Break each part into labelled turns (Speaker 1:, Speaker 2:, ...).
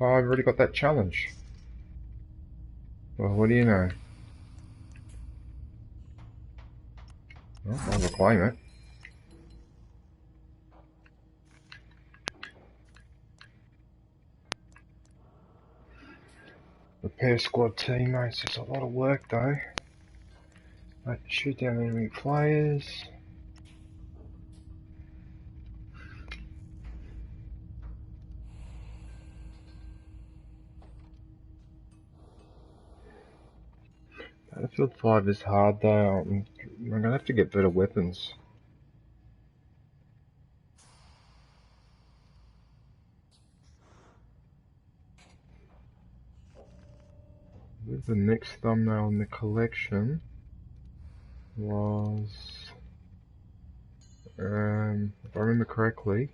Speaker 1: Oh, I've already got that challenge. Well, what do you know? Well, I'll reclaim it. Repair squad teammates, it's a lot of work though. Like, shoot down enemy players. Battlefield 5 is hard though. I'm gonna have to get better weapons. The next thumbnail in the collection was, if I remember correctly,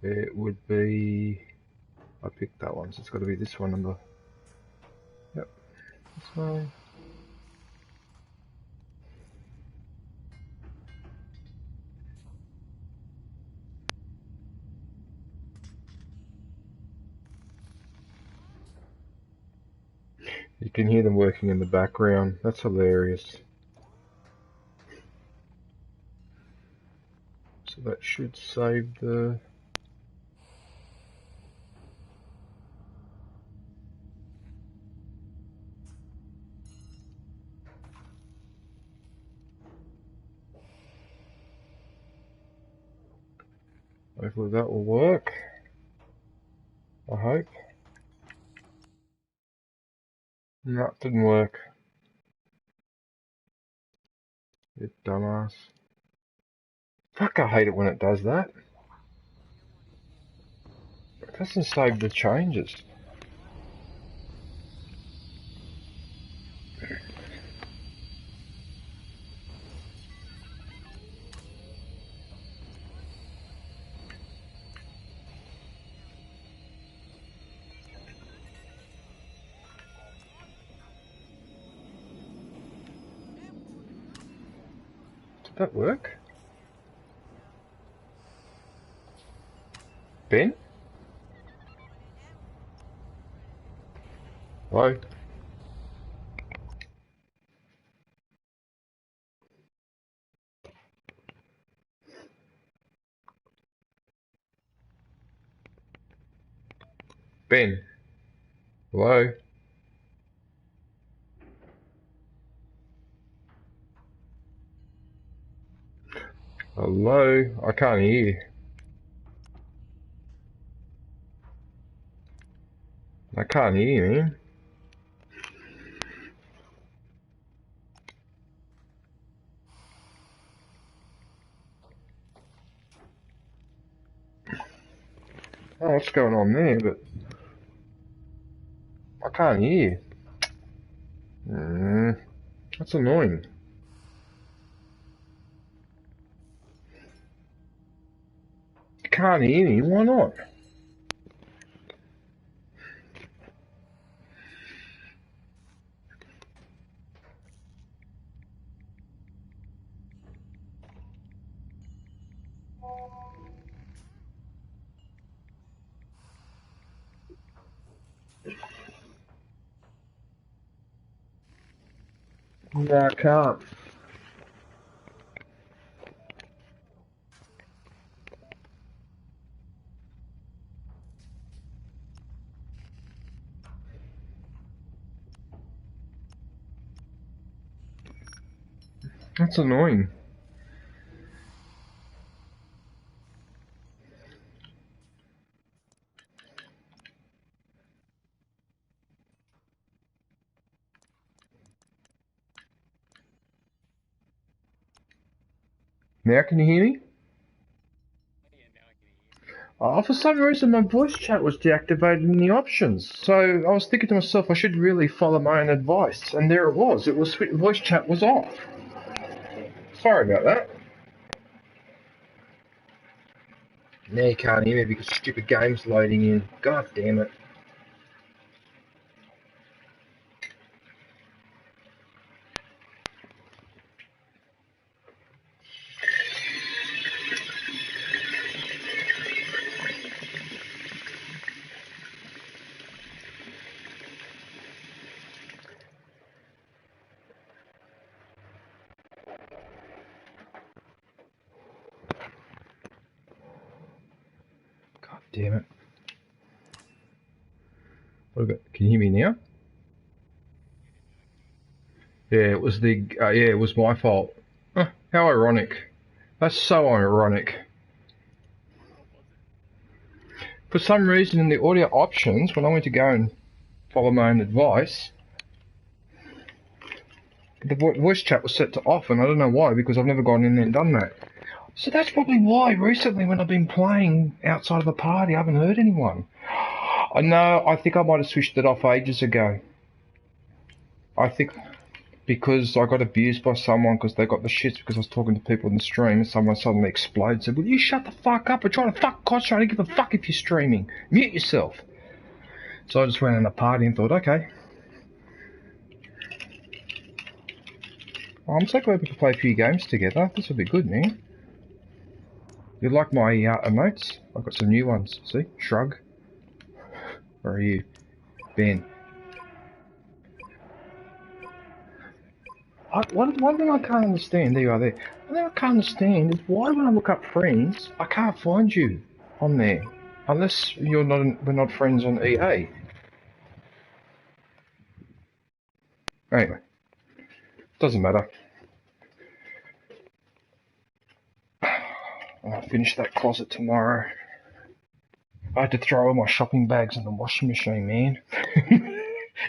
Speaker 1: it would be, I picked that one, so it's got to be this one number. Yep, this one. You can hear them working in the background. That's hilarious. So that should save the... Hopefully that will work. I hope. No, it didn't work. You dumbass. Fuck, I hate it when it does that. It doesn't save the changes. Did that work? Ben? Hello? Ben? Hello? Hello? I can't hear you. I can't hear you, man. I don't know what's going on there, but I can't hear you. That's annoying. You can't hear me, why not? No, I can't. That's annoying. Now can you hear me? For some reason my voice chat was deactivated in the options, so I was thinking to myself I should really follow my own advice, and there it was. It was voice chat was off. Sorry about that. Now you can't hear me because stupid game's loading in. God damn it. Damn it. What about, can you hear me now? Yeah, it was it was my fault. Huh, how ironic. That's so ironic. For some reason in the audio options, when I went to go and follow my own advice, the voice chat was set to off, and I don't know why, because I've never gone in there and done that. So that's probably why recently when I've been playing outside of the party, I haven't heard anyone. I know, I think I might have switched it off ages ago. I think because I got abused by someone because they got the shits because I was talking to people in the stream and someone suddenly exploded and said, will you shut the fuck up? We're trying to fuck concentrate. I don't give a fuck if you're streaming. Mute yourself. So I just went in a party and thought, okay. Oh, I'm so glad we can play a few games together. This will be good, man. You like my emotes? I've got some new ones. See? Shrug. Where are you? Ben. One thing I can't understand, there you are there. One thing I can't understand is why when I look up friends, I can't find you on there. Unless we're not friends on EA. Anyway. Doesn't matter. I'll finish that closet tomorrow. I had to throw all my shopping bags in the washing machine, man.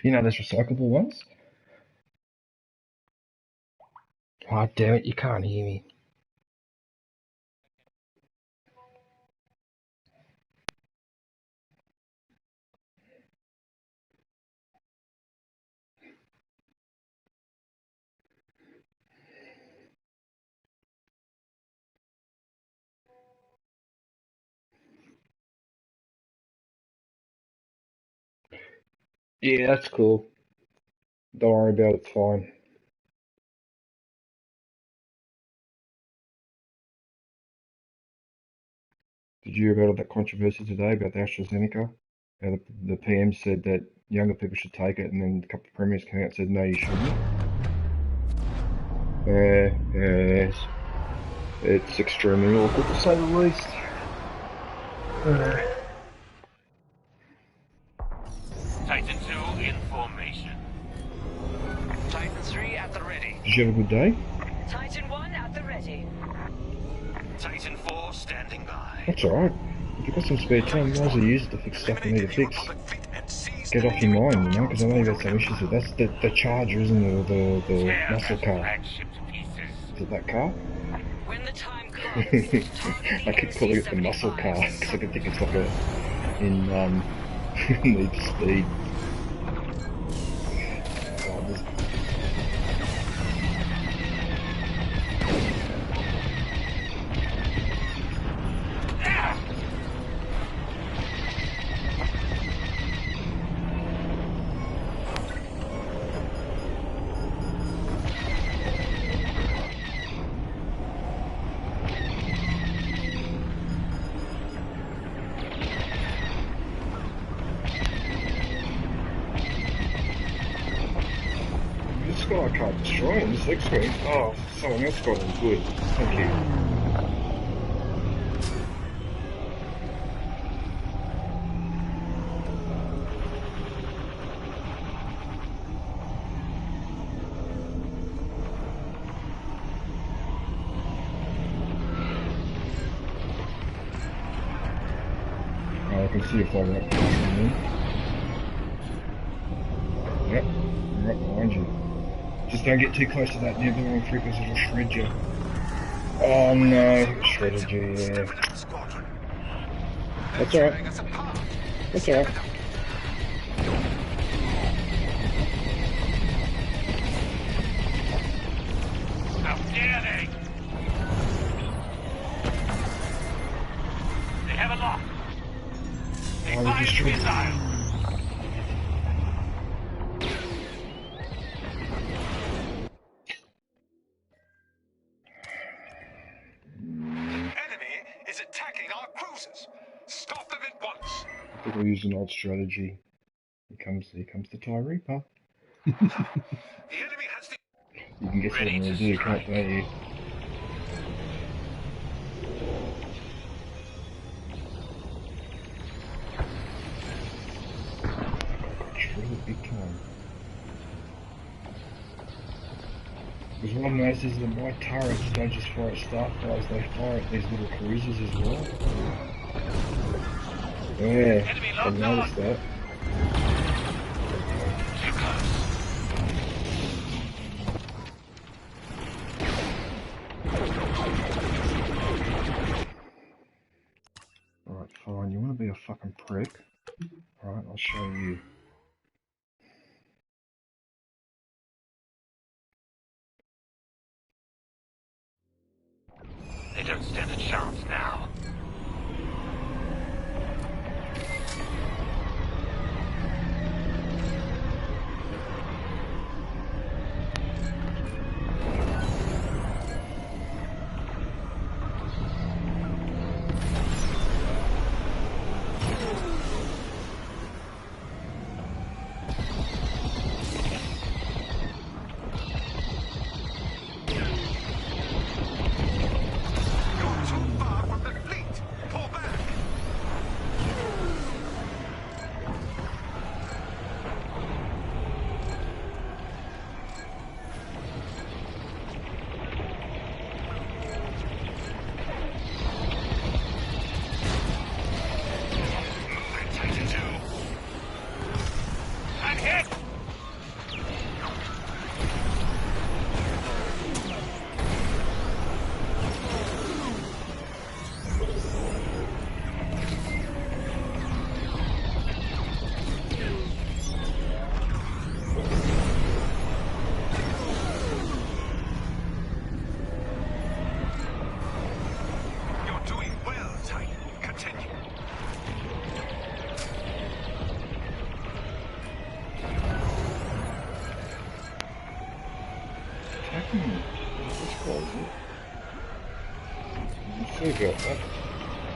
Speaker 1: You know those recyclable ones? Oh, damn it, you can't hear me. Yeah, that's cool. Don't worry about it, it's fine. Did you hear about all that controversy today about the AstraZeneca? How the PM said that younger people should take it, and then a couple of premiers came out and said, no, you shouldn't. Yes. It's extremely awkward to say the least.
Speaker 2: Titan 2 in formation. Titan 3 at the ready.
Speaker 1: Did you have a good day?
Speaker 3: Titan 1 at the ready.
Speaker 2: Titan 4 standing by.
Speaker 1: That's alright. If you've got some spare time, you might as well use it to fix stuff you need to fix. Get off your mind, you know, because I know you've had some issues with that. That's the Charger, isn't it? The muscle car. Is it that car?
Speaker 3: When the time comes,
Speaker 1: I keep calling it the muscle car because I can think it's like a in Need for Speed. I can't destroy him, this next screen. Oh, someone else got him. Good. Thank you. Oh, I can see you flying up. Yep, I'm right behind you. Just don't get too close to that near the wrong freak because it'll shred you. Oh no, shredded you, yeah. That's alright. That's alright.
Speaker 2: How dare they! They have a lock. They fire the missile.
Speaker 1: We'll use an old strategy. Here comes the TIE Reaper.
Speaker 2: The enemy has the...
Speaker 1: You can guess what I'm gonna do, can't you? really big time. Because what I noticed is that my turrets don't just fire at starfires, they fire at these little cruisers as well. Yeah, I noticed that.
Speaker 2: Too close.
Speaker 1: Alright, fine, you want to be a fucking prick? Alright, I'll show you.
Speaker 2: They don't stand a chance now.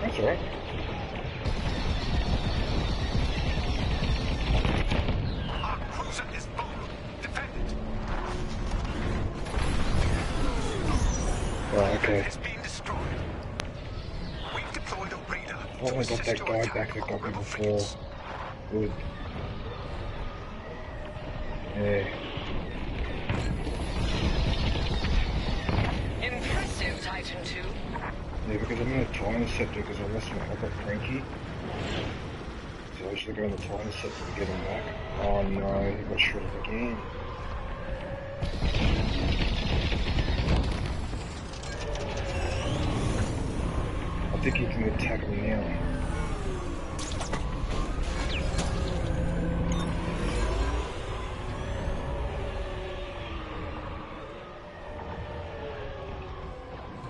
Speaker 1: That's alright.
Speaker 2: Our cruiser is vulnerable. Defend it.
Speaker 1: Oh, okay.
Speaker 2: It's being destroyed. We've deployed a radar.
Speaker 1: Oh, I got that guy back that got me before. Good. Yeah.
Speaker 3: Impressive, Titan 2.
Speaker 1: Yeah, because I'm in a time scepter because I lost my, I got cranky. So I should go in the time scepter to get him back. Oh no, he got shredded again. I think you can attack him now.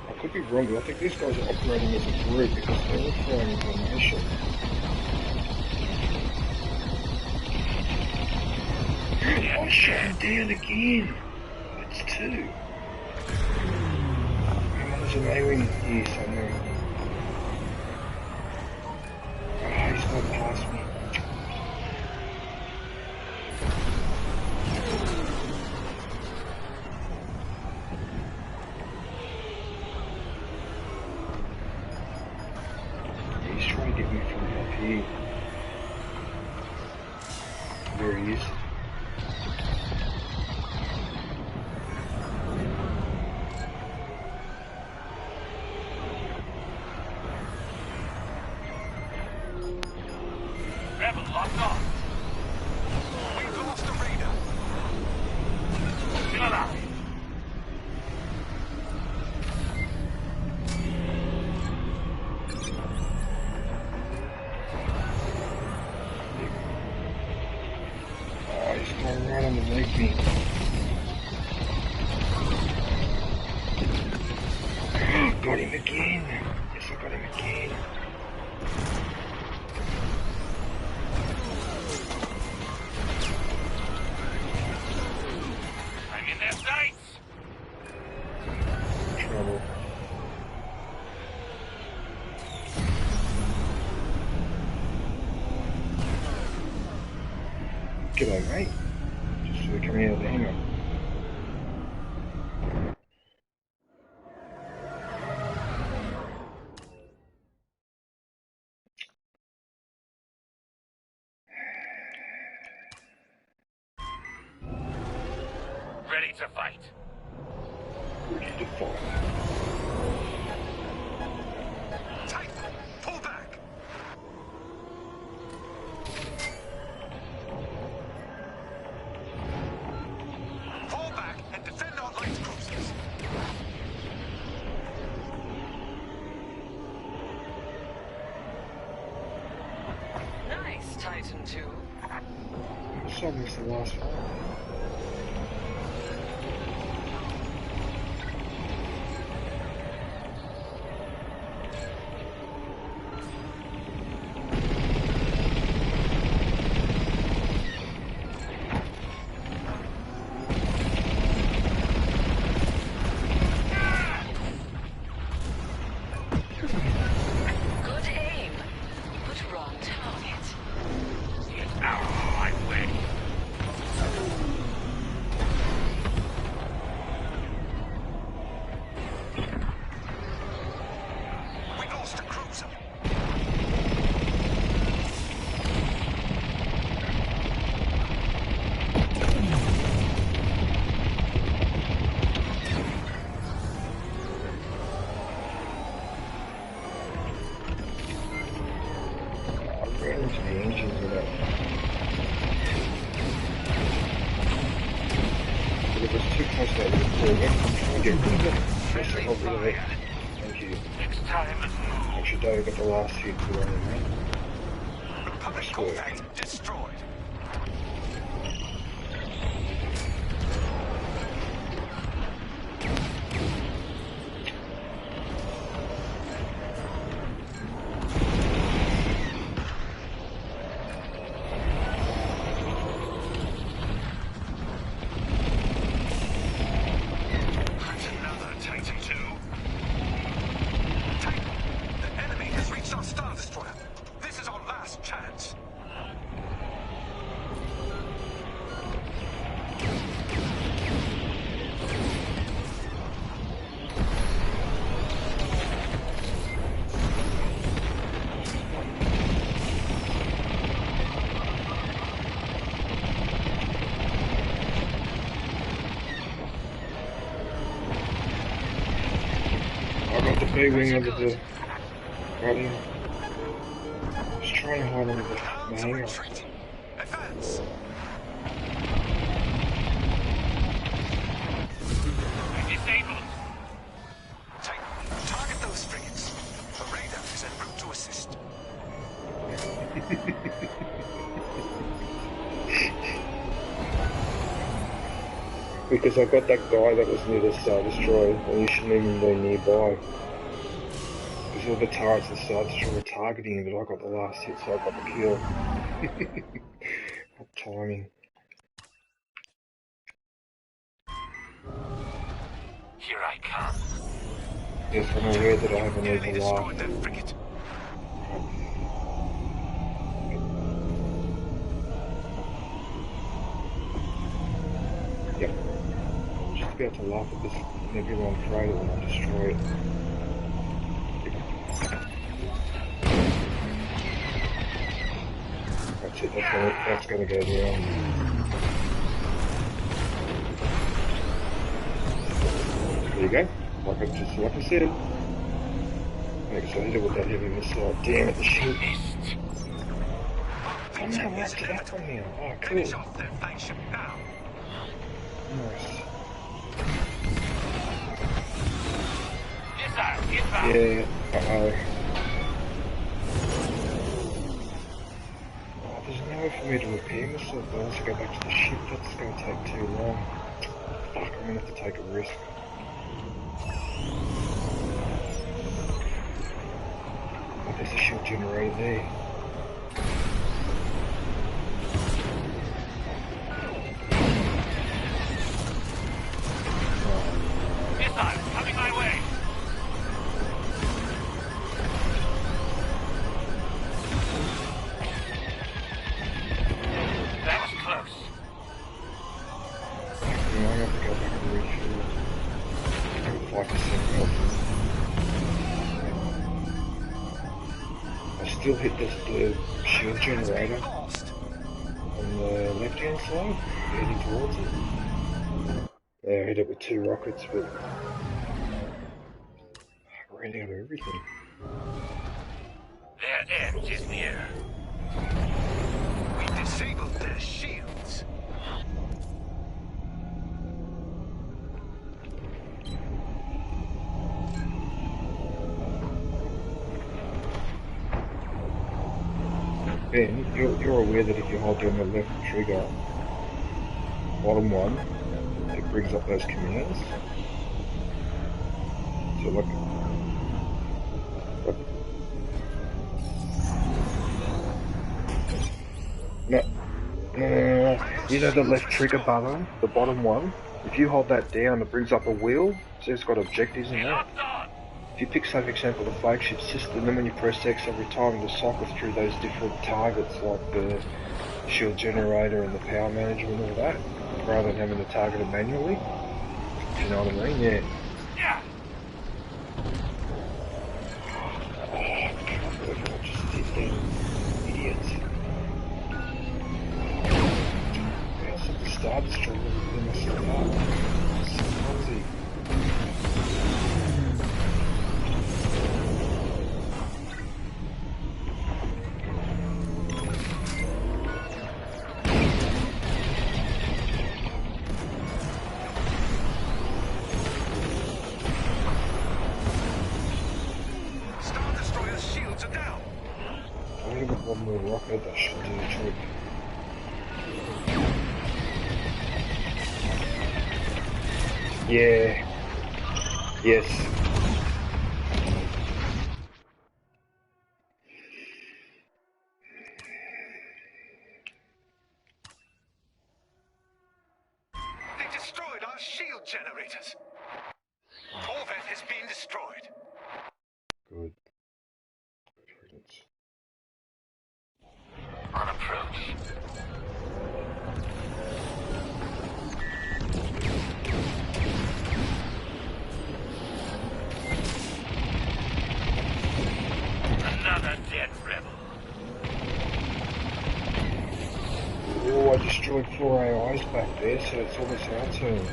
Speaker 1: I could be wrong, but I think these guys are operating as a group because they're all flying in formation. I shot him down again! That's two. There's an A-wing here somewhere. Oh, he's not past me. He's trying to get me from up here. There he is.
Speaker 2: Rebel locked on. We've lost the radar. Still alive.
Speaker 1: Oh, he's going right underneath me. Got him again. Yes, I got him again.
Speaker 2: I'm in their sights.
Speaker 1: Trouble. G'day, mate. Just sort of coming out of the hangar.
Speaker 2: ready to fight.
Speaker 1: Ready to fight.
Speaker 4: Titan, pull back! Fall back and defend our light cruisers.
Speaker 3: Nice, Titan 2.
Speaker 1: This one was the last one.
Speaker 3: Good aim, but wrong target.
Speaker 2: Get out of my way.
Speaker 4: We lost a cruiser.
Speaker 1: I ran into the engines with that. But it was too close to that little pull. I'm trying to get rid of it. Yes, I got rid of it. Thank you.
Speaker 2: Next time, move.
Speaker 1: Actually, Dave got the last hit to run in, right?
Speaker 4: Republic
Speaker 1: Nice work.
Speaker 4: contact destroyed. That's another Titan 2. Titan, the enemy has reached our Star Destroyer. This is our last chance.
Speaker 1: I got the big wing under the Guardian. Just trying to hide under the
Speaker 4: Hounds are
Speaker 1: hangar.
Speaker 4: retreating. Advance.
Speaker 2: Disabled.
Speaker 4: Titan, target those frigates. The radar is en route to assist.
Speaker 1: Because I got that guy that was near the Star Destroyer, and you shouldn't even be nearby. Because all the turrets and Star Destroyer were targeting him, but I got the last hit, so I got the kill. What timing.
Speaker 2: Here I come.
Speaker 1: Yes, I'm aware that I have an
Speaker 4: Nearly
Speaker 1: evil laugh.
Speaker 4: destroyed that frigate.
Speaker 1: Yep. Just about to laugh at this nebula on freighter when I destroy it. That's it, that's gonna go down. There you go. Like I said. I'm excited with that heavy missile. Damn it, the shield. I'm now wrapped it up on now. Oh, cool.
Speaker 4: Finish off their flagship now.
Speaker 1: Nice.
Speaker 2: Missile inbound.
Speaker 1: Yeah, uh-oh. Oh, there's no way for me to repair myself, but I also go back to the ship. That's going to take too long. Fuck, I'm going to have to take a risk. Oh, there's a shield generator there.
Speaker 2: Missile coming my way. That was close.
Speaker 1: Yeah, I have to go back and refuel. I got 5% health. I still hit the shield generator
Speaker 4: Lost.
Speaker 1: on the left hand side, heading towards it. Yeah, I hit it with 2 rockets, but I ran out of everything.
Speaker 2: Their end is near.
Speaker 4: We disabled their shields.
Speaker 1: Ben, you're aware that if you hold down the left trigger, bottom one, it brings up those commands. So like no. You know the left trigger button, the bottom one? If you hold that down, it brings up a wheel, so it's got objectives in that. If you pick, say for example, the flagship system, then when you press X every time, it'll cycle through those different targets like the shield generator and the power manager and all that, rather than having to target it manually. If you know what I mean? Yeah.
Speaker 2: Yeah.
Speaker 1: Oh, God, everyone just did that. Idiots. It's at the Star Destroyer, they must have up. It's so clumsy.
Speaker 4: Star Destroyer's shields are down.
Speaker 1: I only got one more rocket that should do the trick. Yeah. Yes.
Speaker 4: They destroyed our shield generators. Corvette has been destroyed.
Speaker 1: Good.
Speaker 2: On approach. Another dead rebel.
Speaker 1: Oh, I destroyed 4 AIs back there, so it's almost our turn.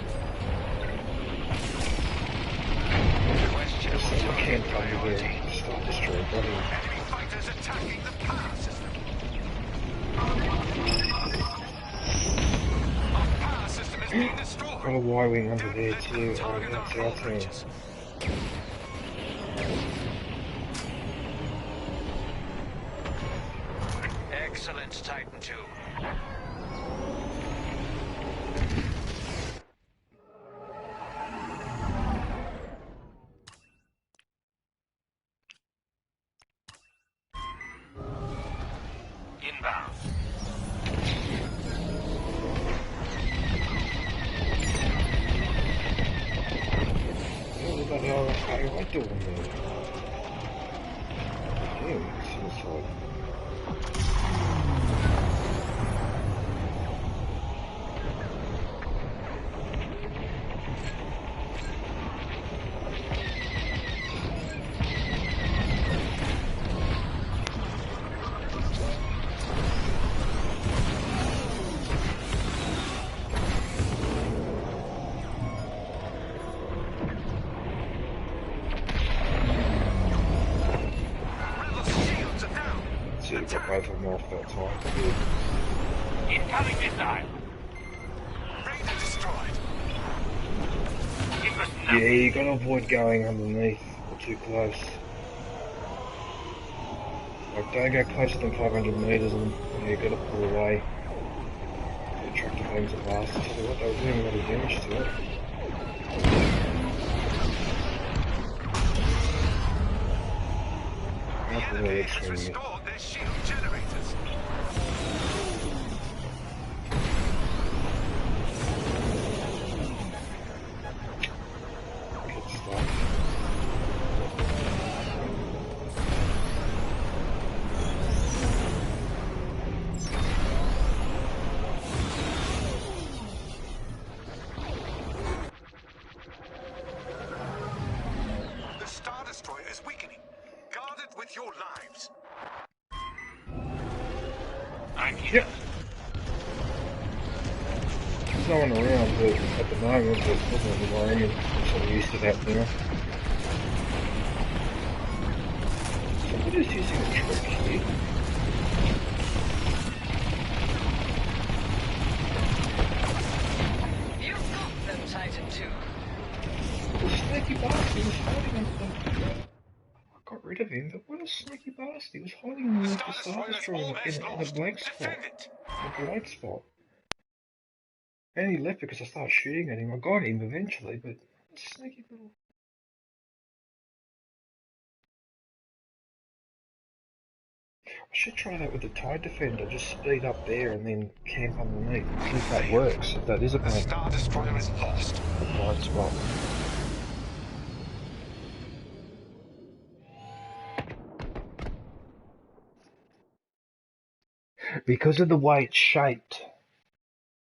Speaker 1: I can't come to there. Start destroying, buddy.
Speaker 4: Enemy fighters attacking the power system. Our power system is being destroyed.
Speaker 1: Got a Y-wing under there
Speaker 4: Don't let
Speaker 1: too.
Speaker 4: them
Speaker 1: Oh,
Speaker 4: target
Speaker 1: that's
Speaker 4: our
Speaker 1: our
Speaker 4: hull
Speaker 1: turn.
Speaker 4: breaches. Excellent, Titan 2.
Speaker 2: Inbound.
Speaker 1: What the hell are I doing there? Damn, suicide. Got both of them off that time. Good.
Speaker 2: Incoming missile.
Speaker 4: Raider destroyed.
Speaker 2: It was
Speaker 1: Yeah, you gotta avoid going underneath or too close. Like, don't go closer than 500 meters and you gotta pull away. The tractor beams are blast. Tell you what, they were doing a lot of damage to it.
Speaker 4: The enemy has restored their shield generators.
Speaker 1: Good stuff.
Speaker 4: The Star Destroyer is weakening. Guard it with your lives.
Speaker 2: I'm here.
Speaker 1: Yep. there's no one around but at the moment, but it's not really worrying. I'm sort of used to that now. Somebody's using a trick here.
Speaker 3: You got them, Titan 2.
Speaker 1: The sneaky bastard, he was hiding in the... I got rid of him, but what a sneaky bastard. He was hiding in the Star Destroyer in a blank spot. A blank spot. And he left because I started shooting at him. I got him eventually, but sneaky little... I should try that with the Tide Defender. Just speed up there and then camp underneath. See if that works. If that is a
Speaker 4: The Star Destroyer is lost.
Speaker 1: blind spot. Because of the way it's shaped.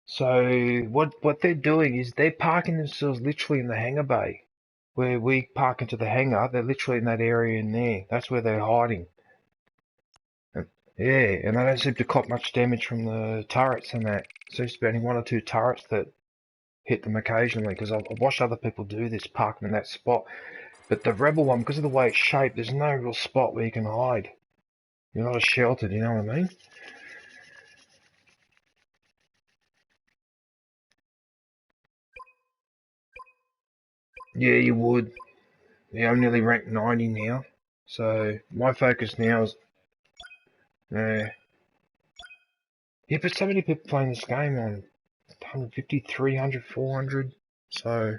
Speaker 1: So what they're doing is they're parking themselves literally in the hangar bay. Where we park into the hangar, they're literally in that area in there. That's where they're hiding. Yeah, and they don't seem to cop much damage from the turrets and that. Seems to be only one or two turrets that hit them occasionally, because I've watched other people do this, park them in that spot. But the Rebel one, because of the way it's shaped, there's no real spot where you can hide. You're not as sheltered, you know what I mean? Yeah, you would. Yeah, I'm nearly ranked 90 now. So, my focus now is... Yeah, but so many people playing this game on 150, 300, 400. So...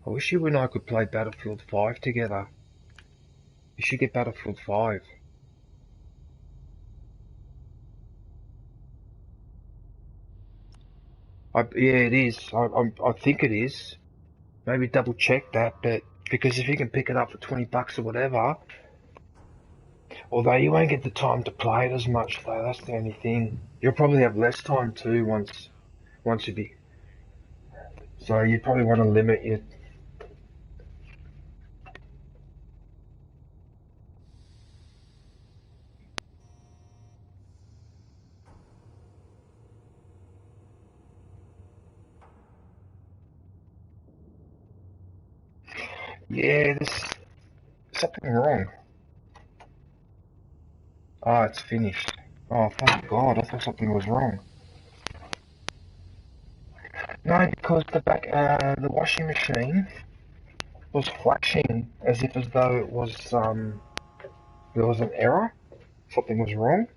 Speaker 1: I wish you and I could play Battlefield 5 together. You should get Battlefield 5. Yeah, it is. I think it is. Maybe double check that, but because if you can pick it up for $20 or whatever, although you won't get the time to play it as much though, that's the only thing. You'll probably have less time too once you be. So you probably want to limit your. Yeah, there's something wrong. Oh, it's finished. Oh, thank God! I thought something was wrong. No, because the washing machine was flashing as if as though it was there was an error, something was wrong.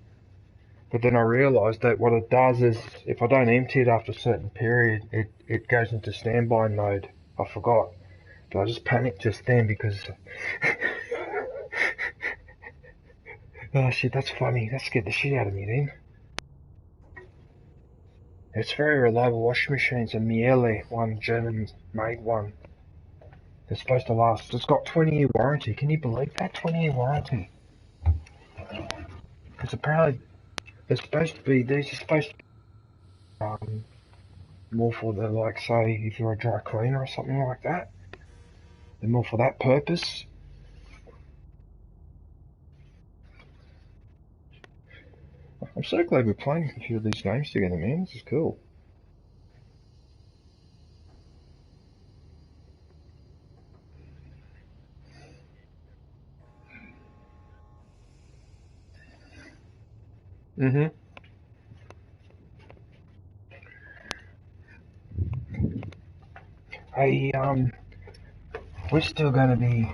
Speaker 1: But then I realised that what it does is, if I don't empty it after a certain period, it goes into standby mode. I forgot. But I just panicked just then because... oh shit, that's funny. That scared the shit out of me then. It's a very reliable washing machine. It's a Miele one, German-made one. It's supposed to last. It's got 20-year warranty. Can you believe that? 20-year warranty. Because apparently these are supposed to be more for the, like, say, if you're a dry cleaner or something like that. They're more for that purpose. I'm so glad we're playing a few of these games together, man. This is cool. Mm-hmm. Hey, we're still going to be,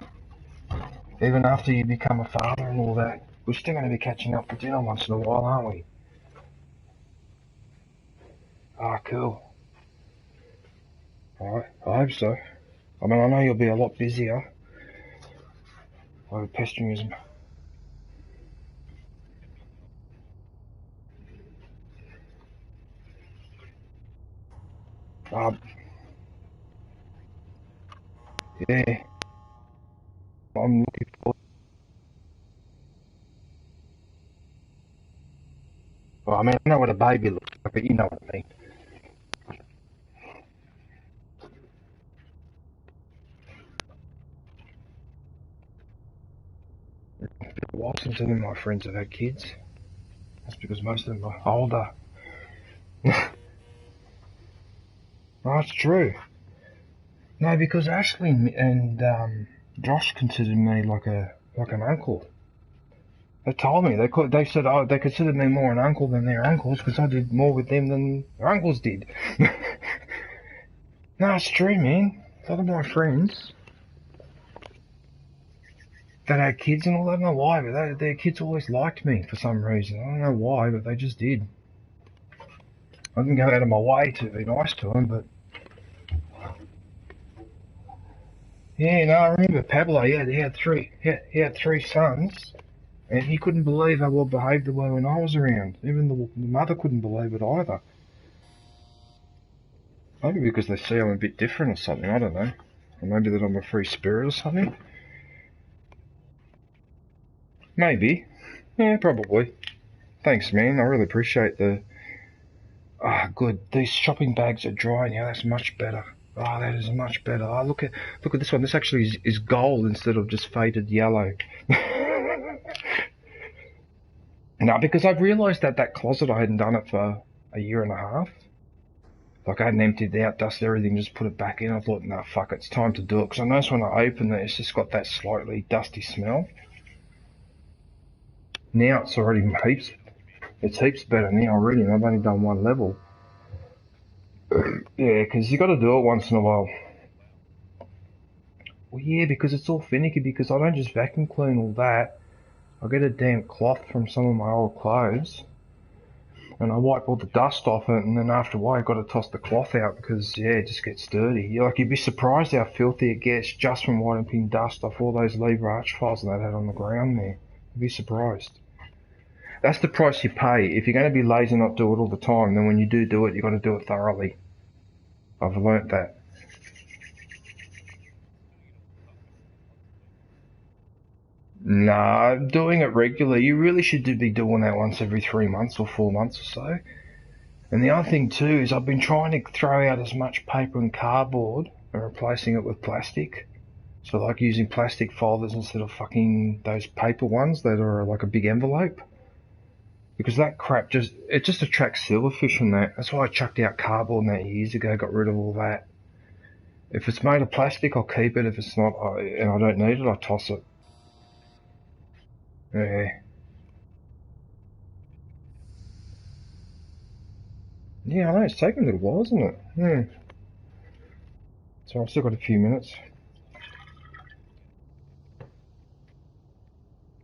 Speaker 1: even after you become a father and all that, we're still going to be catching up for dinner once in a while, aren't we? Ah, cool. Alright, I hope so. I mean, I know you'll be a lot busier. Over pestering is... yeah. I'm looking forward... Well, I mean, I know what a baby looks like, but you know what I mean. while since any of my friends have had kids. That's because most of them are older. That's true. No, because Ashley and Josh considered me like an uncle. They told me they said they considered me more an uncle than their uncles because I did more with them than their uncles did. No, it's true, man. A lot of my friends that had kids and all, I don't know why, but their kids always liked me for some reason. I don't know why, but they just did. I didn't go out of my way to be nice to them, but yeah, no, I remember Pablo. He had three sons, and he couldn't believe how well behaved they were when I was around. Even the mother couldn't believe it either. Maybe because they see I'm a bit different or something. I don't know. Or maybe that I'm a free spirit or something. Maybe. Yeah, probably. Thanks, man. I really appreciate the... Ah, good. These shopping bags are dry now. That's much better. Oh, that is much better. Oh, look at this one. This actually is gold instead of just faded yellow. No, because I've realised that closet, I hadn't done it for a year and a half. Like, I hadn't emptied it out, dusted everything, just put it back in. I thought, nah, fuck it, it's time to do it. Because I noticed when I open it, it's just got that slightly dusty smell. Now it's already heaps better now already, and I've only done one level. Yeah, because you got to do it once in a while. Well, yeah, because it's all finicky, because I don't just vacuum clean all that. I get a damp cloth from some of my old clothes, and I wipe all the dust off it, and then after a while I've got to toss the cloth out because, yeah, it just gets dirty. You'd be surprised how filthy it gets just from wiping dust off all those lever arch files that I had on the ground there. You'd be surprised. That's the price you pay. If you're going to be lazy and not do it all the time, then when you do it, you've got to do it thoroughly. I've learnt that. Nah, doing it regularly, you really should be doing that once every 3 months or 4 months or so. And the other thing too is I've been trying to throw out as much paper and cardboard and replacing it with plastic. So like using plastic folders instead of fucking those paper ones that are like a big envelope. Because that crap just attracts silverfish and that. That's why I chucked out cardboard and that years ago, got rid of all that. If it's made of plastic, I'll keep it. If it's not, and I don't need it, I toss it. Yeah. Yeah, I know, it's taken a little while, isn't it? Yeah. So I've still got a few minutes.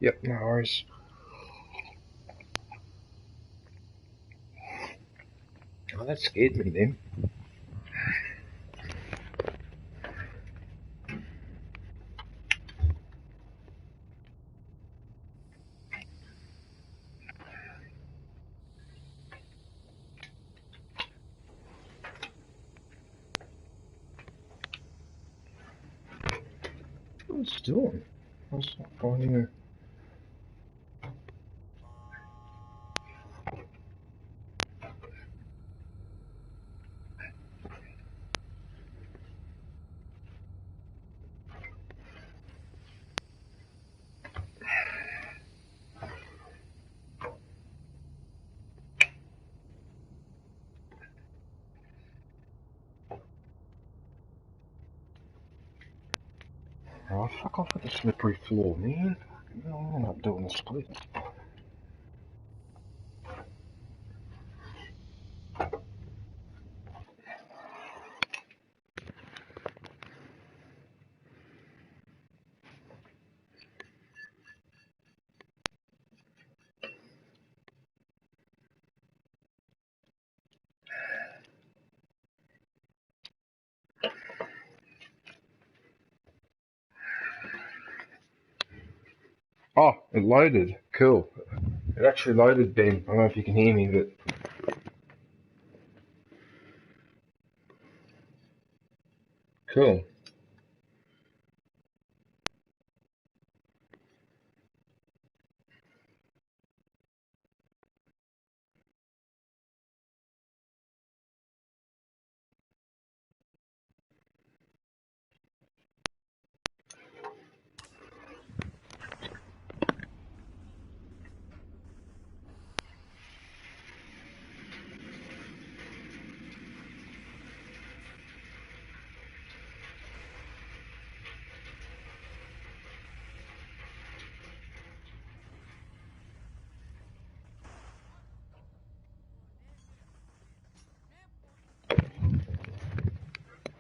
Speaker 1: Yep, no worries. Oh, that scared me then. What's it doing? I was not finding it. Oh, fuck off with the slippery floor, man. No, I'm not doing the split. Oh, it loaded. Cool. It actually loaded, Ben. I don't know if you can hear me, but... Cool.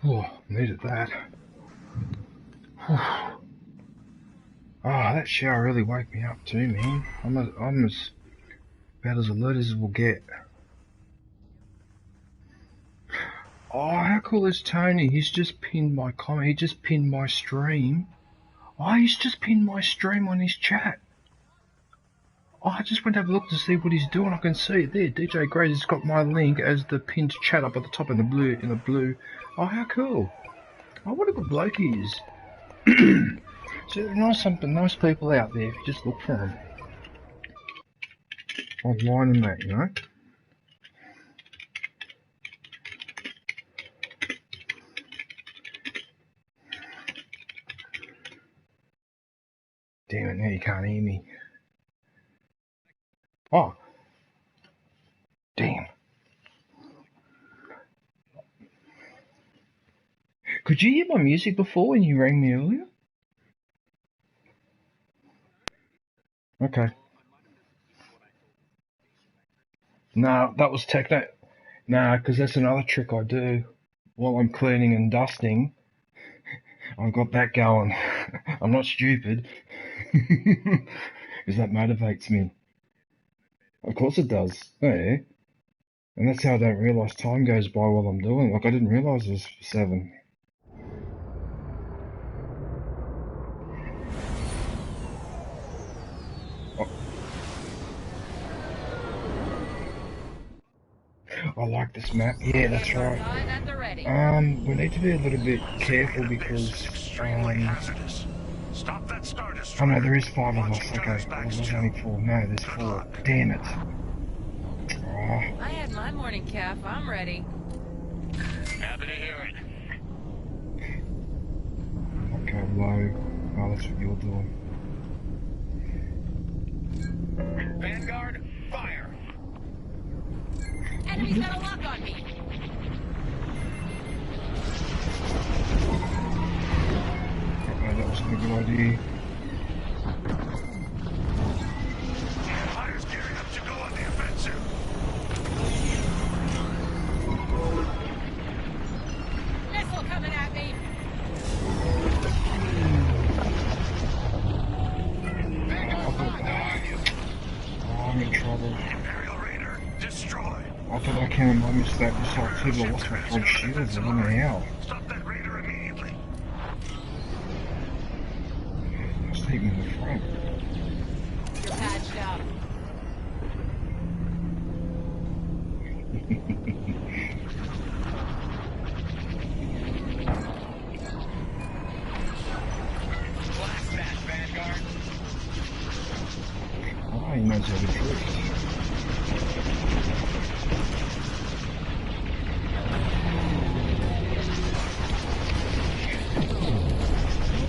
Speaker 1: Oh, needed that. Ah, that shower really woke me up too, man. I'm as about as alert as we'll get. Oh, how cool is Tony? He's just pinned my comment. He just pinned my stream. Oh, he's just pinned my stream on his chat. Oh, I just went to have a look to see what he's doing. I can see it there. DJ Grace has got my link as the pinned chat up at the top in the blue. Oh, how cool. Oh, what a good bloke he is. So nice people out there if you just look for them. Online and that, you know. Damn it, now you can't hear me. Oh. Damn. Could you hear my music before when you rang me earlier? Okay. No, that was techno. Nah, because that's another trick I do while I'm cleaning and dusting. I've got that going. I'm not stupid. Because that motivates me. Of course it does. Oh, yeah. And that's how I don't realise time goes by while I'm doing it. Like, I didn't realise it was 7. I like this map. Yeah, that's right. We need to be a little bit careful because,
Speaker 4: Stop that Star
Speaker 1: oh
Speaker 4: Destroyer.
Speaker 1: no, there is 5 of us. Okay, well, there's only 4. No, there's 4. Damn it. Oh.
Speaker 3: I had my morning calf. I'm ready.
Speaker 2: Happy to hear it.
Speaker 1: Okay, low. Oh, that's what you're doing.
Speaker 2: Vanguard, fire.
Speaker 3: Enemy's got a lock on me.
Speaker 1: Okay, that wasn't a good idea.
Speaker 4: Empire's gearing up to go on the offensive.
Speaker 3: Missile coming at me.
Speaker 1: Oh, I'm in trouble.
Speaker 4: Imperial Raider destroyed.
Speaker 1: I thought I came and I missed that missile too, but I lost my front shield. I don't know how.
Speaker 4: Stop that Raider immediately.
Speaker 1: Let's take me in the front.
Speaker 3: You're patched up.
Speaker 2: Blast that, Vanguard.
Speaker 1: Oh, he knows how to drift.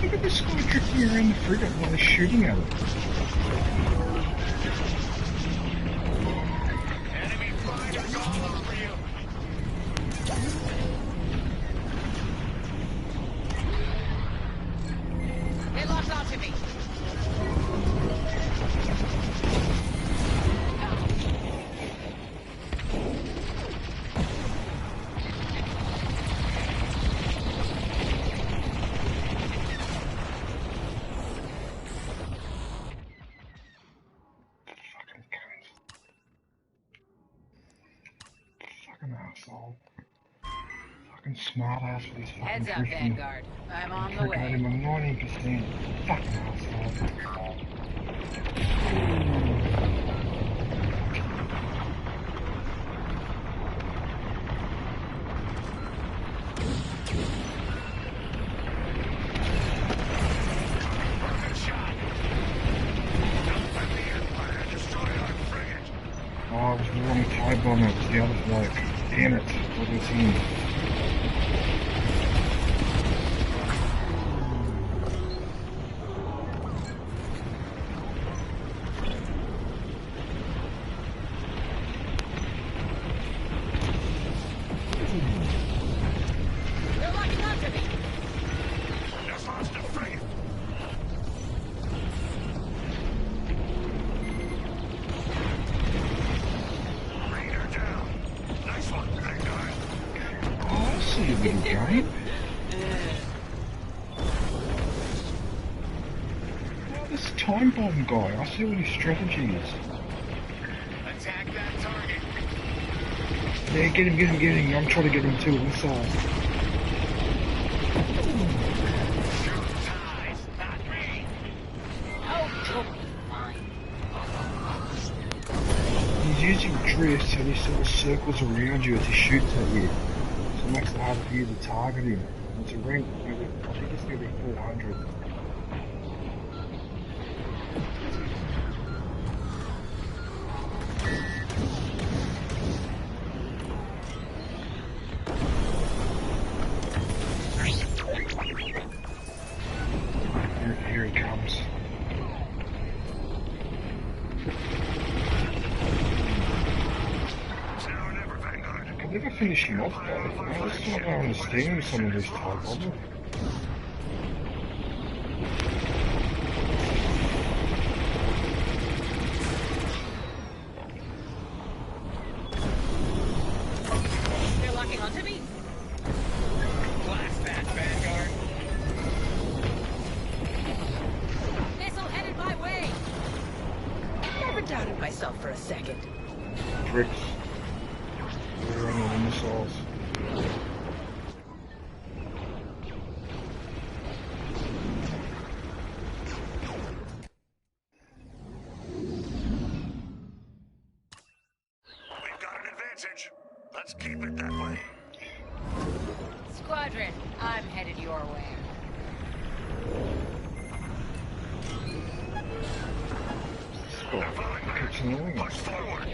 Speaker 1: Look at this guy drifting around the frigate while they're shooting at it.
Speaker 2: Enemy fighters all over you.
Speaker 3: They locked onto me.
Speaker 1: Fucking cunt. Fucking asshole. Fucking smart ass with his fucking
Speaker 3: Heads up,
Speaker 1: drifting.
Speaker 3: Vanguard. I'm on the
Speaker 1: Freak out him
Speaker 3: way.
Speaker 1: on 19%. Fucking asshole.
Speaker 4: Good shot. Don't let the Empire destroy our frigate.
Speaker 1: Oh, it was the wrong tie bomber. It was the other bloke. Damn it. What was him?
Speaker 3: They're locking onto me.
Speaker 4: Just lost a frigate. Raider down. Nice one, Vanguard.
Speaker 1: Oh, I see a little game. This time bomb guy, I see what his strategy is.
Speaker 4: Attack that target.
Speaker 1: Yeah, get him. I'm trying to get him too inside.
Speaker 4: Shoot ties, not me.
Speaker 3: Oh, you'll be fine.
Speaker 1: He's using drift and he sort of circles around you as he shoots at you. So it makes it harder for you to target him. It's a rank, I think it's nearly 400. Here he comes.
Speaker 4: It's now or never, Vanguard.
Speaker 1: I can never finish him off though. I just don't understand some of these type of them.
Speaker 3: They're locking onto me.
Speaker 4: Blast that, Vanguard.
Speaker 3: Missile headed my way. Never doubted myself for a second.
Speaker 1: Bricks. They're running the missiles.
Speaker 4: We've got an advantage. Let's keep it that way.
Speaker 3: Squadron, I'm headed your way.
Speaker 4: They're falling back.
Speaker 1: It's annoying.
Speaker 4: Push forward.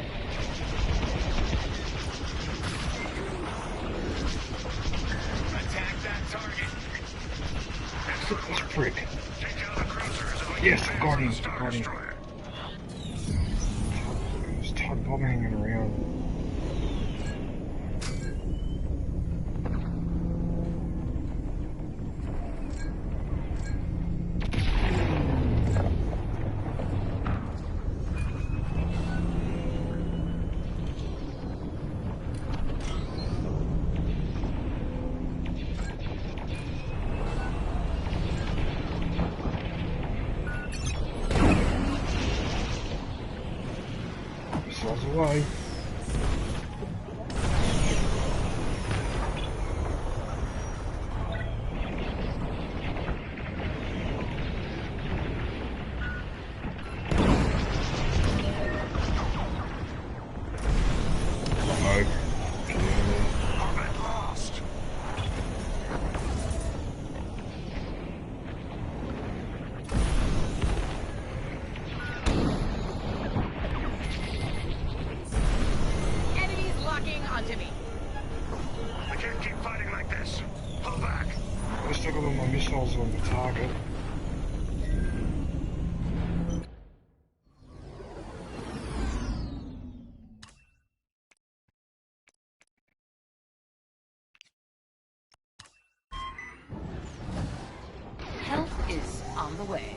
Speaker 4: Attack that target.
Speaker 1: Look at this prick.
Speaker 4: Take down the cruisers and
Speaker 1: Yes,
Speaker 4: advance
Speaker 1: got
Speaker 4: on
Speaker 1: him,
Speaker 4: the Star
Speaker 1: got him.
Speaker 4: Destroyer.
Speaker 1: There's Todd Bob hanging around. Missiles away. Uh-oh. Get out of there.
Speaker 4: Orbit lost.
Speaker 3: Enemies locking onto me.
Speaker 4: We can't keep fighting like this. Pull back.
Speaker 1: I still got all my missiles on the target.
Speaker 3: Help is on the way.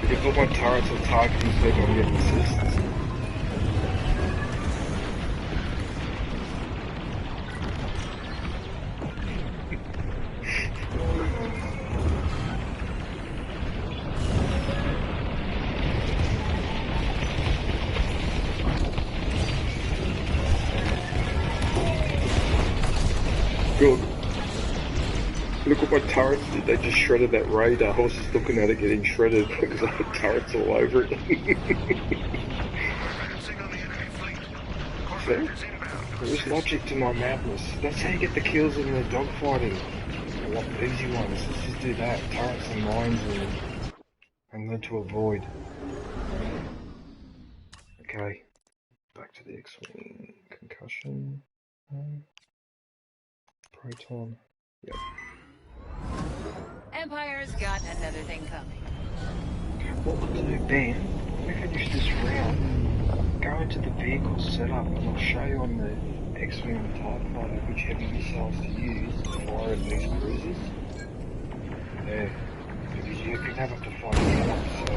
Speaker 1: Because all my turrets are targeting people, I'm getting assists. Good. Look what my turrets did, they just shredded that radar. I was just looking at it getting shredded because I had turrets all over it.
Speaker 4: Advancing on the enemy fleet. Corvette is inbound.
Speaker 1: There is logic to my madness. That's how you get the kills in the dogfighting. I want the easy ones. Let's just do that. Turrets and mines and lead to avoid. Okay. Back to the X-Wing. Concussion. Proton. Yep.
Speaker 3: Empire's got another thing coming.
Speaker 1: What we'll do then, when we finish this round, go into the vehicle setup and I'll show you on the X-Wing and TIE Fighter which heavy missiles to use to fire at these cruisers. Yeah, because you can have up to 5 minutes, so...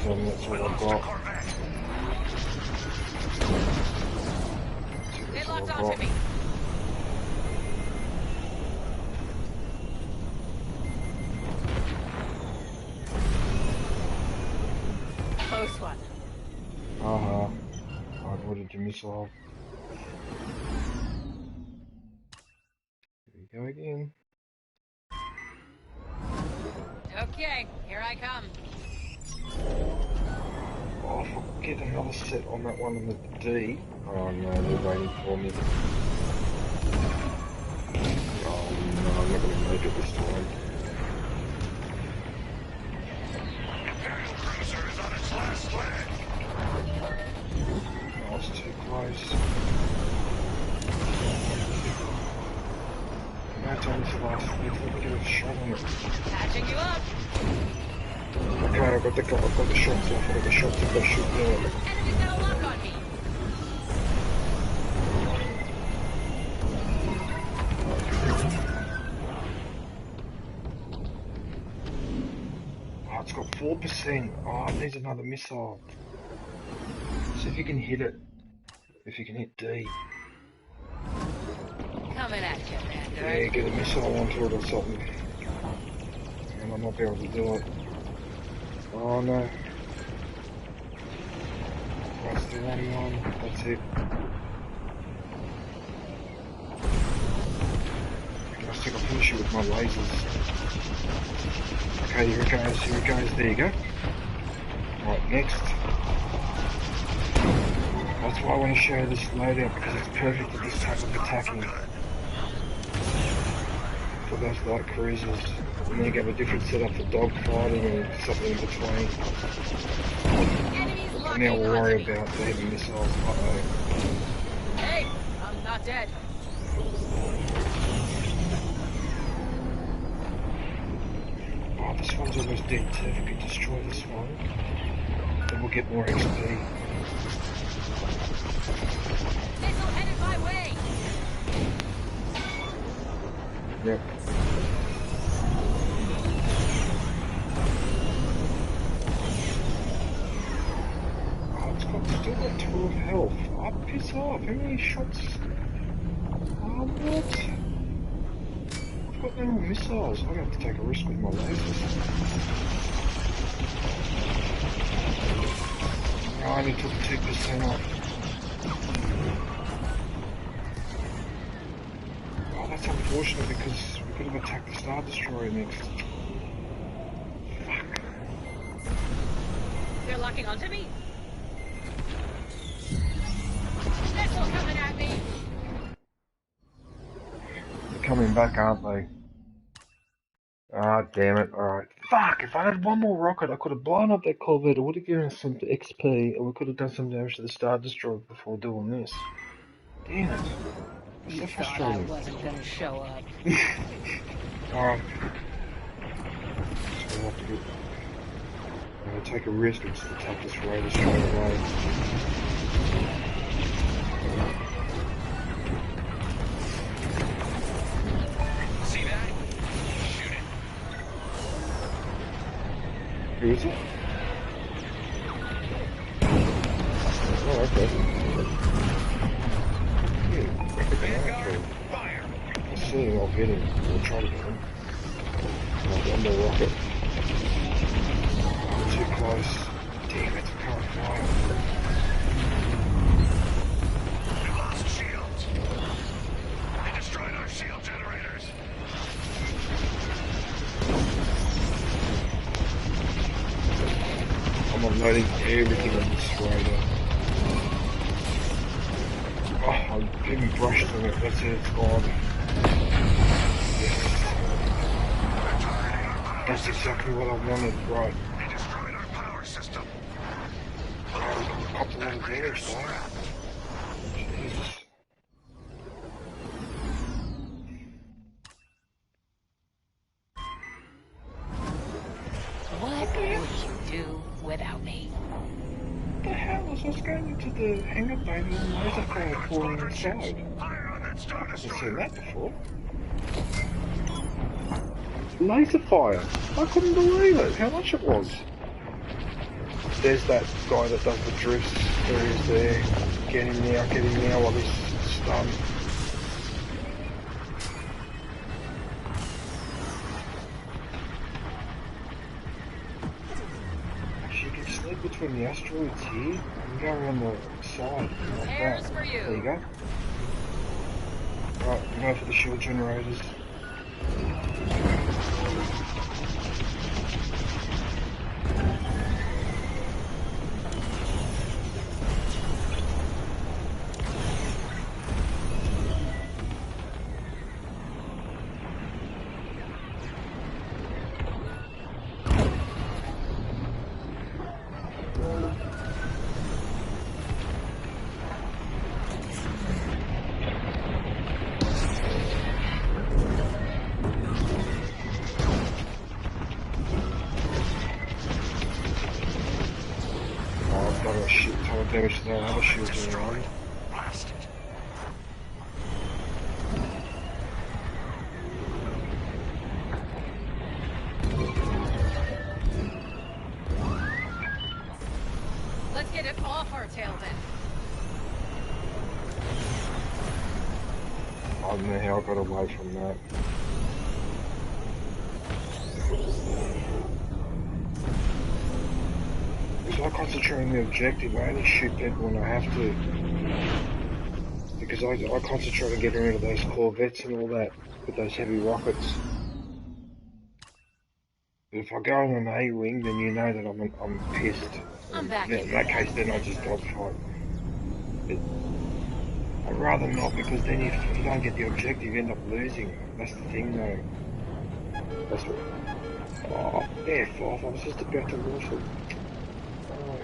Speaker 1: That's what I've got.
Speaker 3: They locked onto me. Close one.
Speaker 1: Hard-boarded your missile. Here we go again.
Speaker 3: Okay, here I come.
Speaker 1: Oh, if I get another set on that one on the D. Oh no, they're waiting for me. Oh no, I'm not going to make it this time.
Speaker 4: Imperial cruiser is on its last leg.
Speaker 1: Oh, it's too close. No time to last. Let me get a shot on it.
Speaker 3: Patching you up.
Speaker 1: Okay, I've got the shots off. I've got the shots if I shoot there.
Speaker 3: Enemy's got a lock on me.
Speaker 1: Oh, it's got 4%. Oh, it needs another missile. See if you can hit it. If you can hit D.
Speaker 3: Coming at you, Commander.
Speaker 1: Yeah, get a missile onto it or something. And I might be able to do it. Oh no. That's the only one. That's it. I think I'll finish it with my lasers. Okay, here it goes, here it goes. There you go. Right, next. That's why I want to show you this loadout, because it's perfect for this type of attacking. For those light cruisers. And then you have a different setup for dogfighting and something in between. And now we'll worry about the heavy missiles. Uh-oh.
Speaker 3: Hey, I'm not dead.
Speaker 1: Oh, this one's almost dead too. If we can destroy this one, then we'll get more XP.
Speaker 3: Missile headed my way.
Speaker 1: Yep. Still got 12 health. Oh, piss off. How many shots? Oh, what? I've got no more missiles. I'm going to have to take a risk with my lasers. Oh, I only took 2% off. Oh, that's unfortunate because we could have attacked the Star Destroyer next. Fuck.
Speaker 3: They're locking onto me. Missile coming at me.
Speaker 1: They're coming back, aren't they? Ah, damn it. Alright. Fuck, if I had one more rocket, I could have blown up that Corvette. It would have given us some XP, and we could have done some damage to the Star Destroyer before doing this. Damn it. It's so frustrating.
Speaker 3: I wasn't gonna show up.
Speaker 1: Alright. So we'll have to do... I'm going to take a risk and just attack this Raider straight away.
Speaker 4: See that? Shoot it.
Speaker 1: Who is it? Oh, okay.
Speaker 4: Vanguard, fire.
Speaker 1: Let's see, I'll get him. We'll try to get him. I'll get the rocket. Oh, too close. Damn it, I can't fly.
Speaker 4: We lost shields. They destroyed our shield generators.
Speaker 1: loading everything on this radar. Oh, I even brushed on it, that's it, it's gone. Yes. That's exactly what I wanted, right.
Speaker 4: They destroyed our power system.
Speaker 1: Oh, copped a lot of damage though. Jesus.
Speaker 3: What would you do without me?
Speaker 1: What the hell? I was just going into the hangar bay and the laser fire pouring inside.
Speaker 4: Fire on that Star
Speaker 1: I haven't seen
Speaker 4: Destroyer.
Speaker 1: that before. Laser fire! I couldn't believe it, how much it was. There's that guy that does the drifts. There he is there. Get him now while he's stunned. Actually, you can sneak between the asteroids here. You can go around the side like
Speaker 3: Here's
Speaker 1: that.
Speaker 3: for you.
Speaker 1: There you go. Right, go for the shield generators. Damage to their other shields around.
Speaker 4: Blasted.
Speaker 3: Let's get it off our tail then.
Speaker 1: I don't know how I got away from that. Because I concentrate on the objective, I only shoot people when I have to. Because I concentrate on getting rid of those corvettes and all that, with those heavy rockets. But if I go on an A-wing, then you know that I'm pissed.
Speaker 3: I'm back.
Speaker 1: In that case, then I just dogfight. But I'd rather not, because then if you don't get the objective, you end up losing. That's the thing, though. That's what. Oh, F off! I was just about to launch it. Oh,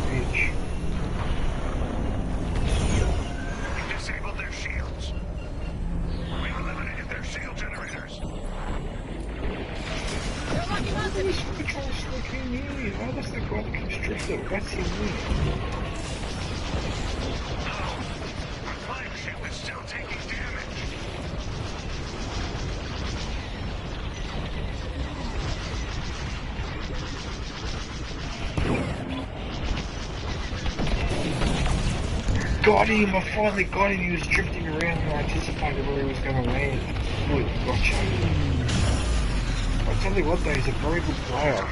Speaker 1: bitch.
Speaker 4: We disabled their shields. We eliminated their shield generators.
Speaker 3: They're locking onto me.
Speaker 1: This patrol sneak in here. Oh, that's the guy that keeps drifting. That's him.
Speaker 4: Our flagship is still taking damage.
Speaker 1: Got him! I finally got him. He was drifting around and I anticipated where he was going to land. Good, gotcha. I tell you what though, he's a very good player.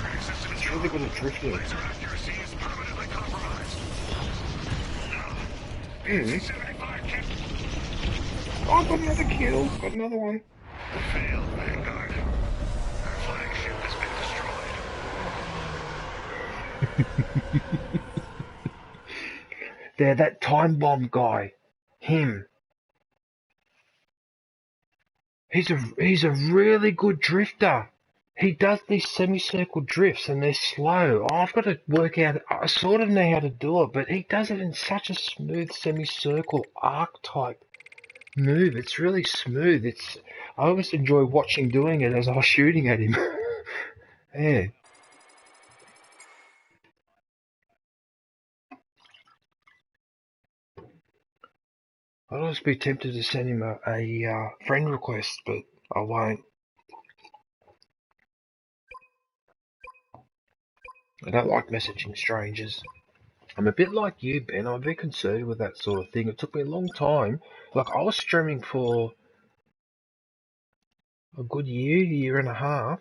Speaker 1: He's really good at drifting.
Speaker 4: Laser accuracy is permanently compromised.
Speaker 1: Mm.
Speaker 4: 75 kick.
Speaker 1: Oh, got another kill. Got another one.
Speaker 4: Failed, Vanguard. Our flagship has been destroyed.
Speaker 1: There, that time bomb guy. Him. He's a really good drifter. He does these semicircle drifts and they're slow. Oh, I've got to work out, I sort of know how to do it, but he does it in such a smooth semicircle arc type move. It's really smooth. I always enjoy watching doing it as I was shooting at him. Yeah. I'd always be tempted to send him a friend request, but I won't. I don't like messaging strangers. I'm a bit like you, Ben. I'm a bit concerned with that sort of thing. It took me a long time. Like, I was streaming for a good year and a half,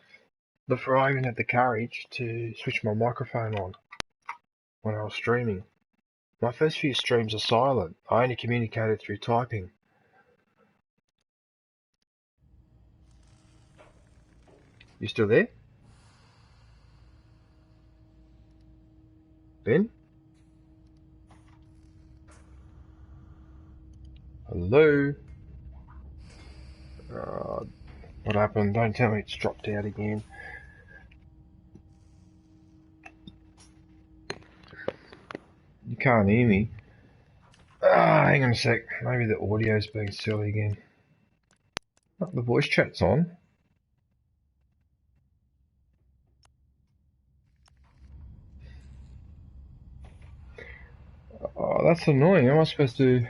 Speaker 1: before I even had the courage to switch my microphone on when I was streaming. My first few streams are silent. I only communicated through typing. You still there? Ben? Hello? What happened? Don't tell me it's dropped out again. You can't hear me. Hang on a sec. Maybe the audio's being silly again. Oh, the voice chat's on. Oh, that's annoying. How am I supposed to...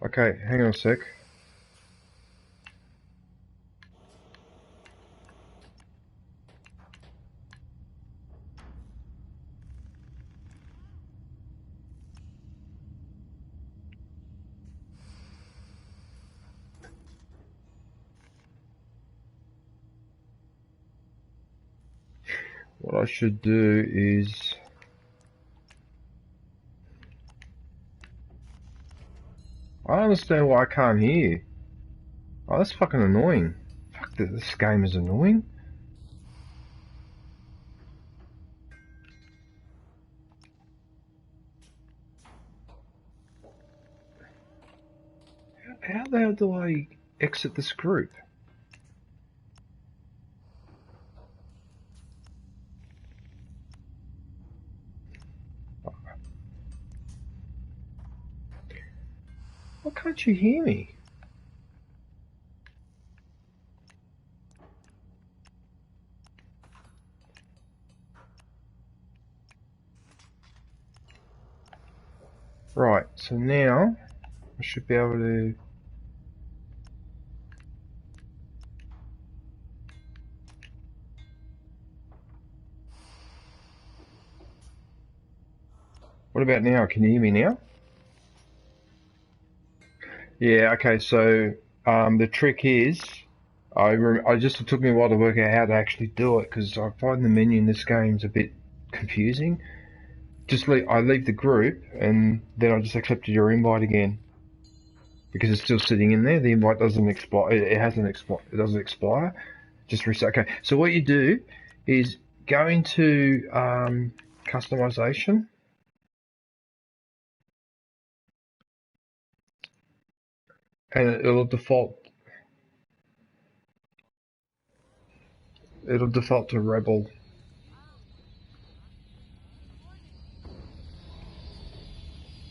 Speaker 1: Okay, hang on a sec. What I should do is... I don't understand why I can't hear. Oh, that's fucking annoying. Fuck, this game is annoying. How the hell do I exit this group? Why can't you hear me? Right, so now I should be able to... What about now? Can you hear me now? Yeah, okay, so the trick is, it took me a while to work out how to actually do it, because I find the menu in this game's a bit confusing. I leave the group, and then I just accepted your invite again. Because it's still sitting in there, the invite doesn't expire, it doesn't expire. Just reset. Okay, so what you do is go into customization. And it'll default to Rebel.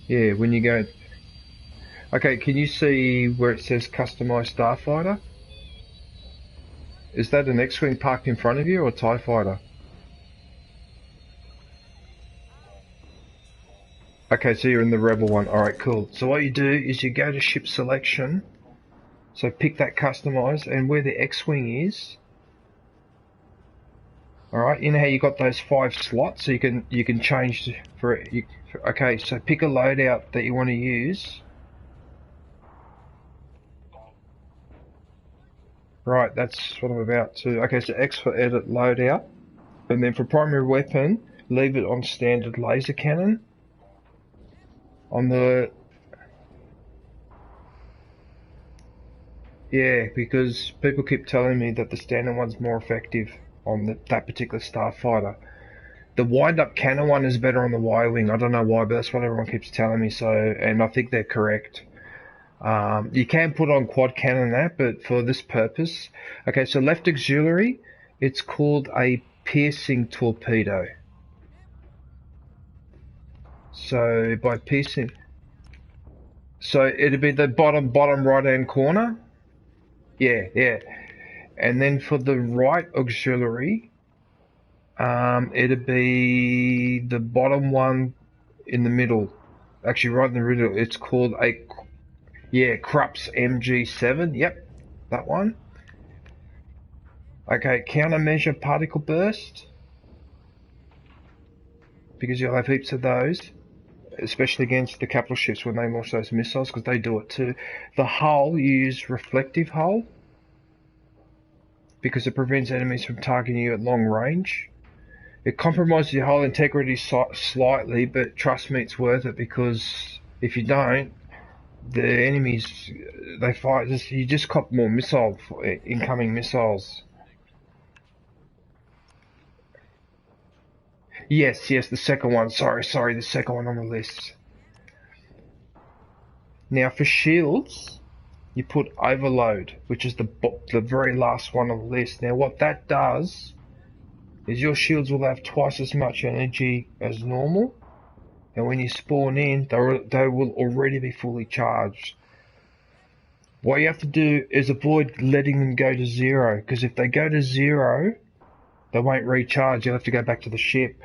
Speaker 1: Yeah, when you go... Okay, can you see where it says Customize Starfighter? Is that an X-Wing parked in front of you or a TIE Fighter? Okay, so you're in the Rebel one. Alright, cool. So what you do is you go to Ship Selection. So pick that Customize, and where the X-Wing is... Alright, you know how you got those 5 slots, so you can change for it. Okay, so pick a loadout that you want to use. Right, that's what I'm about to... Okay, so X for edit loadout. And then for primary weapon, leave it on standard laser cannon. On the... Yeah, because people keep telling me that the standard one's more effective on that particular starfighter. The wind-up cannon one is better on the Y-Wing. I don't know why, but that's what everyone keeps telling me, so... And I think they're correct. You can put on quad cannon that, but for this purpose... Okay, so left auxiliary, it's called a piercing torpedo. So by piercing... So it'd be the bottom right hand corner. Yeah. And then for the right auxiliary, it'd be the bottom one in the middle. Actually, right in the middle. It's called a... Yeah, Krupp's MG7. Yep, that one. Okay, countermeasure particle burst. Because you'll have heaps of those. Especially against the capital ships when they launch those missiles, because they do it too. The hull, you use reflective hull. Because it prevents enemies from targeting you at long range. It compromises your hull integrity slightly, but trust me, it's worth it, because if you don't, the enemies, they fight, you just cop more incoming missiles. Yes, yes, the second one. Sorry, the second one on the list. Now for shields, you put overload, which is the very last one on the list. Now what that does is your shields will have twice as much energy as normal, and when you spawn in, they will already be fully charged. What you have to do is avoid letting them go to zero, because if they go to zero, they won't recharge. You'll have to go back to the ship,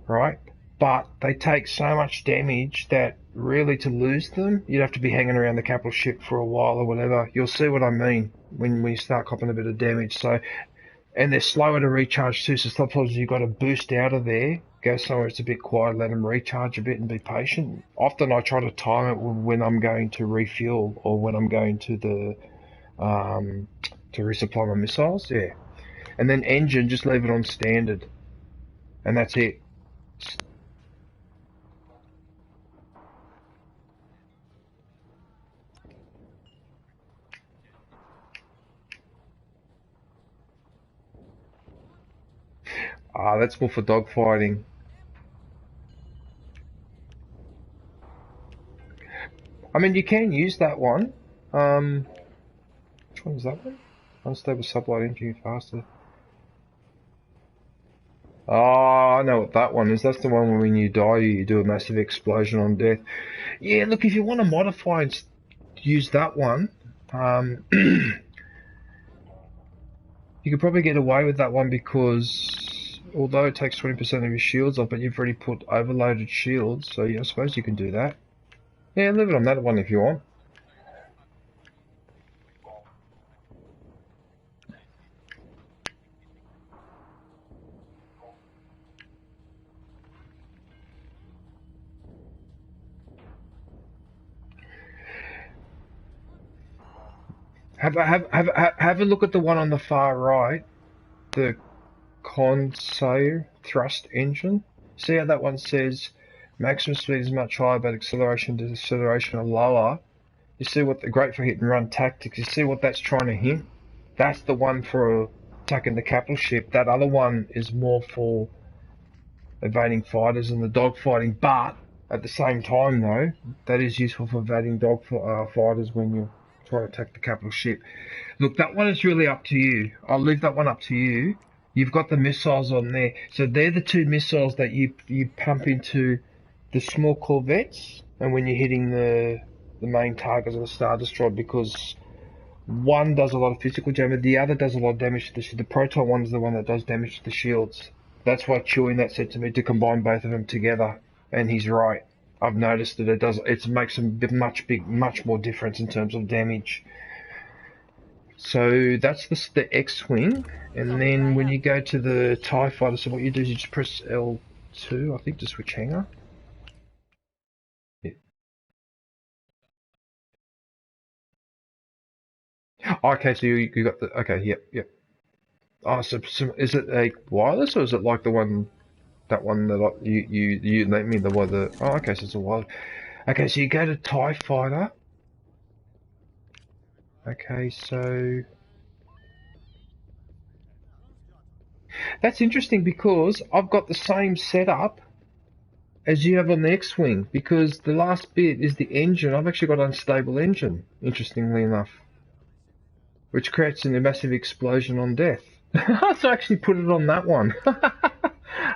Speaker 1: right? But they take so much damage that really to lose them, you'd have to be hanging around the capital ship for a while or whatever. You'll see what I mean when we start copping a bit of damage. So, and they're slower to recharge too, so sometimes you've got to boost out of there, go somewhere it's a bit quiet, let them recharge a bit and be patient. Often I try to time it when I'm going to refuel or when I'm going to the to resupply my missiles, yeah. And then engine, just leave it on standard, and that's it. That's more for dogfighting. I mean, you can use that one. Which one is that one? Unstable sublight engine faster. Oh, I know what that one is. That's the one where when you die, you do a massive explosion on death. Yeah, look, if you want to modify and use that one, you could probably get away with that one because although it takes 20% of your shields off, but you've already put overloaded shields, so yeah, I suppose you can do that. Yeah, leave it on that one if you want. Have a look at the one on the far right, the Conseil thrust engine. See how that one says maximum speed is much higher, but acceleration and deceleration are lower. You see what great for hit and run tactics. You see what that's trying to hint? That's the one for attacking the capital ship. That other one is more for evading fighters and the dogfighting. But at the same time, though, that is useful for evading fighters when you're trying to attack the capital ship. Look, that one is really up to you. I'll leave that one up to you. You've got the missiles on there. So they're the two missiles that you pump into the small corvettes and when you're hitting the main targets of the Star Destroyer, because one does a lot of physical damage, the other does a lot of damage to the shield. The proton one is the one that does damage to the shields. That's why Chewie that said to me to combine both of them together, and he's right. I've noticed that it makes a much more difference in terms of damage. So that's the X-Wing, and then when you go to the TIE Fighter, so what you do is you just press L2, I think, to switch hangar. Yeah. Okay, so you got the, okay, yep. Oh, so is it a wireless, or is it like the one, that one that you let me, the one that, oh, okay, so it's a wireless. Okay, so you go to TIE Fighter. Okay, so that's interesting because I've got the same setup as you have on the X-Wing, because the last bit is the engine. I've actually got unstable engine, interestingly enough, which creates a massive explosion on death. So I actually put it on that one.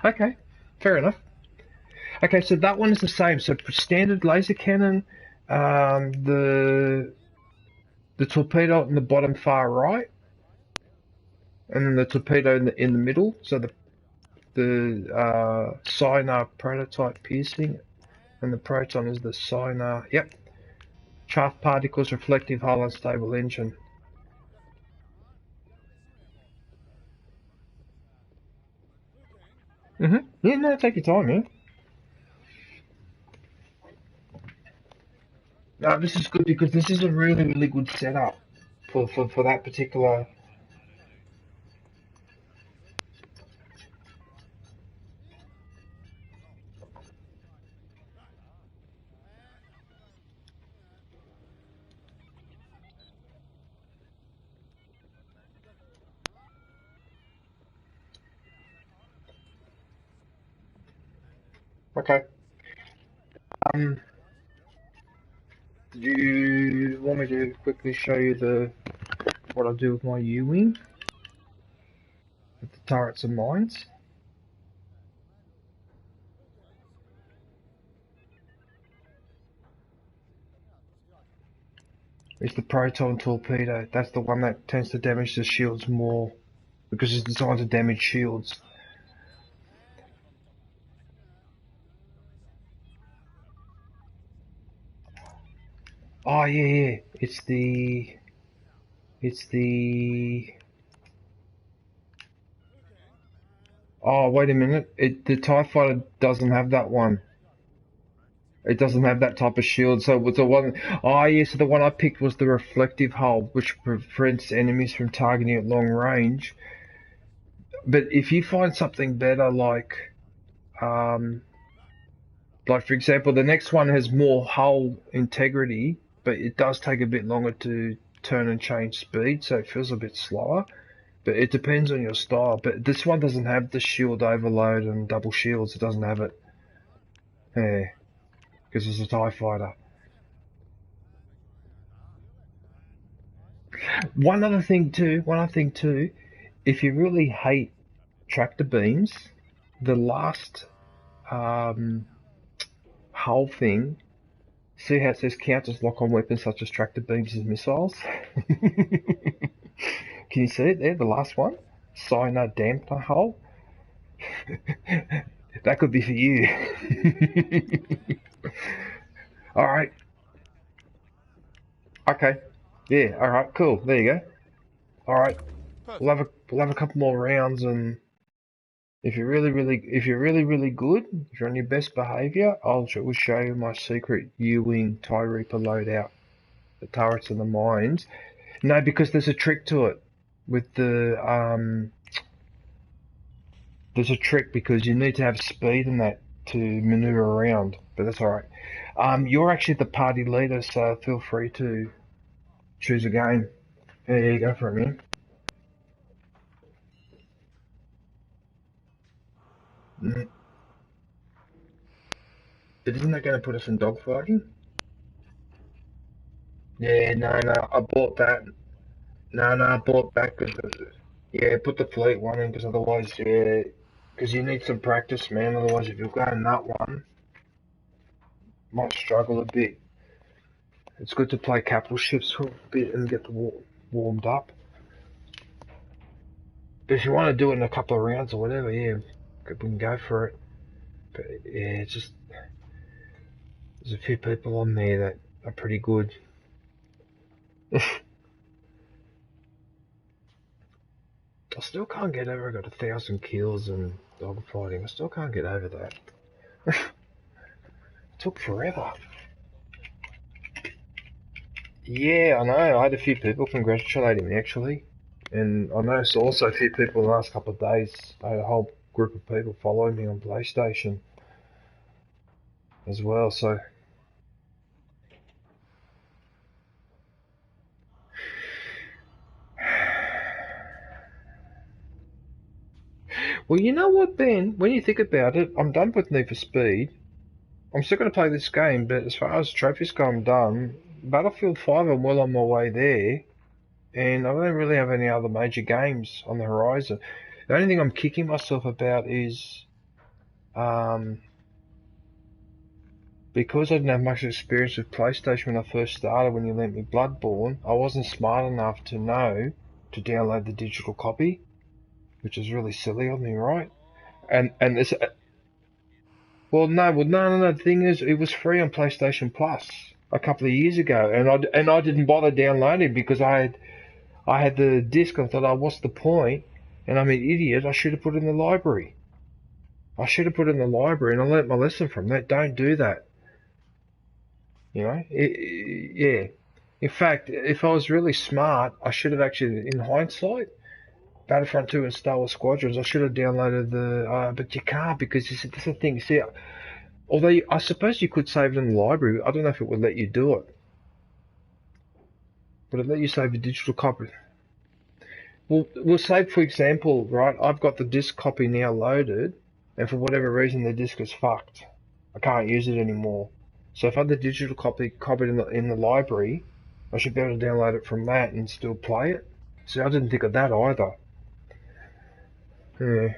Speaker 1: Okay, fair enough. Okay, so that one is the same. So standard laser cannon, the torpedo in the bottom far right, and then the torpedo in the middle. So the Sinar prototype piercing, and the proton is the Sinar. Yep. Chaff particles, reflective hull, unstable engine. Yeah, no, take your time, man. No, this is good because this is a really good setup for that particular. Okay. Do you want me to quickly show you what I do with my U-wing? With the turrets and mines? It's the proton torpedo. That's the one that tends to damage the shields more because it's designed to damage shields. Oh yeah. It's the oh wait a minute. The TIE fighter doesn't have that one. It doesn't have that type of shield, so it was the one. Oh yeah, so the one I picked was the reflective hull, which prevents enemies from targeting at long range. But if you find something better, for example, the next one has more hull integrity, but it does take a bit longer to turn and change speed, so it feels a bit slower. But it depends on your style. But this one doesn't have the shield overload and double shields. It doesn't have it. Yeah, because it's a TIE fighter. One other thing too, if you really hate tractor beams, the last hull thing, see how it says counters lock on weapons such as tractor beams and missiles? Can you see it there, the last one? Cyanide dampener hull? That could be for you. Alright. Okay. Yeah, alright, cool. There you go. Alright. We'll have a couple more rounds, and if you're really good, if you're on your best behaviour, we'll show you my secret U-wing TIE Reaper loadout. The turrets and the mines. No, because there's a trick to it. With the there's a trick because you need to have speed in that to maneuver around, but that's alright. You're actually the party leader, so feel free to choose a game. There you go for it, man. But isn't that going to put us in dogfighting? Yeah, no, I bought that. No, I bought that because, yeah, put the fleet one in because otherwise, yeah, because you need some practice, man. Otherwise, if you're going that one, might struggle a bit. It's good to play capital ships for a bit and get warmed up. But if you want to do it in a couple of rounds or whatever, yeah, we can go for it. But yeah, it's just there's a few people on there that are pretty good. I still can't get over. I got 1,000 kills and dogfighting. I still can't get over that. It took forever. Yeah, I know. I had a few people congratulating me actually, and I noticed also a few people in the last couple of days. I had a whole group of people following me on PlayStation as well. So. Well, you know what, Ben? When you think about it, I'm done with Need for Speed. I'm still going to play this game, but as far as trophies go, I'm done. Battlefield 5, I'm well on my way there. And I don't really have any other major games on the horizon. The only thing I'm kicking myself about is... because I didn't have much experience with PlayStation when I first started, when you lent me Bloodborne, I wasn't smart enough to know to download the digital copy. Which is really silly of me, right? And this, no. The thing is, it was free on PlayStation Plus a couple of years ago, and I didn't bother downloading because I had the disc. I thought, oh, what's the point? And I'm an idiot. I should have put it in the library. And I learnt my lesson from that. Don't do that. You know, yeah. In fact, if I was really smart, I should have actually, in hindsight, Battlefront 2 and Star Wars Squadrons, I should have downloaded but you can't because that's the thing. See, although I suppose you could save it in the library, I don't know if it would let you do it. Would it let you save a digital copy? Well, we'll say, for example, right, I've got the disc copy now loaded, and for whatever reason the disc is fucked. I can't use it anymore. So if I had the digital copy copied in the library, I should be able to download it from that and still play it. See, I didn't think of that either. Yeah.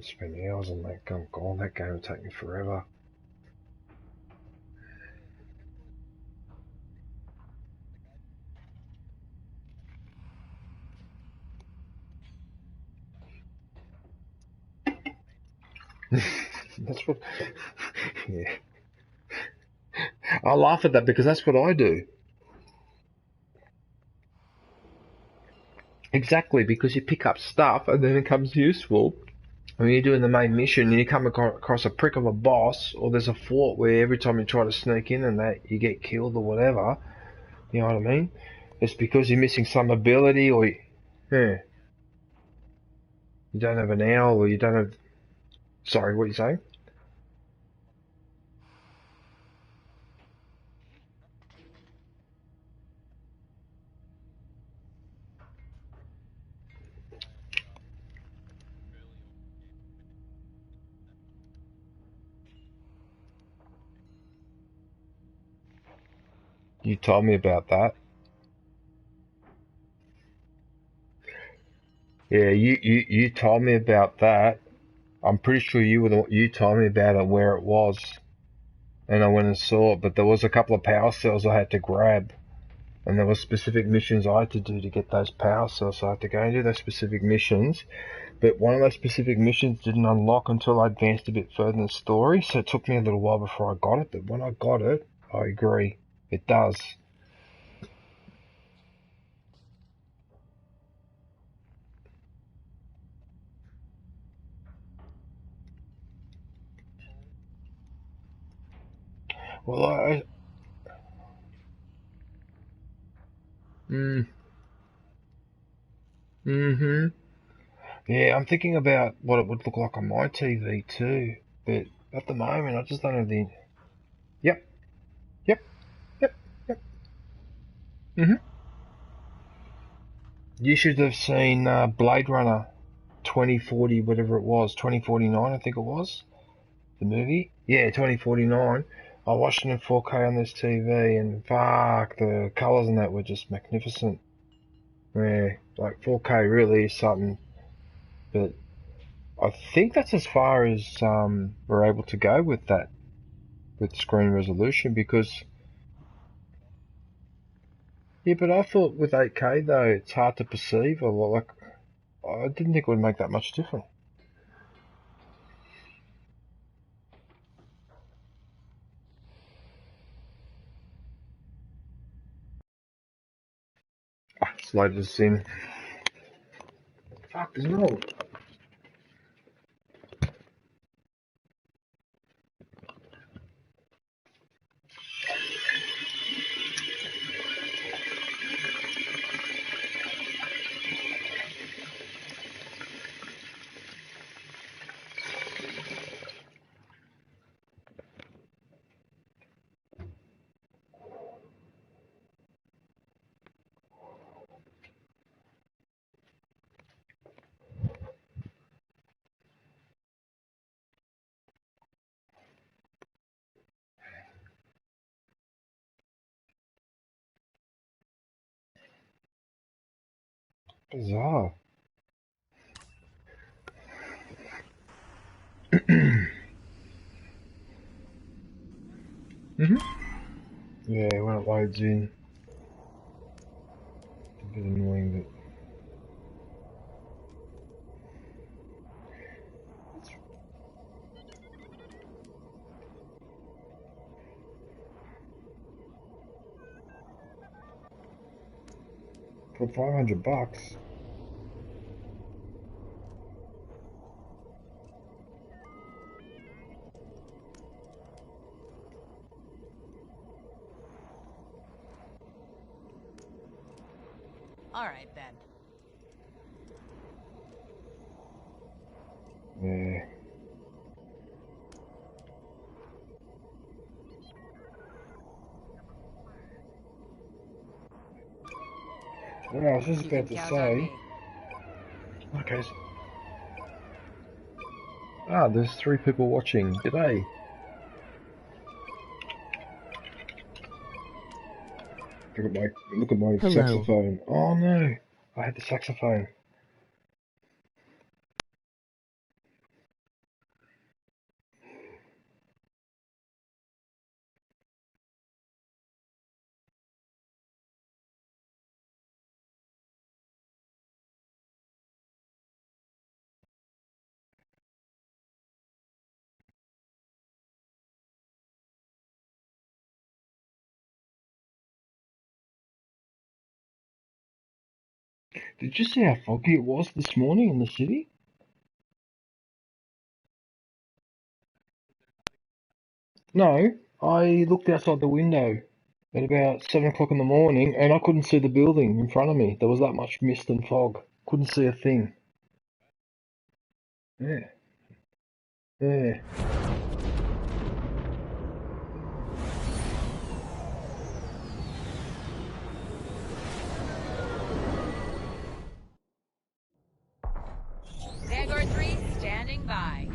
Speaker 1: Spend hours on that. Oh god, that game would take me forever. That's what. Yeah. I laugh at that because that's what I do. Exactly, because you pick up stuff and then it becomes useful. When you're doing the main mission and you come across a prick of a boss, or there's a fort where every time you try to sneak in and that you get killed or whatever, you know what I mean? It's because you're missing some ability, or yeah, you don't have an owl, or you don't have. Sorry, what are you saying? You told me about that. Yeah, you told me about that. I'm pretty sure you told me about it where it was, and I went and saw it. But there was a couple of power cells I had to grab, and there were specific missions I had to do to get those power cells. So I had to go and do those specific missions. But one of those specific missions didn't unlock until I advanced a bit further in the story. So it took me a little while before I got it. But when I got it, I agree, it does. Well, mm, mm-hmm. Yeah, I'm thinking about what it would look like on my TV too, but at the moment I just don't have the. Yep, yep, yep, yep. Mhm. You should have seen Blade Runner 2040, whatever it was, 2049, I think it was, the movie. Yeah, 2049. I watched it in 4K on this TV, and fuck, the colours in that were just magnificent. Yeah, like 4K really is something, but I think that's as far as we're able to go with that, with screen resolution, because yeah, but I thought with 8K though it's hard to perceive, or like I didn't think it would make that much difference. Ah, it's loaded us in. Fuck, there's no. Bizarre. Mhm. Yeah, when it loads in, it's a bit annoying, but for $500.
Speaker 3: All right, then.
Speaker 1: Yeah. Yeah, I was just
Speaker 3: You
Speaker 1: about
Speaker 3: can
Speaker 1: to
Speaker 3: count on
Speaker 1: say.
Speaker 3: me.
Speaker 1: Okay. Ah, there's 3 people watching. G'day. Look at my
Speaker 3: Hello.
Speaker 1: saxophone. Oh no, I had the saxophone. Did you see how foggy it was this morning in the city? No, I looked outside the window at about 7 o'clock in the morning and I couldn't see the building in front of me. There was that much mist and fog. Couldn't see a thing. Yeah. Yeah.
Speaker 3: Vanguard 3, standing by.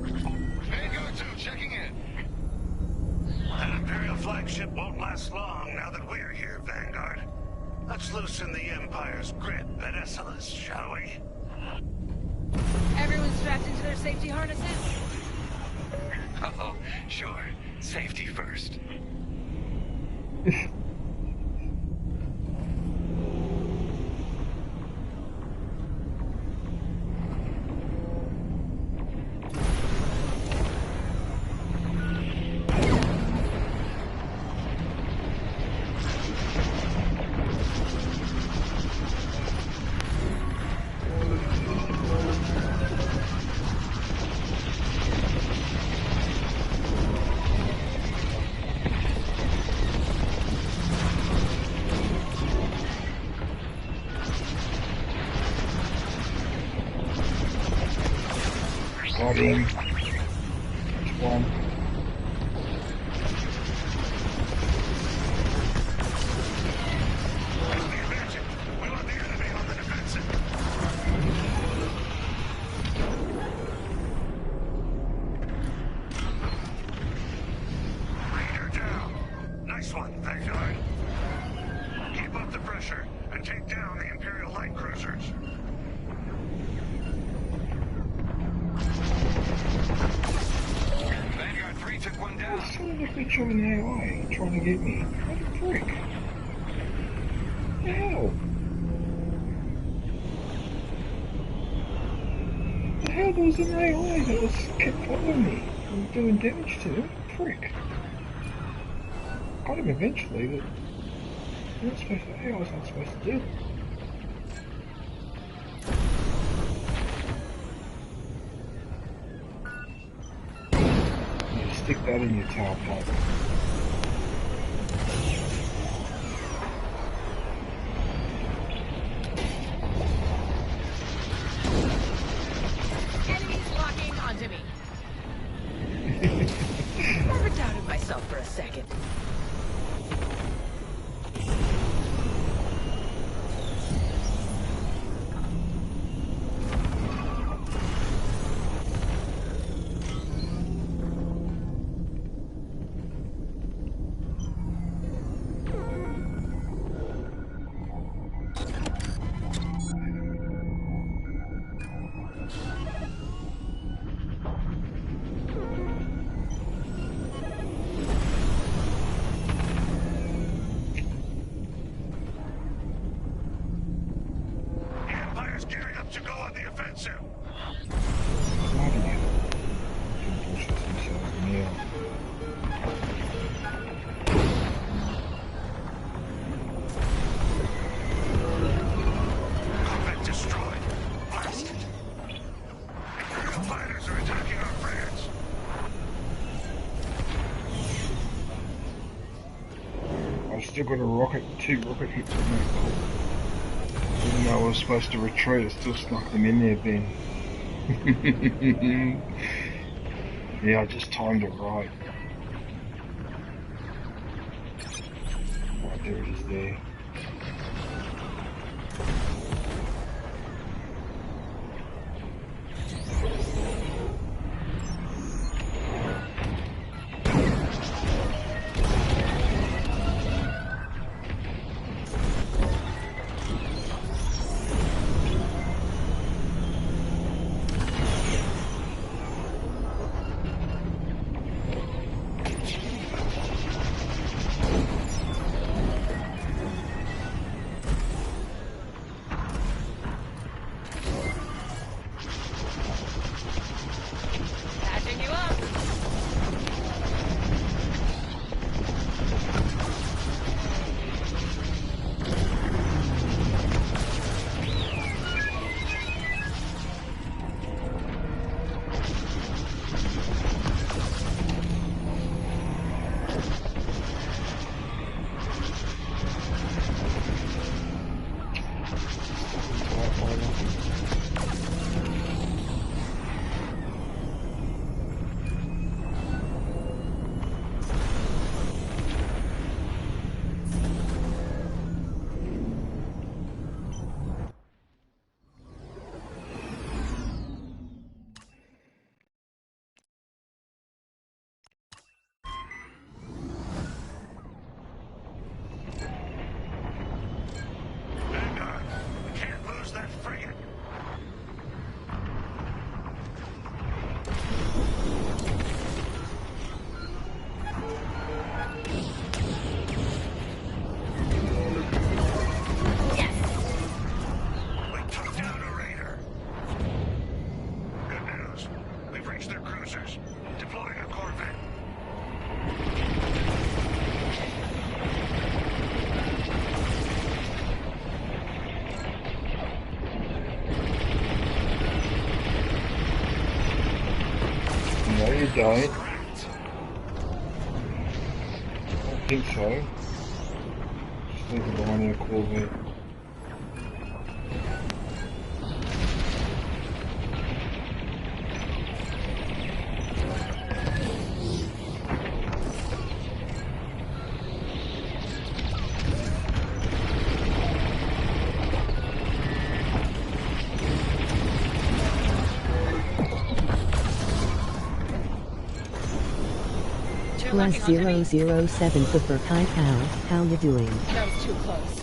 Speaker 4: Vanguard 2, checking in. That Imperial flagship won't last long now that we're here, Vanguard. Let's loosen the Empire's grip at Essalus, shall we?
Speaker 3: Everyone strapped into their safety harnesses?
Speaker 4: Oh, sure. Safety first.
Speaker 1: Got him. One.
Speaker 4: We want the enemy on the defensive. Raider down. Nice one, Vanguard. Keep up the pressure and take down the Imperial light cruisers. Vanguard 3 took one down.
Speaker 1: What son of a bitch of an AI trying to get me? What a prick. What the hell? The hell, there was an AI that was kept following me and doing damage to him? Prick. Got him eventually, but you're not supposed to, AI's not supposed to do that. You stick that in your tailpipe.
Speaker 3: Enemies locking onto me. Never doubted myself for a second.
Speaker 4: The Empire's gearing up to go on the offensive.
Speaker 1: Bloody hell. Fucking pushes themselves now.
Speaker 4: Corvette destroyed. Blasted. Imperial fighters are attacking our frigates.
Speaker 1: I've still got a 2 rocket hits on that call. Even though I was supposed to retreat, I still snuck them in there, Ben. Yeah, I just timed it right. Right, there it is there. No, you don't. I don't think so. Just leave it behind your Corvette.
Speaker 5: Plus 007 for Kai Pal, how you doing?
Speaker 3: That was too close.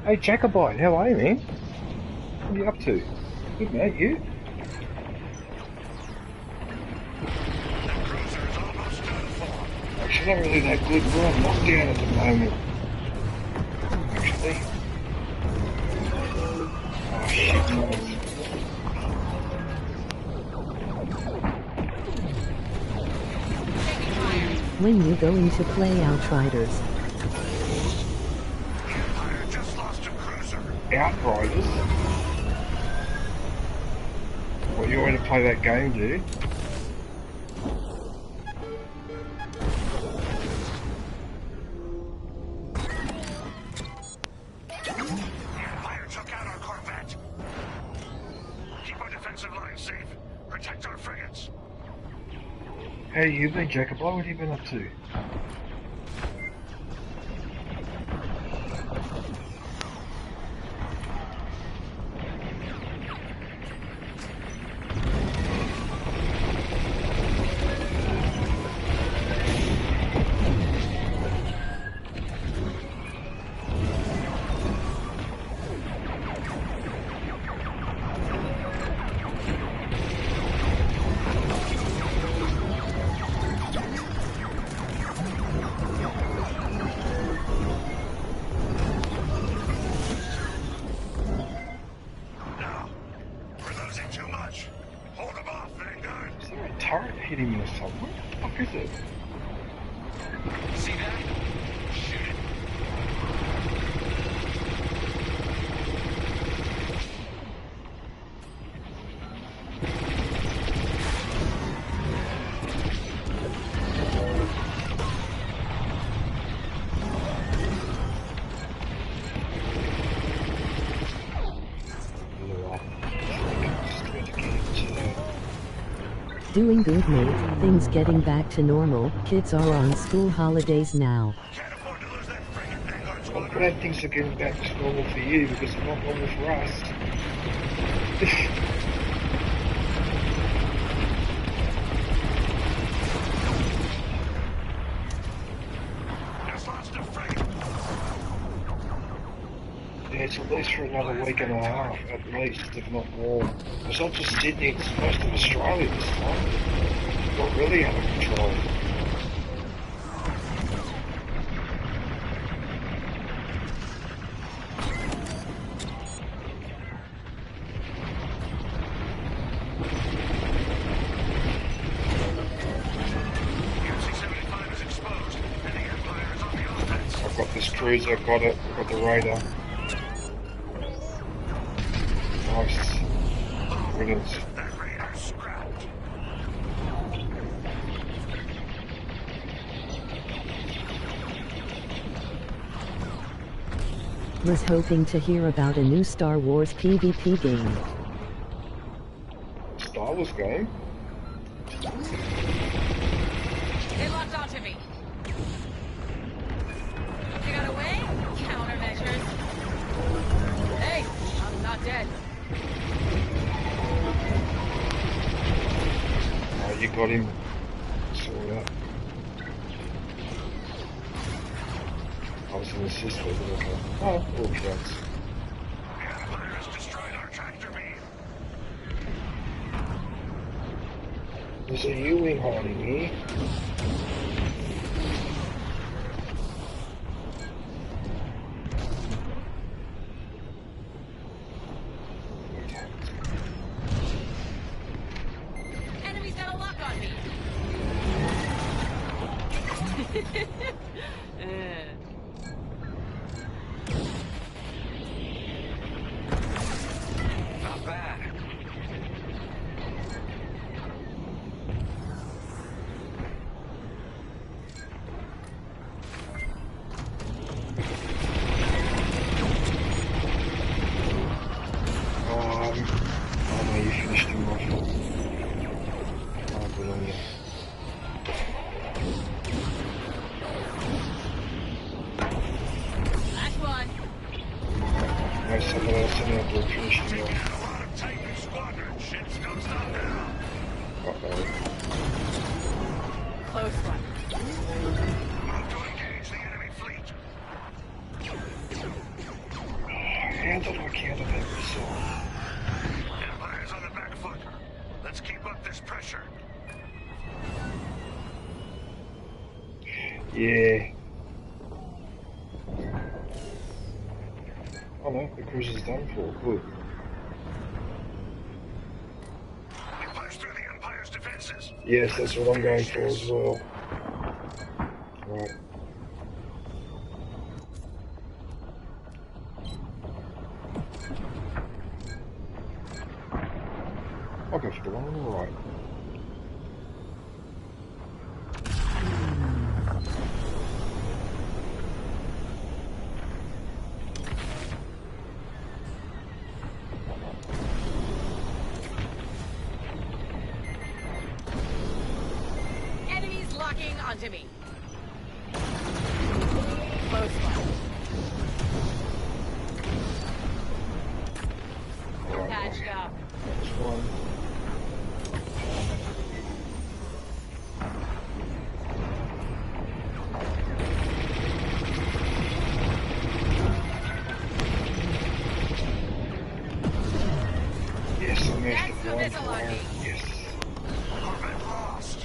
Speaker 1: Hey Jacobite, how are you, man? What are you up to? Good mate, you? Actually, not really that good. We're on lockdown at the moment. Actually. Oh shit, guys.
Speaker 5: When you going to play Outriders?
Speaker 1: Outriders? What, you want to play that game, dude?
Speaker 4: Empire took out our Corvette. Keep our defensive line safe. Protect our frigates.
Speaker 1: Hey, you been Jacobite? What have you been up to? Turret hitting me or something? What the fuck is it?
Speaker 2: See that? Shoot it.
Speaker 5: Doing good, mate. Things getting back to normal. Kids are on school holidays now.
Speaker 1: I'm glad things are getting back to normal for you because it's not normal for us. Yeah, it's at least for another week and a half, at least, if not more. It's not just Sydney, it's most of Australia this time. Not really under control. I've got this cruiser, I've got it, I've got the radar. Nice. Brilliant.
Speaker 5: Was hoping to hear about a new Star Wars PvP game.
Speaker 1: Star Wars game?
Speaker 3: They locked onto me. They got away? Countermeasures. Hey, I'm not dead.
Speaker 1: Oh, you got him. Sorted out. I was an assist with it, okay. Oh, all counts.
Speaker 4: The Empire has destroyed our tractor beam.
Speaker 1: There's a U-wing hiding here.
Speaker 3: Enemy's got a lock on me.
Speaker 4: Not bad.
Speaker 1: Oh no, you finished him off. Oh, good on you.
Speaker 3: Last one.
Speaker 1: No, someone else in there will finish him off.
Speaker 4: A lot of Titan Squadron ships don't stop now.
Speaker 1: Uh-oh.
Speaker 3: Close one.
Speaker 4: Move to engage the enemy fleet.
Speaker 1: How did I counter that missile?
Speaker 4: Empire's on the back foot. Let's keep up this pressure.
Speaker 1: Yeah. Oh no, the cruise is done for. Good.
Speaker 4: We push through the Empire's defenses.
Speaker 1: Yes, that's what I'm going for as well. Right. I'll go for the one on the right.
Speaker 3: Enemies locking onto me. Close one.
Speaker 1: Alright,
Speaker 3: Patched up.
Speaker 1: that's one. Yes, I missed
Speaker 3: That's
Speaker 1: it.
Speaker 3: the
Speaker 1: One
Speaker 3: missile on me.
Speaker 1: for yes.
Speaker 4: Corvette lost.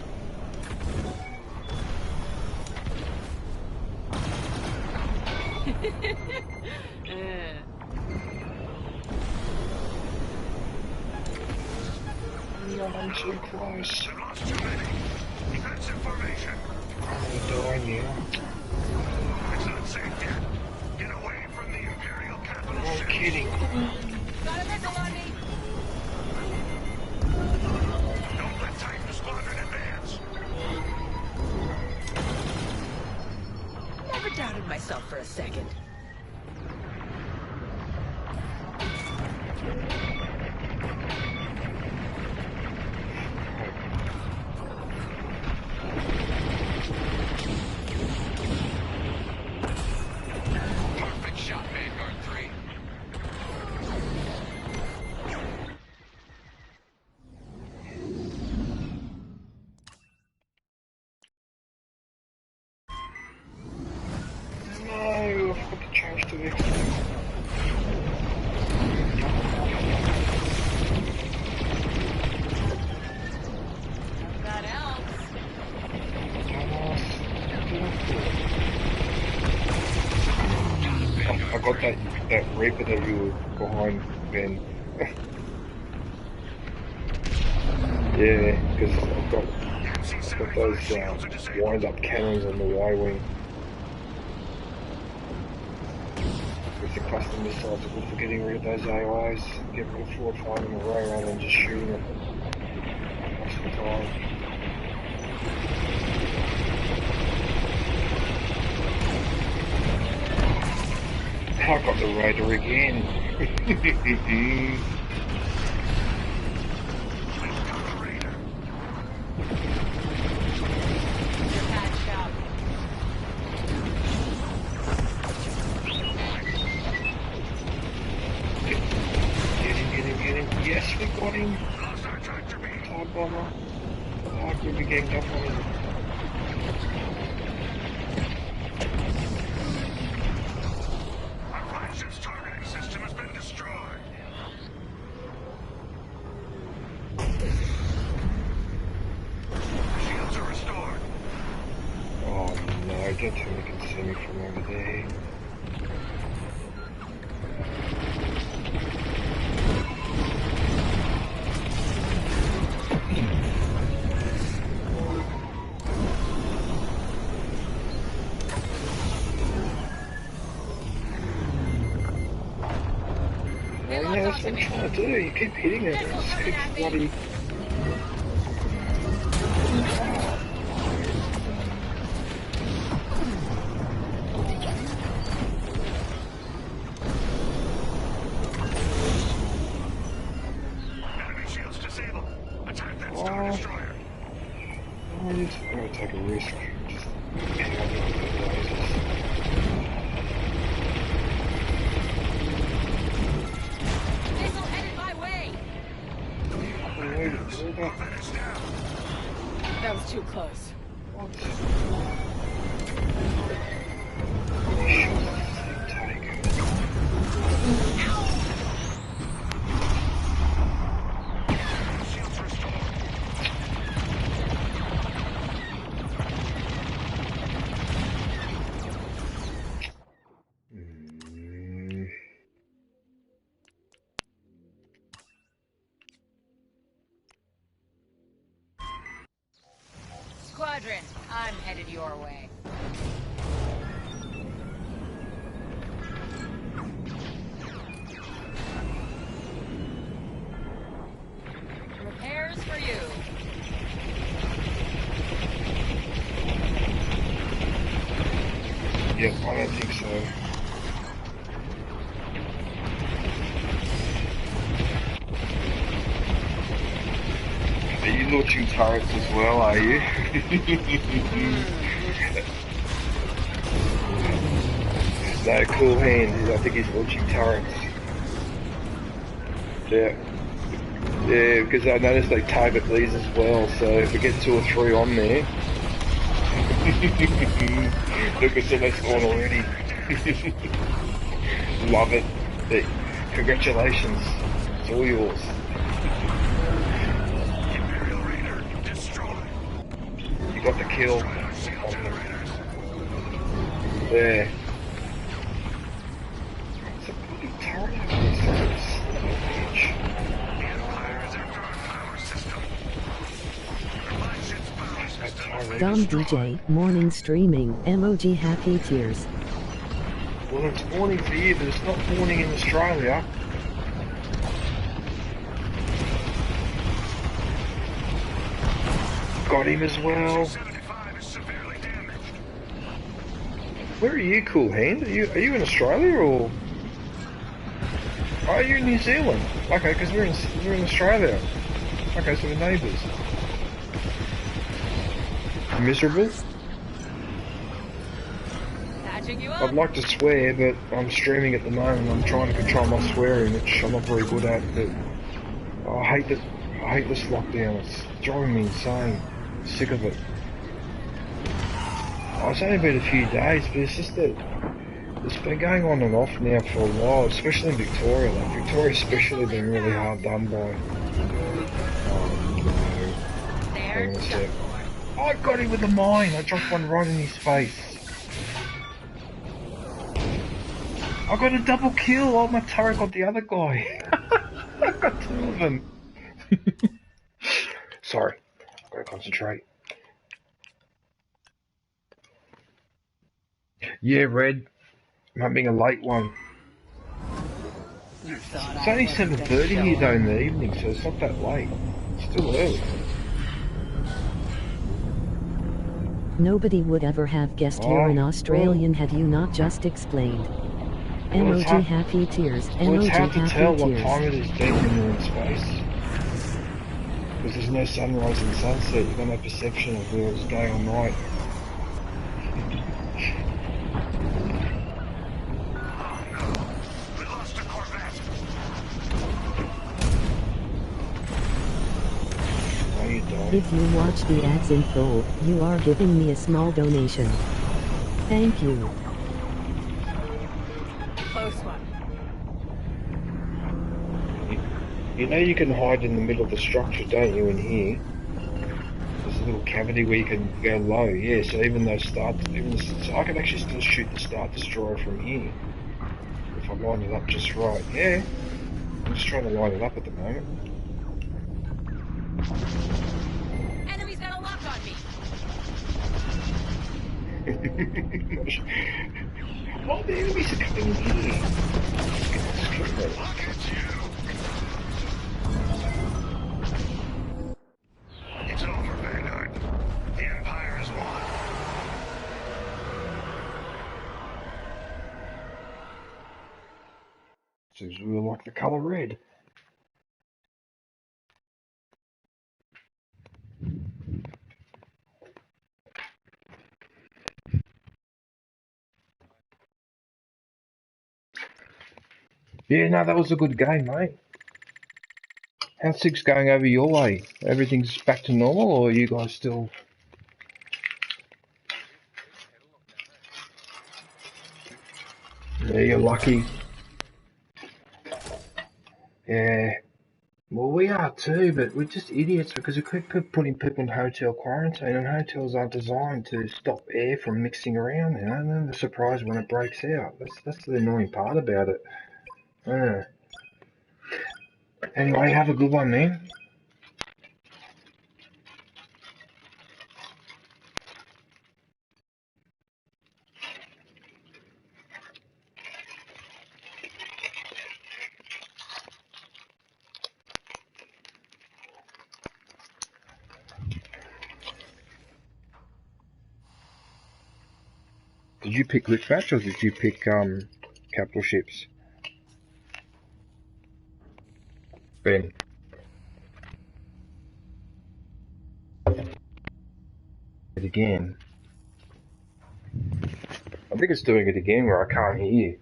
Speaker 1: No, I'm too close.
Speaker 4: We've lost too many. Defensive formation.
Speaker 1: I'm gonna die now.
Speaker 4: It's not safe yet. Get away from the Imperial capital
Speaker 1: No
Speaker 4: city.
Speaker 1: kidding.
Speaker 3: Got a missile on me.
Speaker 4: Don't let Titan Squadron advance.
Speaker 3: Never doubted myself for a second.
Speaker 4: Perfect shot, Vanguard 3.
Speaker 1: No, I forgot to change to X.
Speaker 3: That helps.
Speaker 1: I got that Reaper that you were behind, Ben. Yeah, because I've got those wind-up cannons on the Y-wing. With the custom missiles, are good for getting rid of those AIs, get rid of 4 or 5 in a row rather than just shooting them most of the time. I got the Raider again. Get him. Yes, we got him. Time bomber. Oh, good, we ganged up on him.
Speaker 4: Our flagship's targeting system has been destroyed. Shields are restored.
Speaker 1: Oh no, don't tell me you can see me from over there. Yeah, that's what I'm trying to do. You keep hitting it. It just keeps bloody...
Speaker 4: Enemy shields disabled. Attack that Star Destroyer.
Speaker 1: I'm gonna take a risk. Just hang on to the lasers.
Speaker 3: Missile headed my way. That was too close. Squadron, I'm headed your way. Repairs for you.
Speaker 1: Yep, I don't think so. Are you launching turrets as well, are you? No, cool hand. I think he's launching turrets. Yeah. Yeah, because I noticed they target these as well, so if we get 2 or 3 on there... Look, I said that's gone already. Love it. But congratulations. It's all yours.
Speaker 4: Imperial Raider destroyed.
Speaker 1: You got the kill. There. It's a bloody turret over there, so it's bitch.
Speaker 4: The Empire is after our power system. Our flagship's power system has been
Speaker 5: Dumb DJ, morning streaming, emoji happy tears.
Speaker 1: Well, it's morning for you, but it's not morning in Australia. Got him as well.
Speaker 4: 75 is severely damaged.
Speaker 1: Where are you, Cool Hand? Are you in Australia or? Oh, are you in New Zealand? Okay, because we're in Australia. Okay, so we're neighbours. Miserable?
Speaker 3: Patching you
Speaker 1: I'd
Speaker 3: up.
Speaker 1: like to swear, but I'm streaming at the moment. I'm trying to control my swearing, which I'm not very good at. But I hate this lockdown. It's driving me insane. Sick of it. It's only been a few days, but it's just that it's been going on and off now for a while, especially in Victoria. Like Victoria's especially been really hard done by. Oh no! Hang on a sec. I got him with a mine. I dropped one right in his face. I got a double kill. Oh, my turret got the other guy. I got 2 of them. Sorry, I've got to concentrate. Yeah, Red. Might be a late one. It's only 7:30 here though in the evening, so it's not that late. It's still early.
Speaker 5: Nobody would ever have guessed you're an Australian had you not just explained.
Speaker 1: Well, it's
Speaker 5: Emoji
Speaker 1: hard,
Speaker 5: happy tears.
Speaker 1: well, it's
Speaker 5: Emoji
Speaker 1: hard to tell
Speaker 5: happy
Speaker 1: what
Speaker 5: tears.
Speaker 1: time it is deep when you're in space. Because there's no sunrise and sunset, you've got no perception of whether it's day or night.
Speaker 4: We lost a Corvette.
Speaker 1: No, you don't.
Speaker 5: If you watch the ads in full, you are giving me a small donation. Thank you.
Speaker 3: Close one.
Speaker 1: You know you can hide in the middle of the structure, don't you, in here? There's a little cavity where you can go low, yeah, so even though so I can actually still shoot the Star Destroyer from here. If I line it up just right, yeah. I'm just trying to line it up at the moment.
Speaker 3: Enemy's got a lock on me.
Speaker 1: Oh, the enemies are coming in here. Let's get destroyed.
Speaker 4: Look at you. It's over, Vanguard. The Empire has won.
Speaker 1: Seems we like the colour red. Yeah, no, that was a good game, mate. How's things going over your way? Everything's back to normal, or are you guys still... Yeah, you're lucky. Yeah. Well, we are too, but we're just idiots because we keep putting people in hotel quarantine, and hotels are designed to stop air from mixing around, you know, and then they're surprised when it breaks out. That's the annoying part about it. Anyway, have a good one, man. Did you pick Lift Match or did you pick capital ships? Ben. It again. I think it's doing it again where I can't hear you.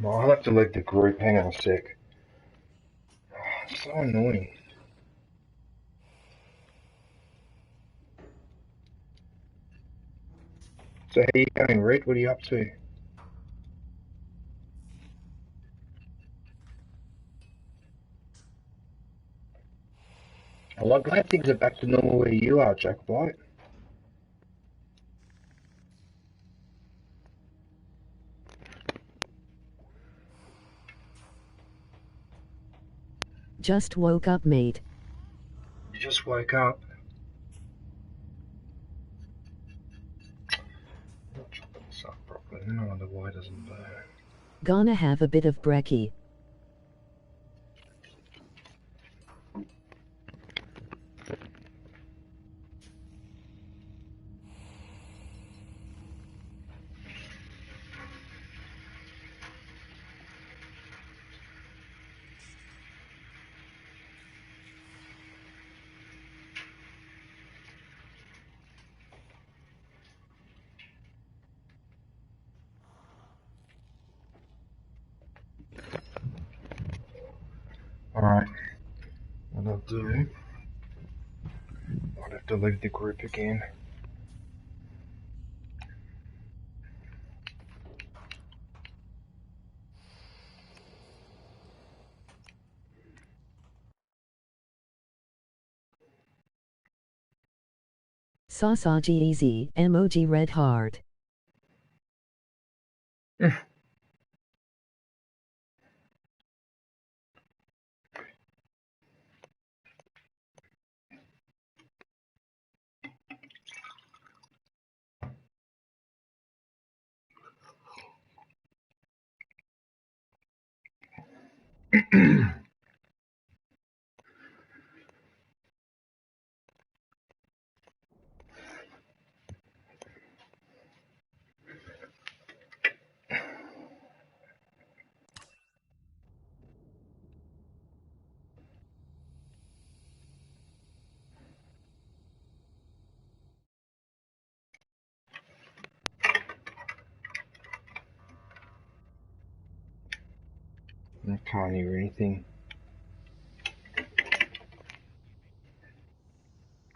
Speaker 1: Well, I'll have to leave the group. Hang on a sec. It's so annoying. So how you going, Red? What are you up to? Well, I'm glad things are back to normal where you are, Jack White.
Speaker 5: Just woke up, mate.
Speaker 1: You just woke up. Not chopping this up properly. I wonder why it doesn't burn.
Speaker 5: Gonna have a bit of brekkie.
Speaker 1: Alright. What I'll do... I'll have to leave the group again.
Speaker 5: Sausage easy. Emoji red heart.
Speaker 1: I can't hear anything.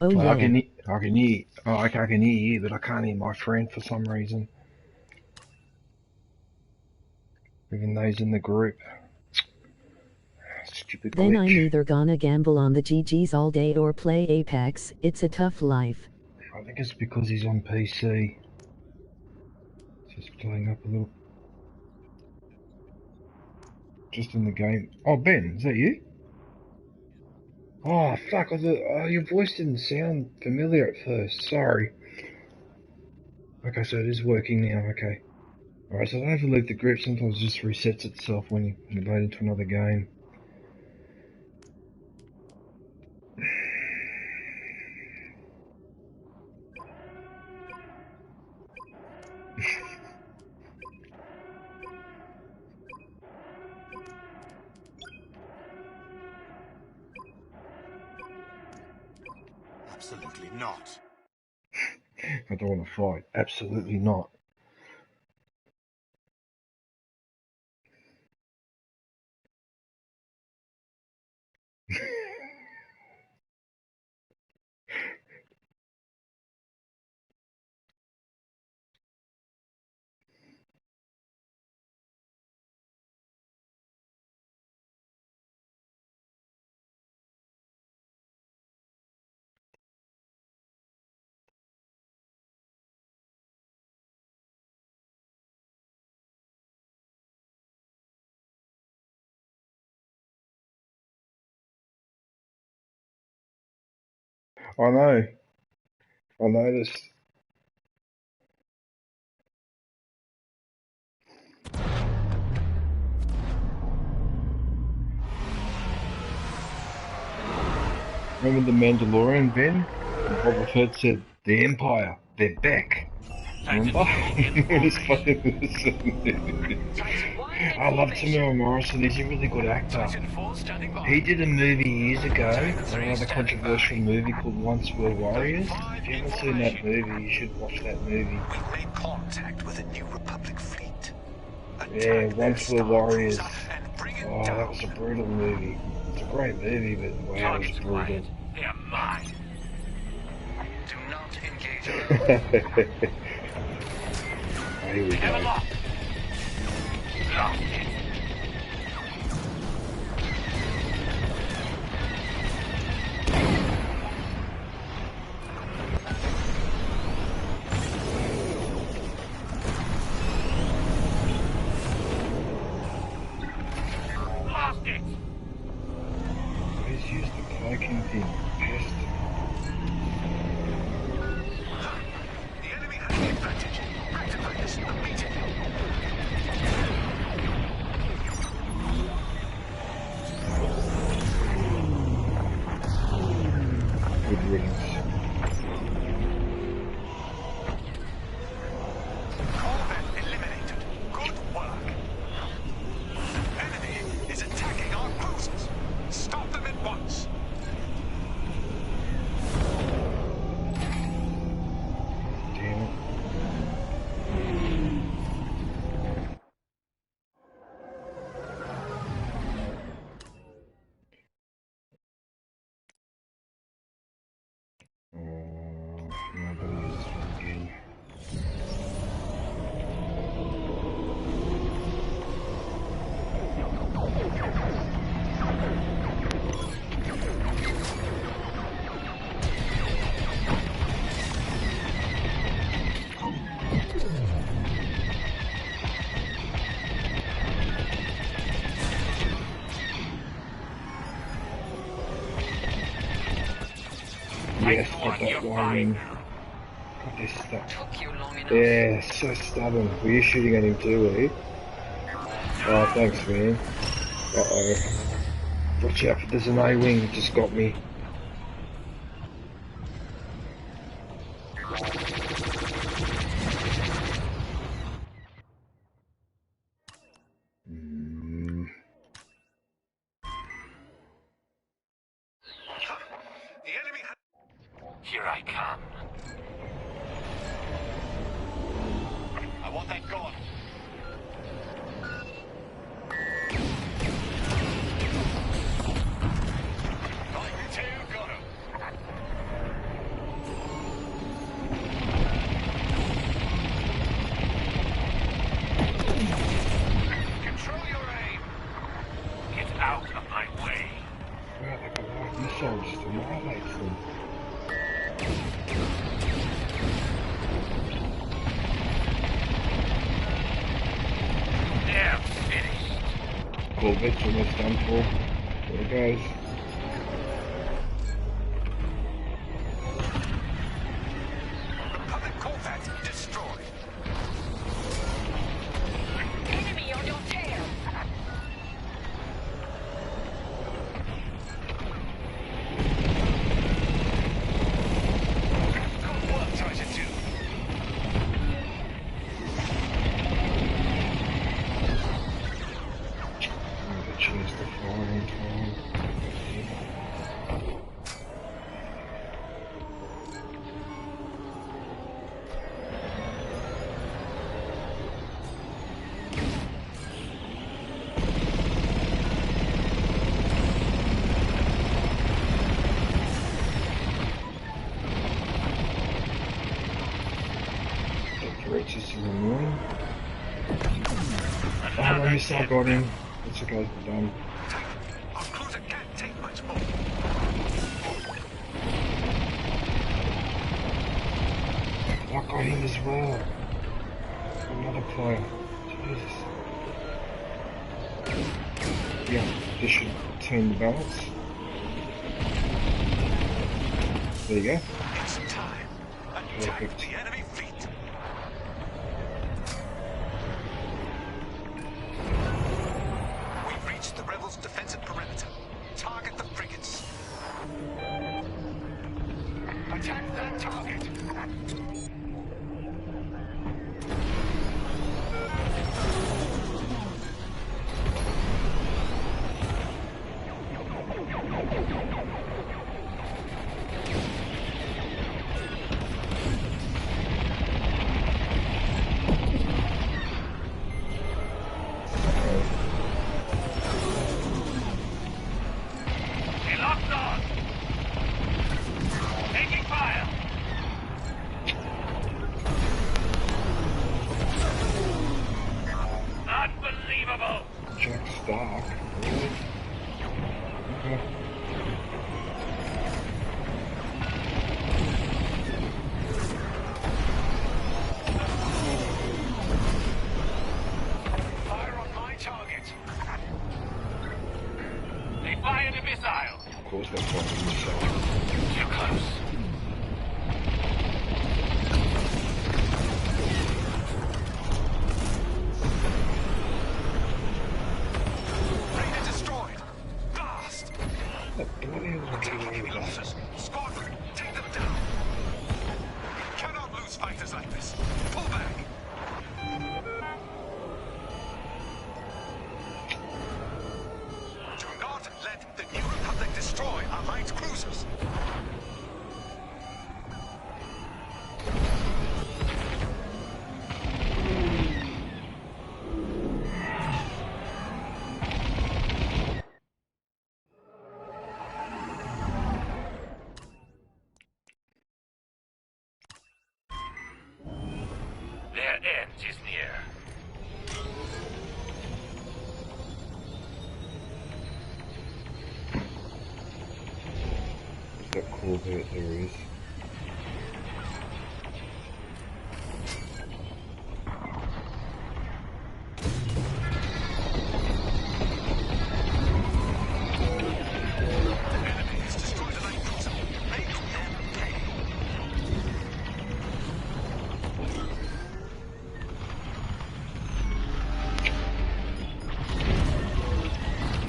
Speaker 5: Oh
Speaker 1: Well,
Speaker 5: yeah.
Speaker 1: I can hear. Oh, I can hear you, but I can't hear my friend for some reason. Even though he's in the group. Stupid
Speaker 5: Then I'm
Speaker 1: glitch.
Speaker 5: either gonna gamble on the GGs all day or play Apex. It's a tough life.
Speaker 1: I think it's because he's on PC. Just playing up a little. Just in the game. Oh, Ben, is that you? Oh, fuck. I thought, your voice didn't sound familiar at first. Sorry. Okay, so it is working now. Okay. Alright, so I don't have to leave the group. Sometimes it just resets itself when you load into another game.
Speaker 4: Absolutely not.
Speaker 1: I don't want to fight. Absolutely not. I know. I noticed. Remember the Mandalorian, Ben? Boba Fett said, the Empire, they're back. Remember? It's funny. I love Tamara Morrison, he's a really good actor. He did a movie years ago, another controversial movie called Once Were Warriors. If you haven't seen that movie, you should watch that movie.
Speaker 4: We've made contact with a new Republic fleet.
Speaker 1: Yeah, Once Were Warriors. Oh, that was a brutal movie. It's a great movie, but wow, it was brutal.
Speaker 2: They're mine.
Speaker 4: Do not engage
Speaker 1: Oh, here we go.
Speaker 2: Lost it. Lost it.
Speaker 1: Please use the cloaking thing. Pest.
Speaker 4: The enemy has the advantage. Activate this immediately.
Speaker 1: Good riddance.
Speaker 4: Corvette eliminated. Good work. Enemy is attacking our cruisers. Stop them at once.
Speaker 1: Damn it. Oh, no, I better use this one again. Yes, got that wiring. God, they're stuck. Yeah, so stubborn. Were you shooting at him too, were you? Oh, thanks, man. Uh-oh. Watch out, there's an A-wing that just got me.
Speaker 4: The enemy has...
Speaker 2: Here I come.
Speaker 4: I want that gone.
Speaker 1: Corvette's almost done for. There it goes.
Speaker 4: Republic Corvette destroyed.
Speaker 3: Enemy on your tail.
Speaker 4: Good work, Treasure 2.
Speaker 1: Change the firing time. That reaches in the morning. Oh, my missile got him. It's okay, done.
Speaker 4: Our cruiser can't take much more.
Speaker 1: I got him as well. Another player. Jesus. Yeah, this should turn the balance. There you go.
Speaker 4: It's time. Attack
Speaker 1: Perfect.
Speaker 4: the enemy fleet. We've reached the rebels' defensive perimeter. Target the frigates. Attack that target.
Speaker 2: He locked on. Taking fire. Unbelievable.
Speaker 1: Jack Stark. Really? Okay.
Speaker 4: Fire on my target.
Speaker 2: They fired a missile.
Speaker 1: Of course they're fighting themselves.
Speaker 2: Too close.
Speaker 4: Raider destroyed. Blast.
Speaker 1: What bloody hell is
Speaker 4: Taking
Speaker 1: going
Speaker 4: heavy
Speaker 1: on with
Speaker 4: losses. Squadron, take them down. We cannot lose fighters like this. Pull back. Do not let the New Republic destroy our light cruisers.
Speaker 2: Their end is near.
Speaker 1: Is that Corvette? There is.
Speaker 4: Enemy has destroyed a light cruiser. Make them pay.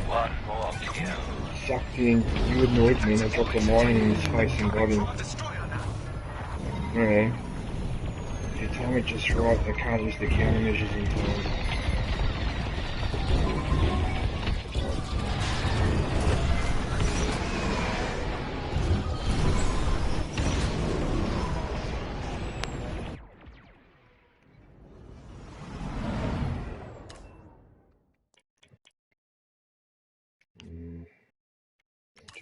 Speaker 2: One more kill.
Speaker 1: Sucked in. You annoyed me and I dropped a mine in his face and got him.
Speaker 4: Our destroyer now.
Speaker 1: Yeah. If you time it just right, they can't use the countermeasures in time.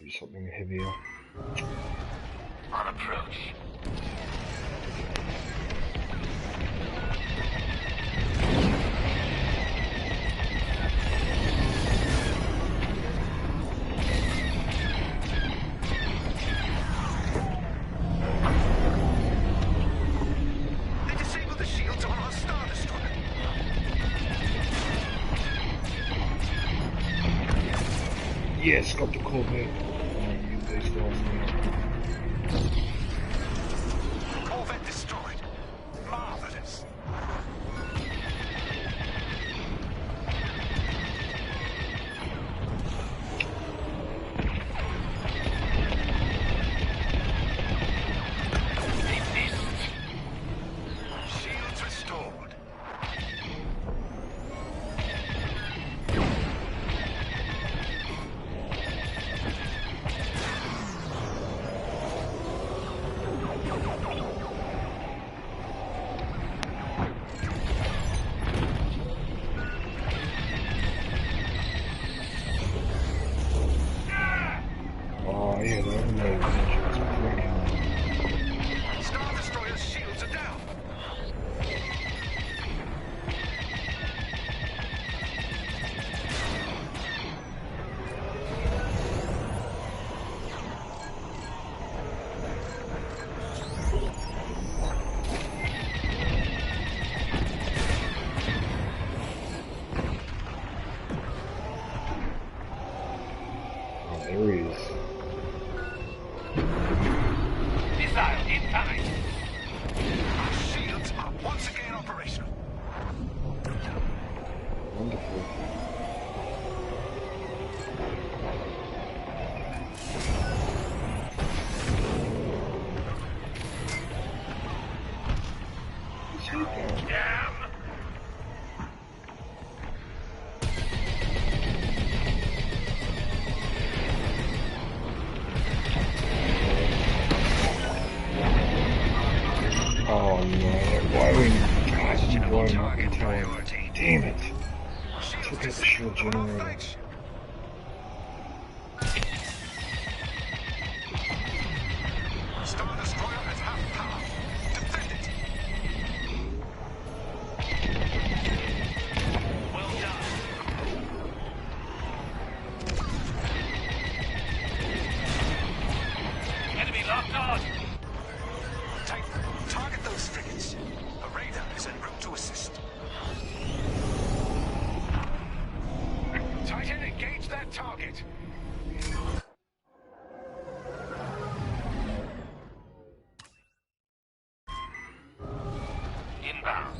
Speaker 1: Do something heavier.
Speaker 2: On approach.
Speaker 4: They disabled the shields on our Star Destroyer.
Speaker 1: Yes, got the Corvette. Oh, use these guys now.
Speaker 4: Corvette destroyed. Marvelous. Shields restored.
Speaker 1: Oh yeah, the Overload engines are quick.
Speaker 4: Star Destroyer's shields are down.
Speaker 1: Oh, there he is.
Speaker 2: Missile incoming.
Speaker 4: Our shields are once again operational.
Speaker 1: Wonderful. What's he doing?
Speaker 2: Damn.
Speaker 1: Oh no, why are we blowing up in time?
Speaker 4: Priority.
Speaker 1: Damn it!
Speaker 4: Shields
Speaker 1: Took out the shield
Speaker 4: disabled on our
Speaker 1: generator.
Speaker 4: flagship. Star Destroyer at half power. Defend it.
Speaker 2: Well done. Enemy locked on.
Speaker 4: Titan, target those frigates. A radar is en route to assist. Titan, engage that target.
Speaker 2: Inbound.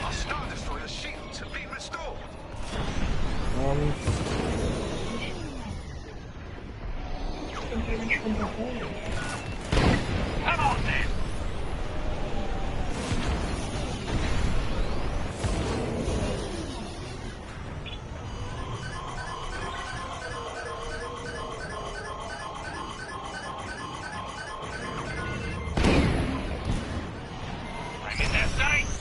Speaker 4: Our Star Destroyer's shields have been restored.
Speaker 1: Some damage from behind.
Speaker 2: Come on then. I'm in their sights.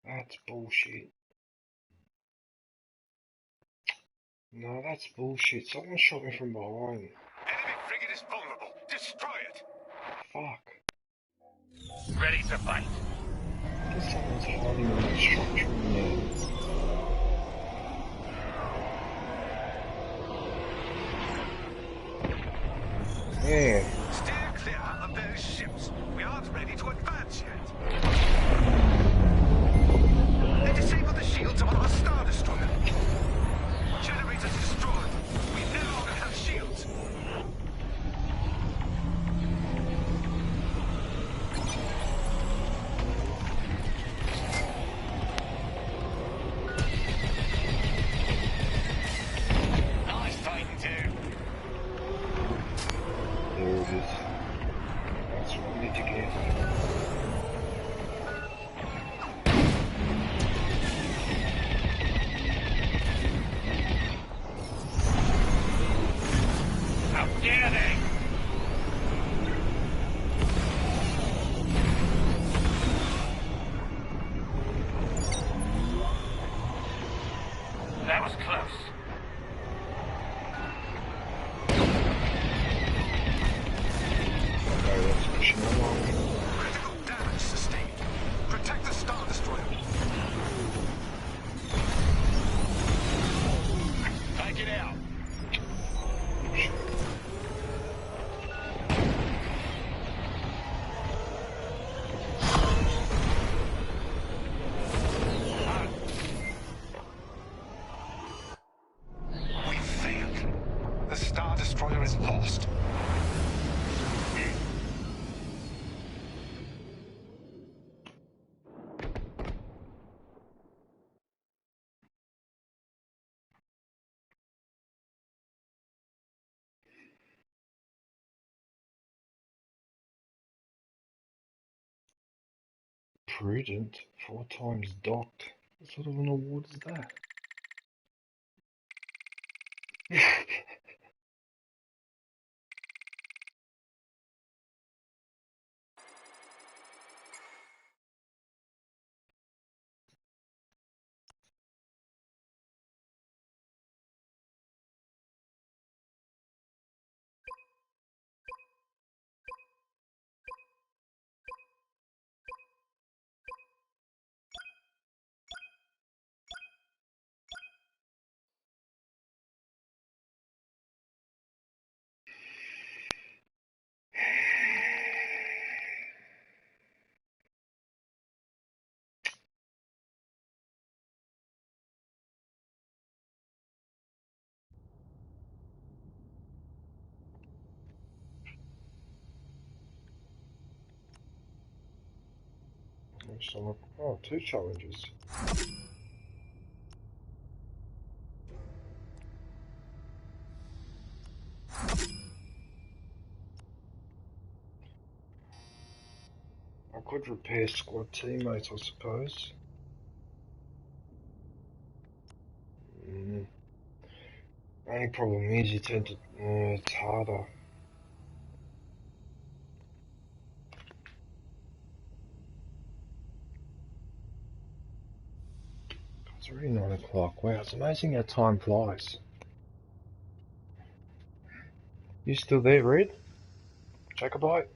Speaker 1: That's bullshit. No, that's bullshit. Someone shot me from behind.
Speaker 4: Enemy frigate is vulnerable. Destroy it.
Speaker 1: Fuck.
Speaker 2: Ready to fight.
Speaker 1: There's someone's hiding in that structure in there. Man,
Speaker 4: Steer clear of those ships. We aren't ready to advance yet. They disabled the shields on our Star Destroyer. Generators destroyed. We no longer have shields. Nice Titan 2.
Speaker 1: there it is.
Speaker 4: We failed. The Star Destroyer is lost.
Speaker 1: Prudent, 4 times docked. What sort of an award is that? Oh, 2 challenges. I could repair squad teammates, I suppose. Only problem is you tend to... it's harder. It's already 9 o'clock. Wow, it's amazing how time flies. You still there, Red? Jacobite?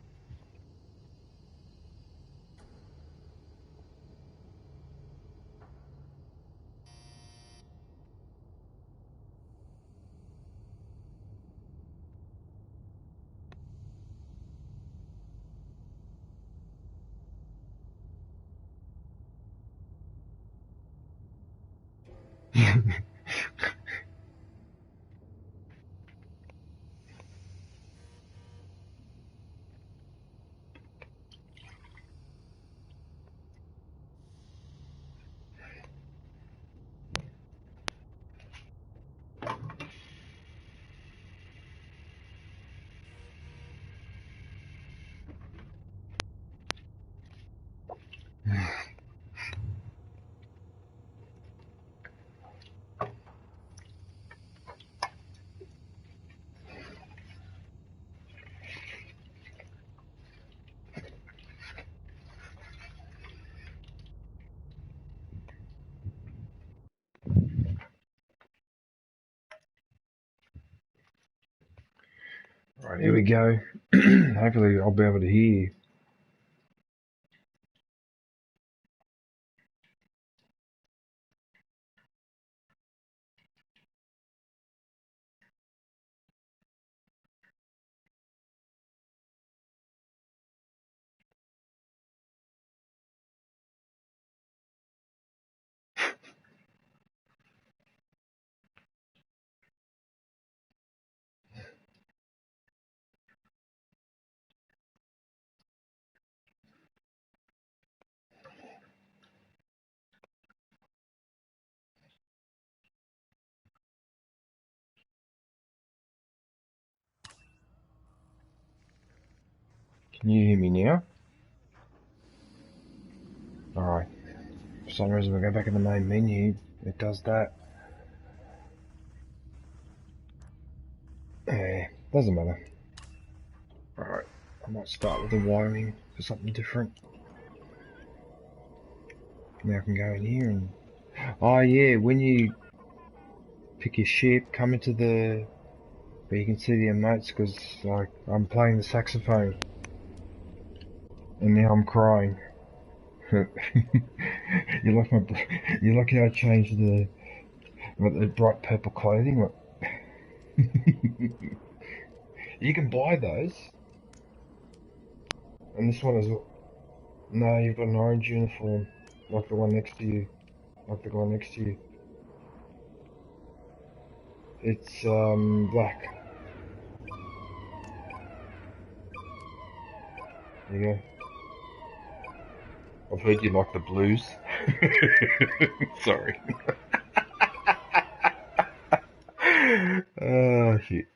Speaker 1: Right, here we go. Hopefully I'll be able to hear you. Can you hear me now? Alright. For some reason, we go back in the main menu. It does that. Yeah, doesn't matter. Alright, I might start with the wiring for something different. Now I can go in here and... Oh yeah, when you pick your ship, come into the... where you can see the emotes, because like, I'm playing the saxophone. And now I'm crying. you like how I changed the bright purple clothing? What? You can buy those. And this one is... No, you've got an orange uniform. Like the one next to you. Like the one next to you. It's, black. There you go. I've heard you like the blues. Sorry. Oh, shit.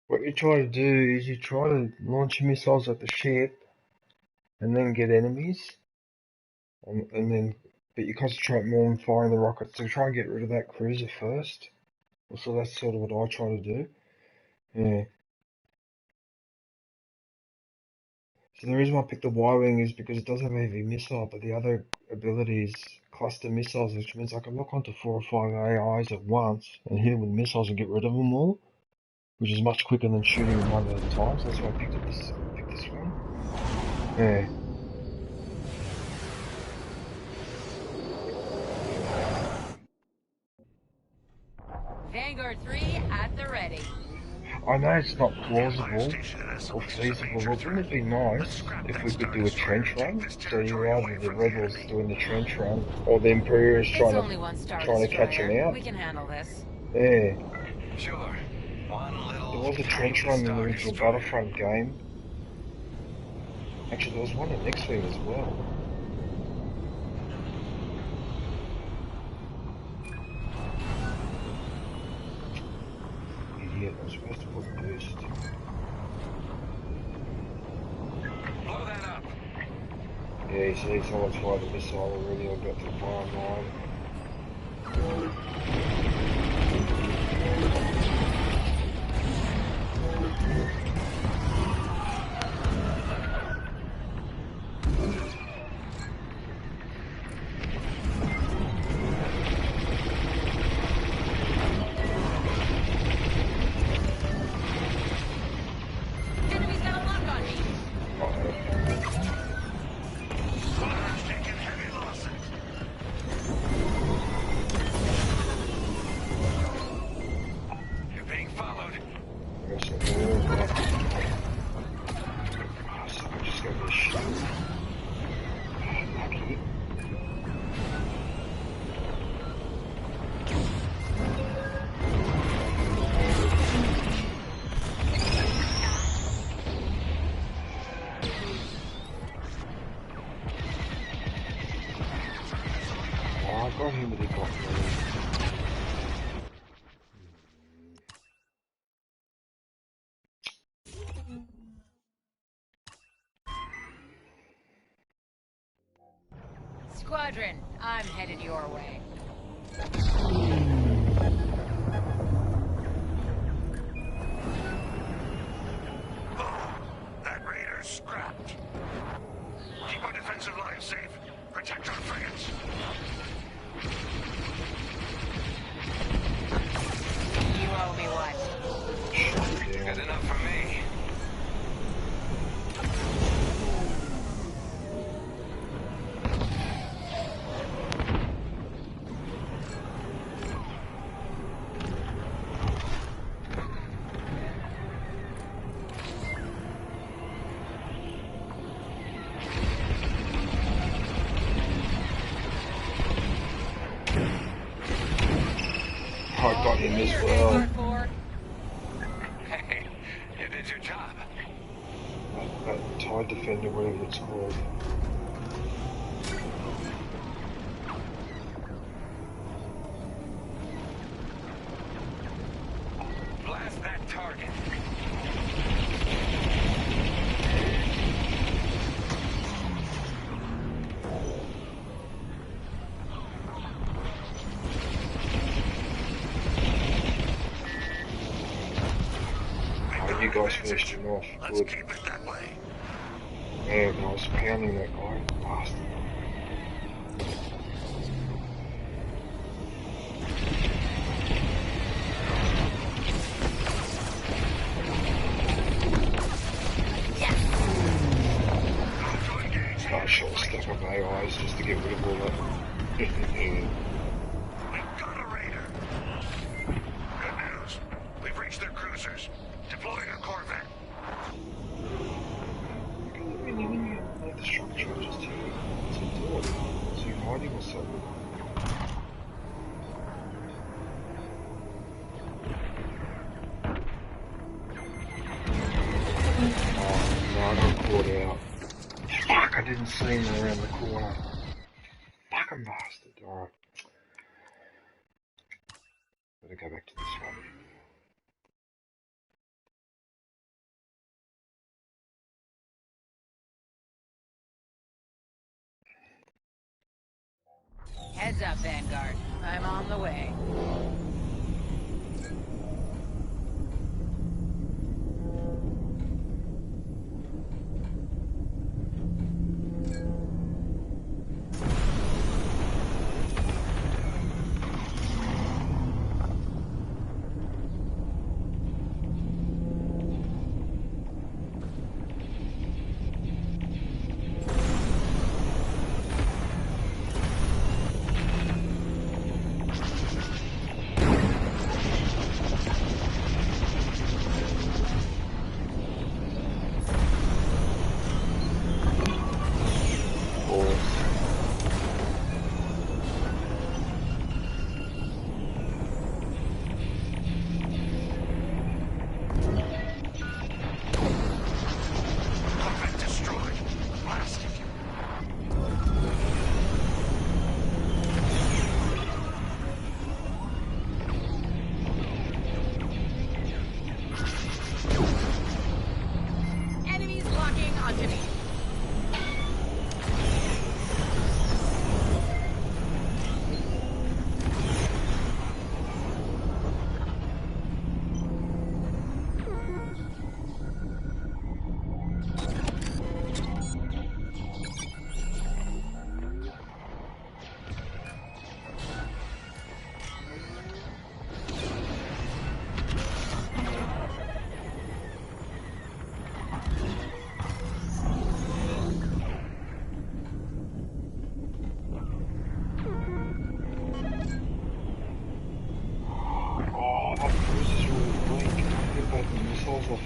Speaker 1: What you try to do is you try to launch your missiles at the ship and then get enemies, and then but you concentrate more on firing the rockets to try and get rid of that cruiser first. So that's sort of what I try to do. Yeah. So the reason why I picked the Y-Wing is because it does have a heavy missile, but the other ability is cluster missiles, which means I can lock onto 4 or 5 AIs at once and hit them with missiles and get rid of them all, which is much quicker than shooting them one at a time. So that's why I picked this one. Yeah.
Speaker 3: Vanguard 3 at the ready.
Speaker 1: I know it's not plausible or feasible, but wouldn't it be nice if we could do a trench run? So you're either the rebels doing the trench run, or the Imperials trying to catch them out.
Speaker 3: We can handle this.
Speaker 1: Yeah.
Speaker 4: Sure. One little
Speaker 1: There was a trench run in the original Battlefront game. Actually, there was one in X-Wing as well. Idiot, I was supposed to put a boost.
Speaker 4: blow that up.
Speaker 1: Yeah, you see, someone's fired a missile already. I've got to fire mine.
Speaker 3: Enemy's got a lock on me.
Speaker 4: Squadrons taking heavy losses. You're being followed.
Speaker 1: I guess I will, but... Oh, so I'm just gonna be shot. Lucky. Oh, I got him, but he got me.
Speaker 3: Squadron, I'm headed your way.
Speaker 4: That raider's scrapped. Keep our defensive line safe. Protect our frigates.
Speaker 3: You owe me one.
Speaker 4: Good enough for me.
Speaker 1: I got him as well.
Speaker 3: Vanguard 4.
Speaker 4: Hey, you did your job.
Speaker 1: That TIE Defender, whatever it's called.
Speaker 4: Blast that target.
Speaker 1: Oh, you guys finished him off.
Speaker 4: Let's
Speaker 1: Good.
Speaker 4: keep it that way.
Speaker 1: Yeah, but I was pounding that guy. Bastard. get rid of all that.
Speaker 4: We've got a raider. Good news. We've reached their cruisers. Deploying a corvette.
Speaker 1: Like the structure, just to do it. So you're hiding or something. Oh no, I got caught out. Fuck, I didn't see him around the corner. Fucking bastard. Alright. Better go back to this one.
Speaker 3: Heads up, Vanguard. I'm on the way.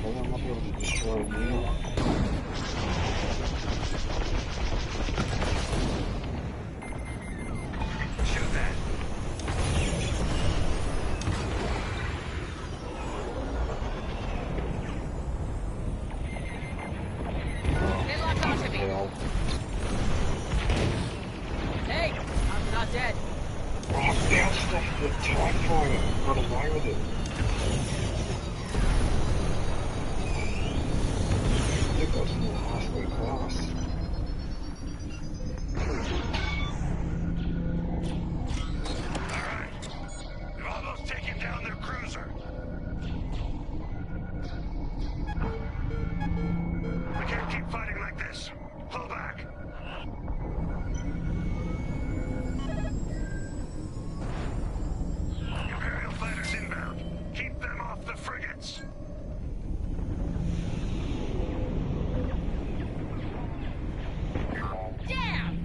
Speaker 1: I'm not able to destroy it now.
Speaker 4: Shoot that.
Speaker 3: They locked onto me. Hey, I'm not dead.
Speaker 1: Oh, I bounced off the TIE fighter. Got away with it. That guy's in the halfway class.
Speaker 4: Alright. We've almost taken down their cruiser. We can't keep fighting like this. Pull back. Imperial fighters inbound. Keep them off the frigates.
Speaker 3: Damn!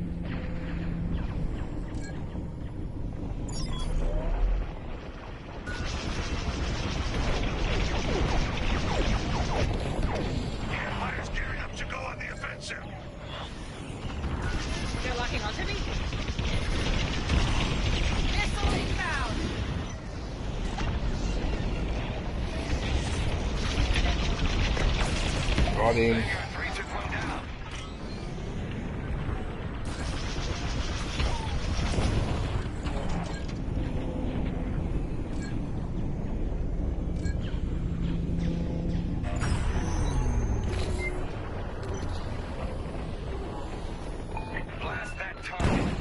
Speaker 4: Empire's gearing up to go on the offensive.
Speaker 3: They're locking onto me. Missile inbound!
Speaker 1: Got him.
Speaker 4: Vanguard 3 took one down. Blast that target.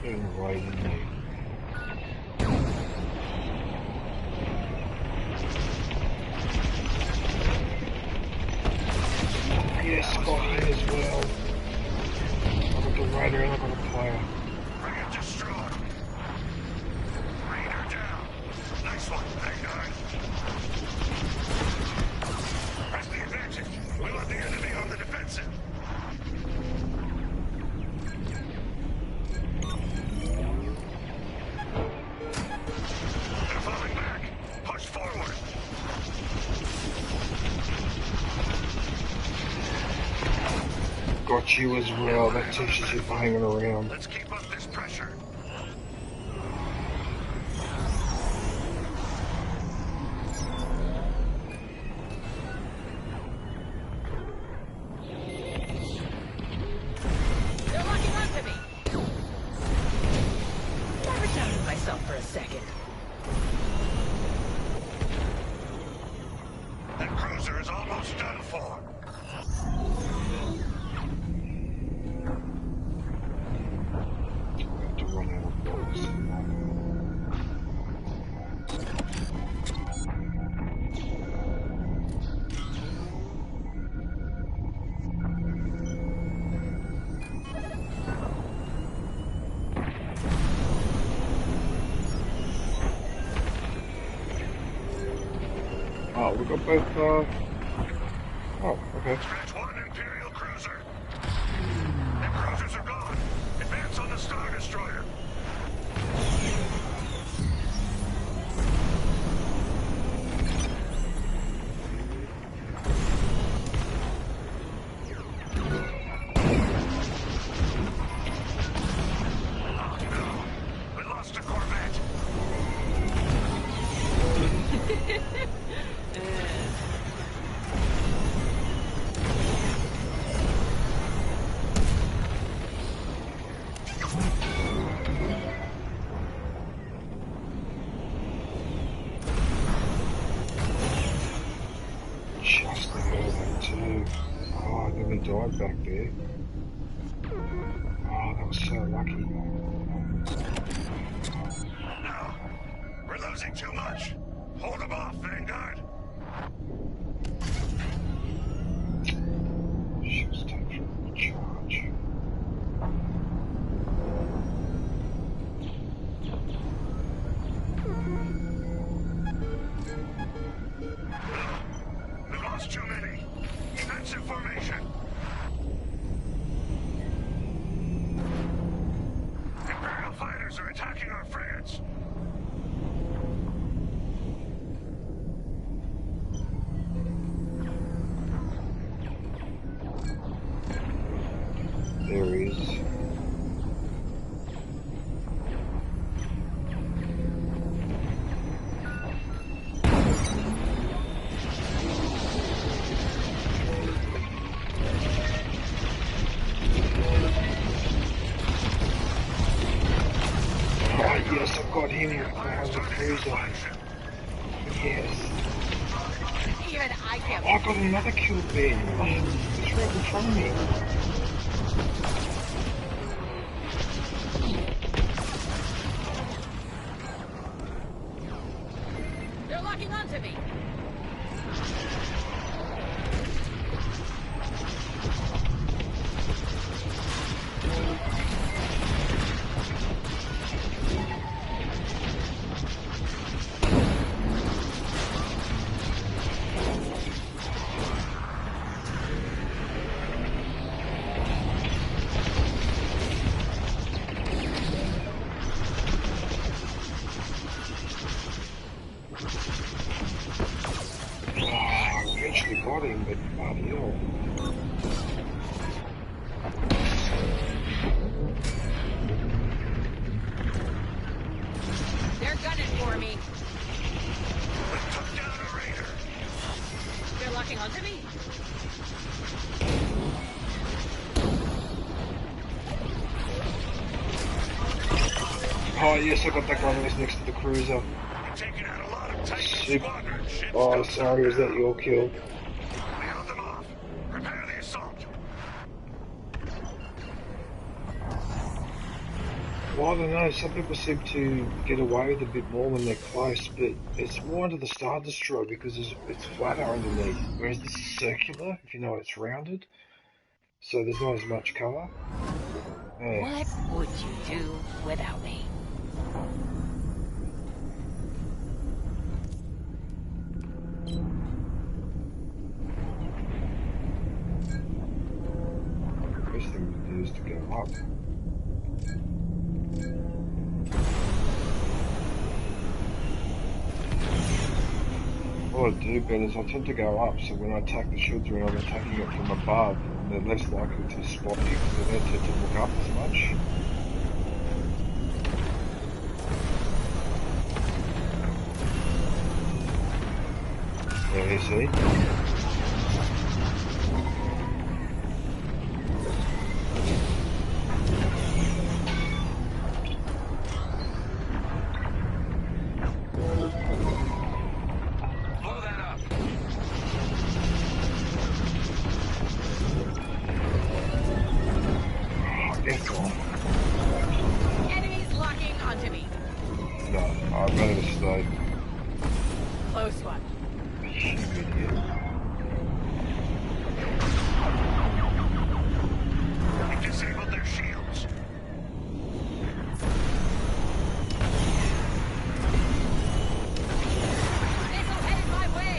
Speaker 1: Getting right in there. Yes, got him as well. I got the raider and I got a player.
Speaker 4: Bring it destroyed. Raider down. Nice one, Vanguard. Press the advantage. We want the enemy on the defensive. They're falling back. Push forward.
Speaker 1: Got you as well. That teaches you for hanging around.
Speaker 4: Let's keep up this pressure.
Speaker 3: They're locking onto me. Never doubted myself for a second.
Speaker 4: That cruiser is almost done for.
Speaker 1: To run out of bullets. Oh, we got both, oh, okay.
Speaker 4: Scratch one Imperial cruiser. The cruisers are gone. Advance on the Star Destroyer. Oh no, we lost a Corvette.
Speaker 1: Just the that too. Oh, I nearly died back there. Oh, that was so lucky.
Speaker 4: No, we're losing too much. Hold them off, Vanguard.
Speaker 1: Ships take triple charge.
Speaker 4: We lost too many. Defensive formation. Imperial fighters are attacking our frigates.
Speaker 1: There he is. Oh yes, I've got him behind the cruiser. Yes.
Speaker 3: Even I can't.
Speaker 1: Oh, I got another kill Ben. Oh, it's right in front of me.
Speaker 3: They're locking onto me.
Speaker 1: Eventually got him, but bloody hell.
Speaker 3: They're gunning for me.
Speaker 4: We took down a raider.
Speaker 3: They're locking onto me.
Speaker 1: Oh yes, I got that guy that was next to the cruiser.
Speaker 4: We're taking out a lot of Titan
Speaker 1: Super.
Speaker 4: squadron ships.
Speaker 1: Oh, sorry, was that your kill?
Speaker 4: We held them off. Prepare the assault.
Speaker 1: Well, I don't know, some people seem to get away with a bit more when they're close, but it's more under the Star Destroyer because it's flatter underneath, whereas this is circular, if you know it's rounded, so there's not as much cover. Yeah.
Speaker 3: What would you do without me?
Speaker 1: Best thing to do is to go up. What I do, Ben, is I tend to go up, so when I attack the shields when I'm attacking it from above, they're less likely to spot me because they don't tend to look up as much. Yeah, you see?
Speaker 3: Enemies locking onto me.
Speaker 1: No, I'd rather stay.
Speaker 3: Close one.
Speaker 1: You idiot.
Speaker 4: We've disabled their shields.
Speaker 3: Missile headed my way.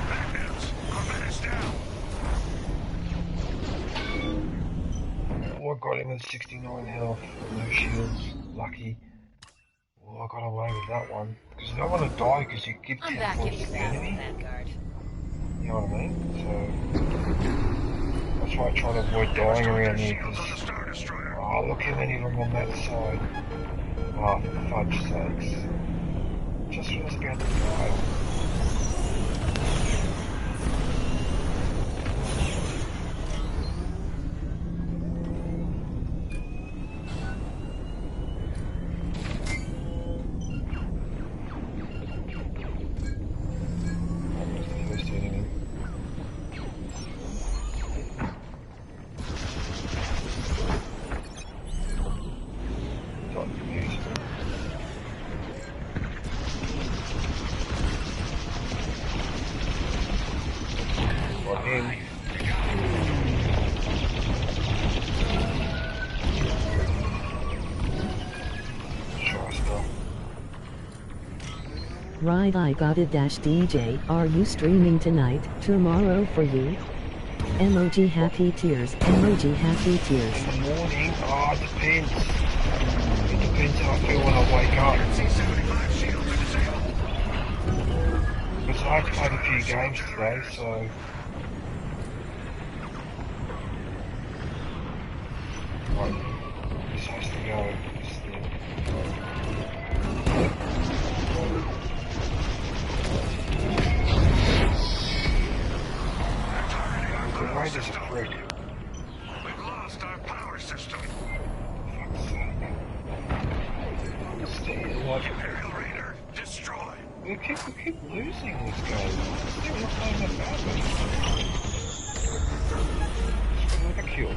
Speaker 4: Bad news. Corvette is down.
Speaker 1: Oh, I got him with 69 health, no shields. Lucky. Oh, I got away with that one. Because you don't want to die because you give 10
Speaker 3: I'm back in
Speaker 1: points to the
Speaker 3: battle,
Speaker 1: enemy.
Speaker 3: Vanguard.
Speaker 1: You know what I mean? So that's why I try to avoid dying around here because oh, look how many of them on that side. Oh, for fudge sakes. Just when I was about to die. Almost the first enemy. Got beautiful. Got him. Shyster.
Speaker 5: Right, I got it. DJ, are you streaming tonight, tomorrow for you? Emoji happy tears, emoji happy tears.
Speaker 1: In the morning? Oh, it depends. It depends how I feel when I wake up. Because I've played a few games today, so... Right, this has to go. This thing. The raid is a prick.
Speaker 4: We've lost our power system.
Speaker 1: Fuck's sake. Stay like
Speaker 4: Imperial Raider, destroy.
Speaker 1: we keep losing this game. We're not playing that badly. Just got another kill.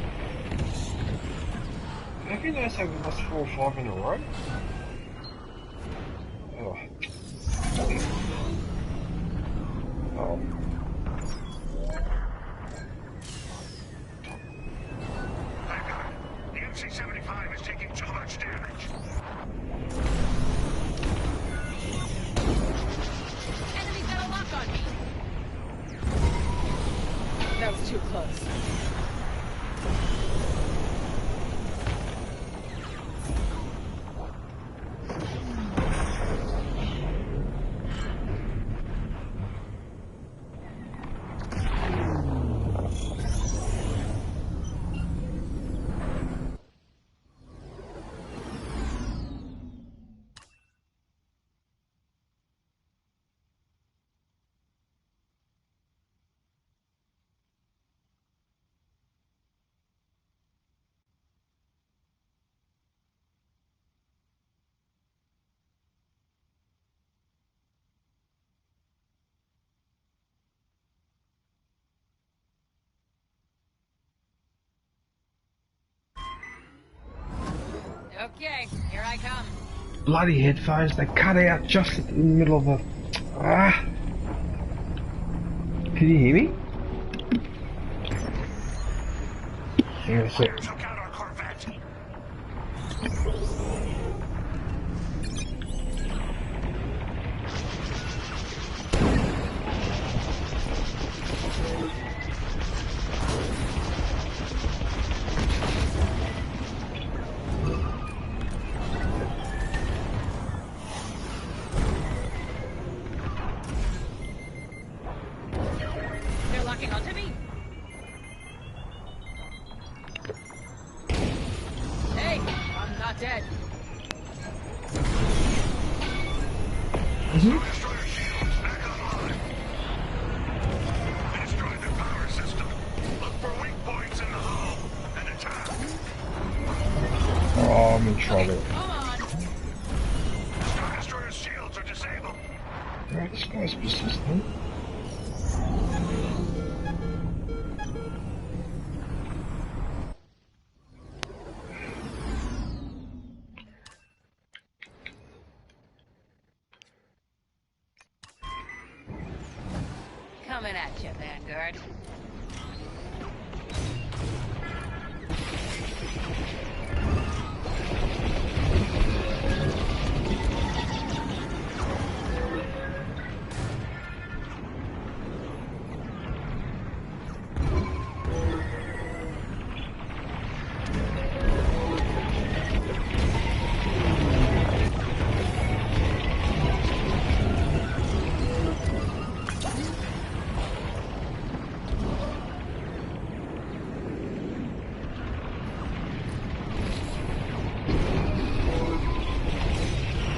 Speaker 1: Have you noticed how we lost 4 or 5 in a row? Oh. Oh.
Speaker 4: Vanguard, the MC-75 is taking too much damage.
Speaker 3: Enemies got a lock on me. That was too close. Okay, here I come.
Speaker 1: Bloody headphones, they cut out just in the middle of the... Ah! Can you hear me? Hang on a sec.
Speaker 4: Took out our Corvette.
Speaker 3: They're locking onto me. Hey, I'm not dead.
Speaker 4: Destroyer shields back online. We destroyed the power system. Look for weak points in the hull and attack.
Speaker 1: Oh, I'm in trouble.
Speaker 3: Come on.
Speaker 4: Star Destroyer shields are disabled.
Speaker 1: Right, this guy's persistent.
Speaker 3: Coming at you, Vanguard.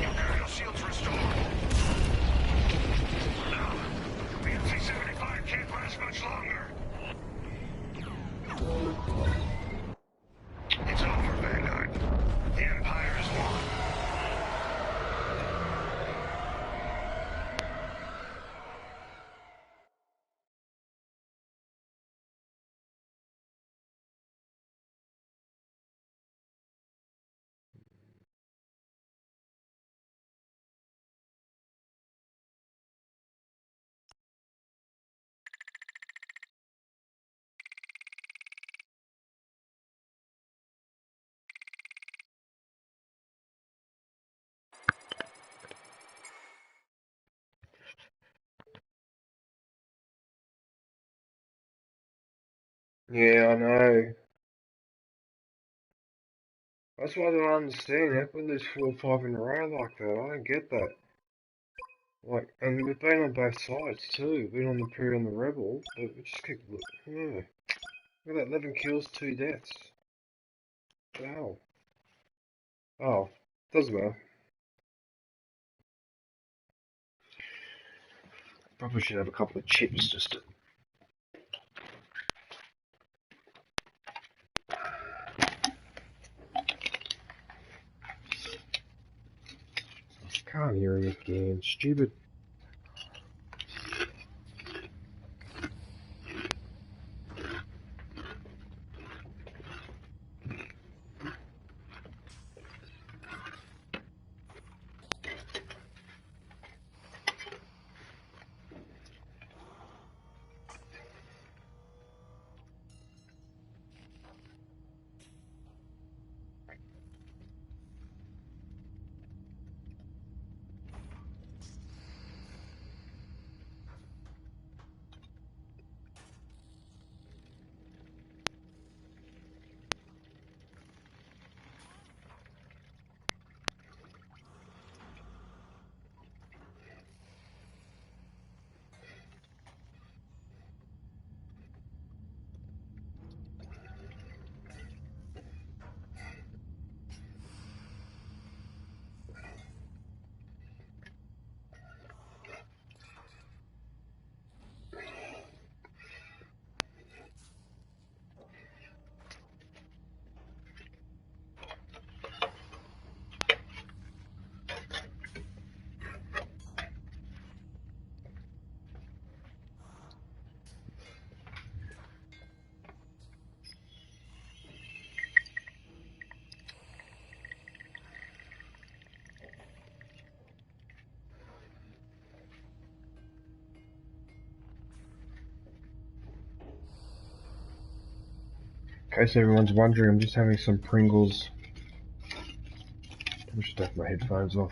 Speaker 4: Imperial shields restored. No, the MC-75 can't last much longer. It's over, Vanguard. The Empire is won.
Speaker 1: Yeah, I know. That's why I don't understand. How can there's 4 or 5 in a row like that? I don't get that. Like, and we've been on both sides too. We've been on the Imperial and the Rebel, but we just keep yeah. Look at that, 11 kills, 2 deaths. What the hell? Oh, doesn't matter. Probably should have a couple of chips just to... Can't hear him again. Stupid. case everyone's wondering, I'm just having some Pringles. I should take my headphones off.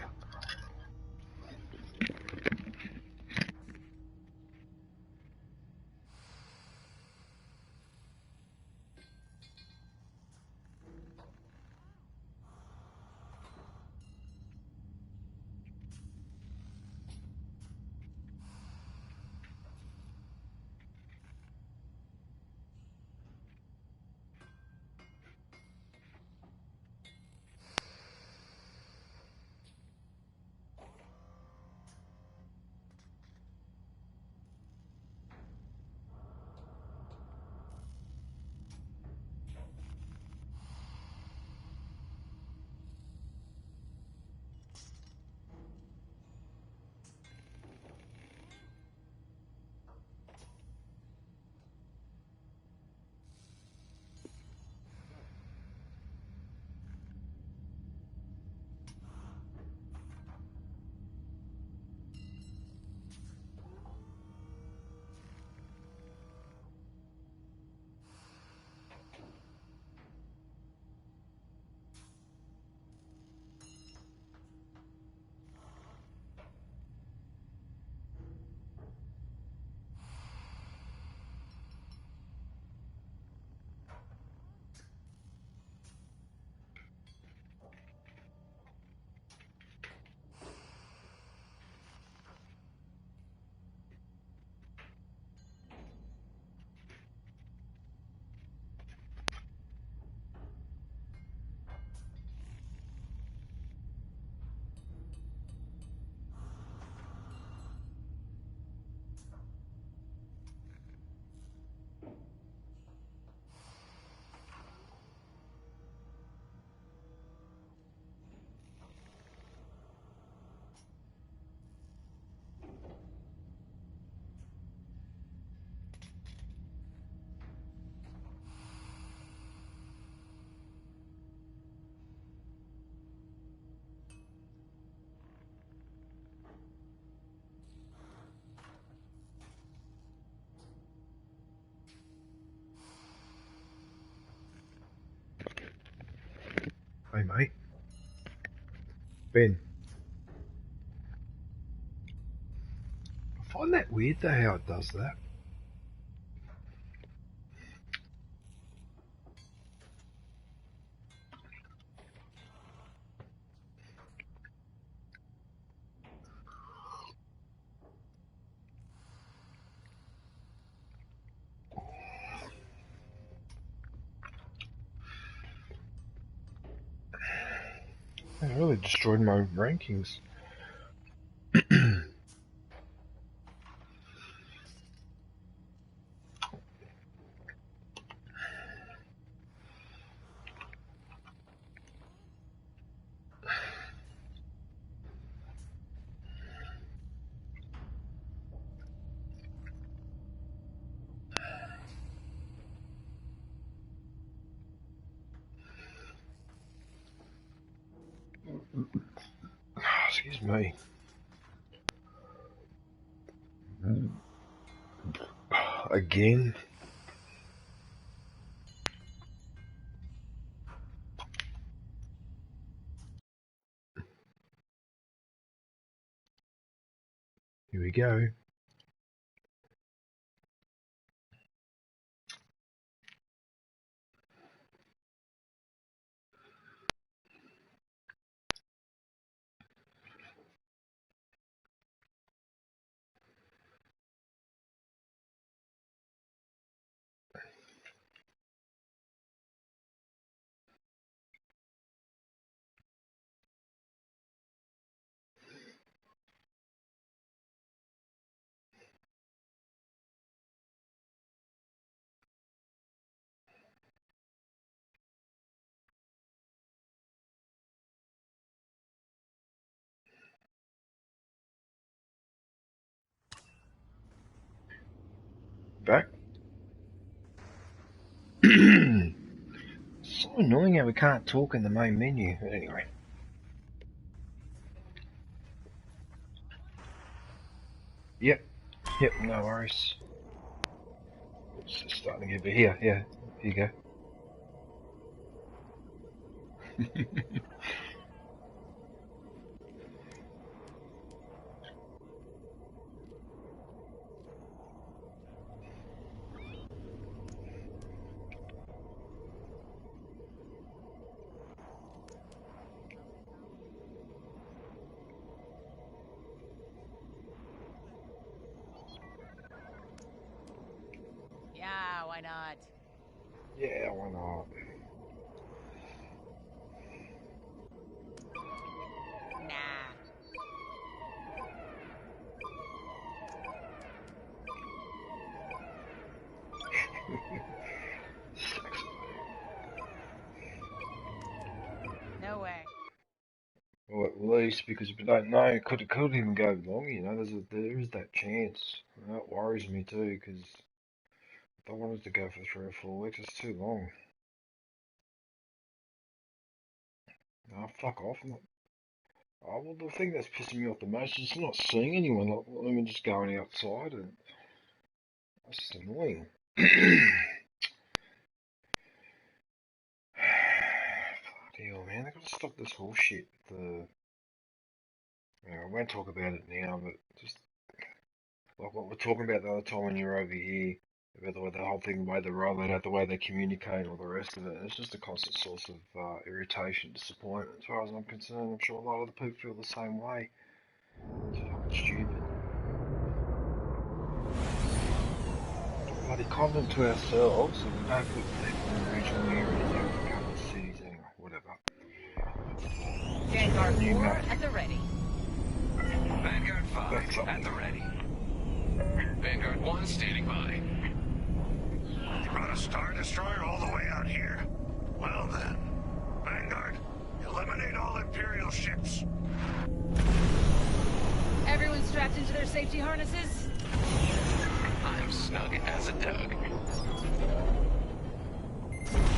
Speaker 1: Hey mate. Ben. I find that weird though how it does that. It really destroyed my rankings. Excuse me. Again. Here we go. Back. So annoying how we can't talk in the main menu, but anyway. Yep, no worries. It's just starting to get here, yeah, here you go.
Speaker 3: Yeah, why not?
Speaker 1: Yeah, why not?
Speaker 3: Nah. No way.
Speaker 1: Or at least because we don't know, it could even go long. You know, there is that chance. And that worries me too because if I wanted to go for 3 or 4 weeks, it's too long. Oh, fuck off. Oh, well, the thing that's pissing me off the most is not seeing anyone. Like, I'm just going outside, and that's just annoying. Bloody hell, man! They gotta stop this bullshit. I won't talk about it now, but just like what we're talking about the other time when you were over here, about the way the whole thing, the way they roll it out, the way they communicate, all the rest of it. It's just a constant source of irritation, disappointment, as far as I'm concerned. I'm sure a lot of the people feel the same way. It's fucking stupid. Bloody content to ourselves, and we don't put people in the regional areas out in a couple of cities, anyway, whatever.
Speaker 3: Vanguard
Speaker 1: New
Speaker 3: 4
Speaker 1: map.
Speaker 3: at the ready.
Speaker 2: Vanguard 5
Speaker 1: Thanks,
Speaker 2: at the ready. Vanguard 1 standing by.
Speaker 4: You brought a Star Destroyer all the way out here. Well then, Vanguard, eliminate all Imperial ships.
Speaker 3: Everyone strapped into their safety harnesses?
Speaker 2: I'm snug as a dug.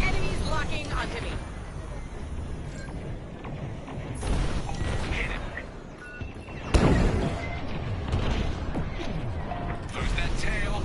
Speaker 3: Enemies locking onto me.
Speaker 2: Hit him. Lose that tail.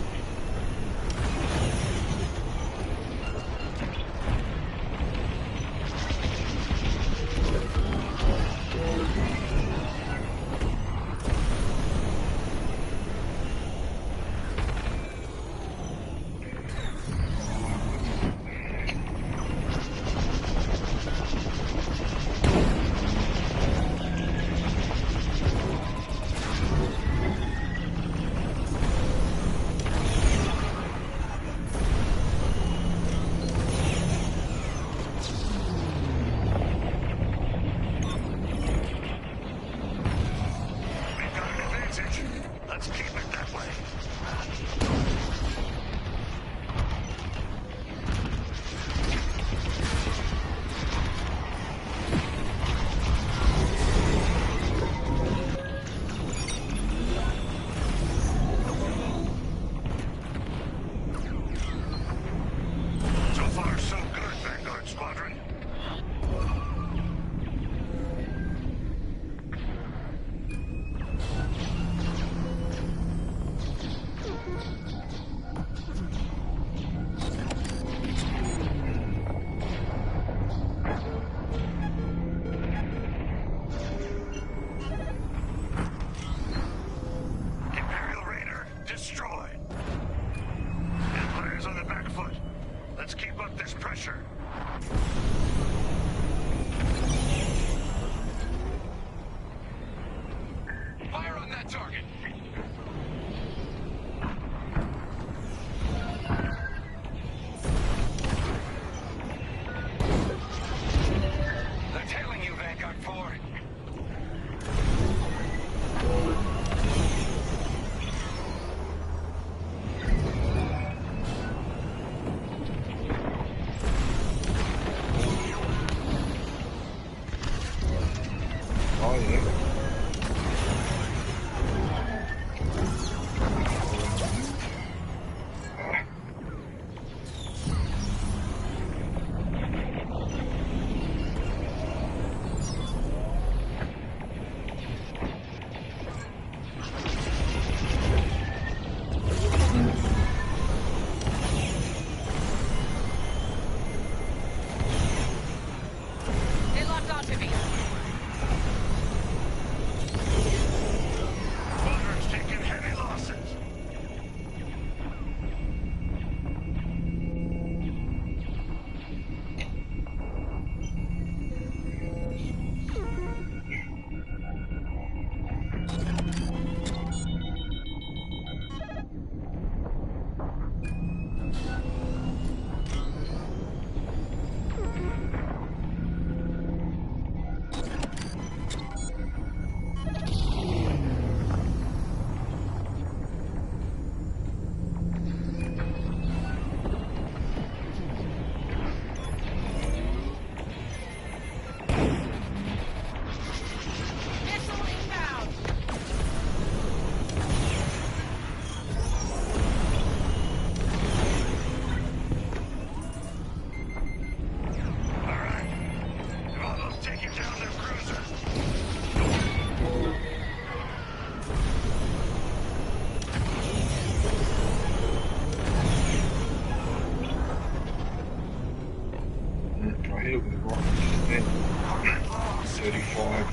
Speaker 1: 35.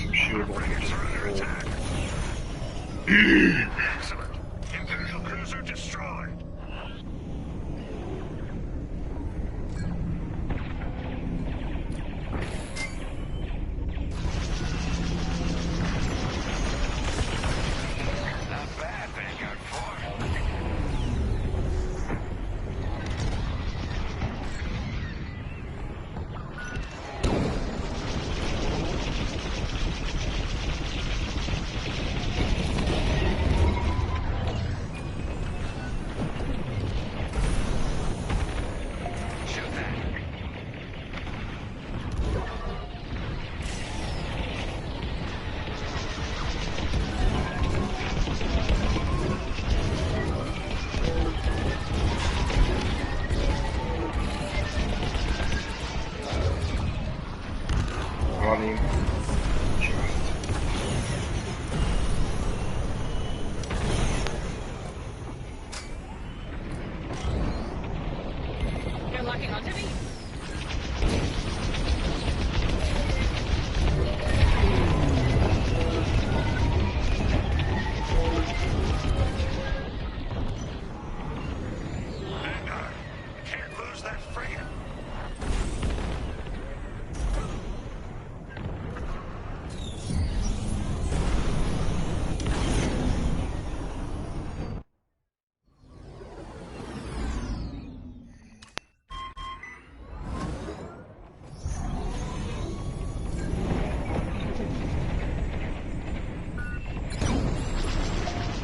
Speaker 1: Some shield on
Speaker 4: Frigates are under attack. Excellent. Imperial cruiser destroyed. Not bad, Vanguard 4.
Speaker 1: Running.
Speaker 3: You're locking onto me?
Speaker 4: Vanguard, can't lose that frigate.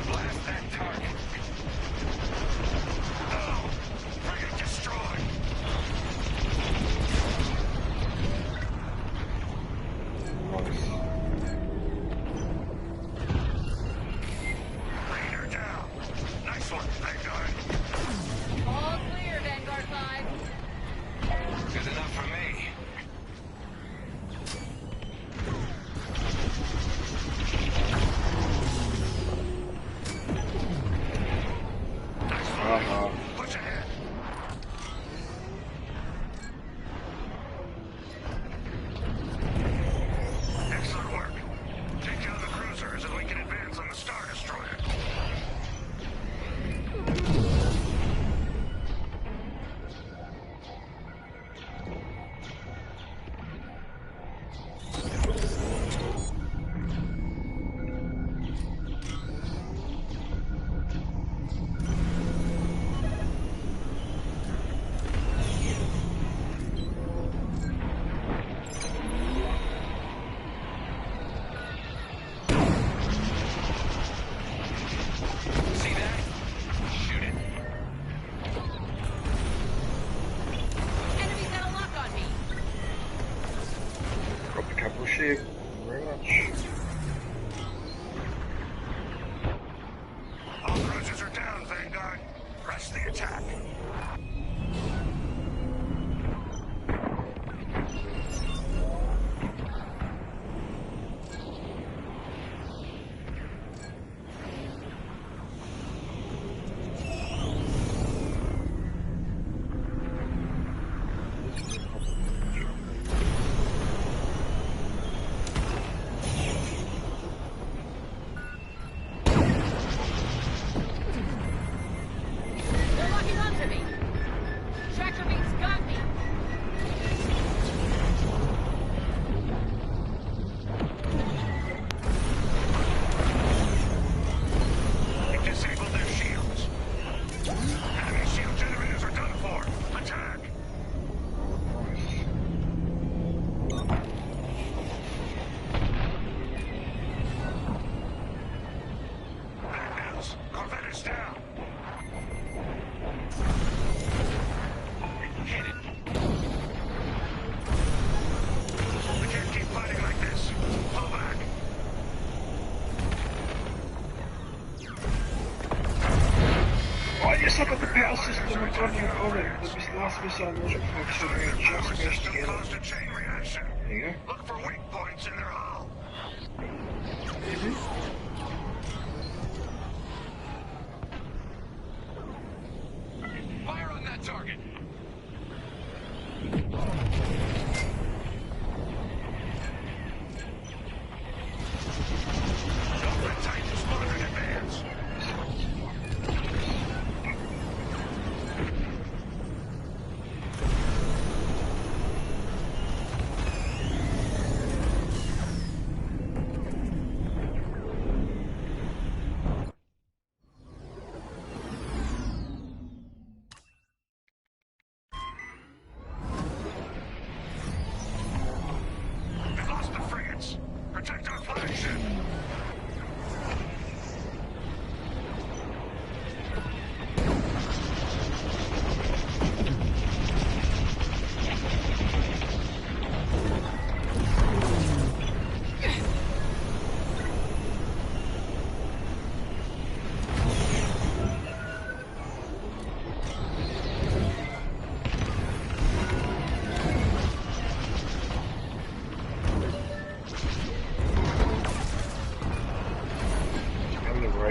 Speaker 4: Blast that target. No! Frigate destroyed!
Speaker 1: Nice.
Speaker 4: Raider down. Nice one, Vanguard.
Speaker 3: All clear, Vanguard 5.
Speaker 4: Good enough for me. Nice one.
Speaker 1: Uh-huh.
Speaker 4: Push ahead. Excellent work. Take down the cruisers and we can advance on the Star Destroyer. See that? Shoot it.
Speaker 3: Enemies got a lock on me.
Speaker 1: Got the capital ship. Very much.
Speaker 4: All cruisers are down, Vanguard. Press the attack.
Speaker 3: They're locking onto me. Tractor beams got me.
Speaker 4: We've disabled their shields. Enemy shield generators are done for. Attack! Bad news. Corvette is down. Hit it. We can't keep fighting like this. Pull back.
Speaker 1: Oh yes, I got the power system. I'm running on it. This last missile logic function
Speaker 4: Their
Speaker 1: just
Speaker 4: power
Speaker 1: meshed
Speaker 4: system
Speaker 1: together.
Speaker 4: caused a chain reaction.
Speaker 1: There you go.
Speaker 4: Look for weak points in their hull. Fire on that target.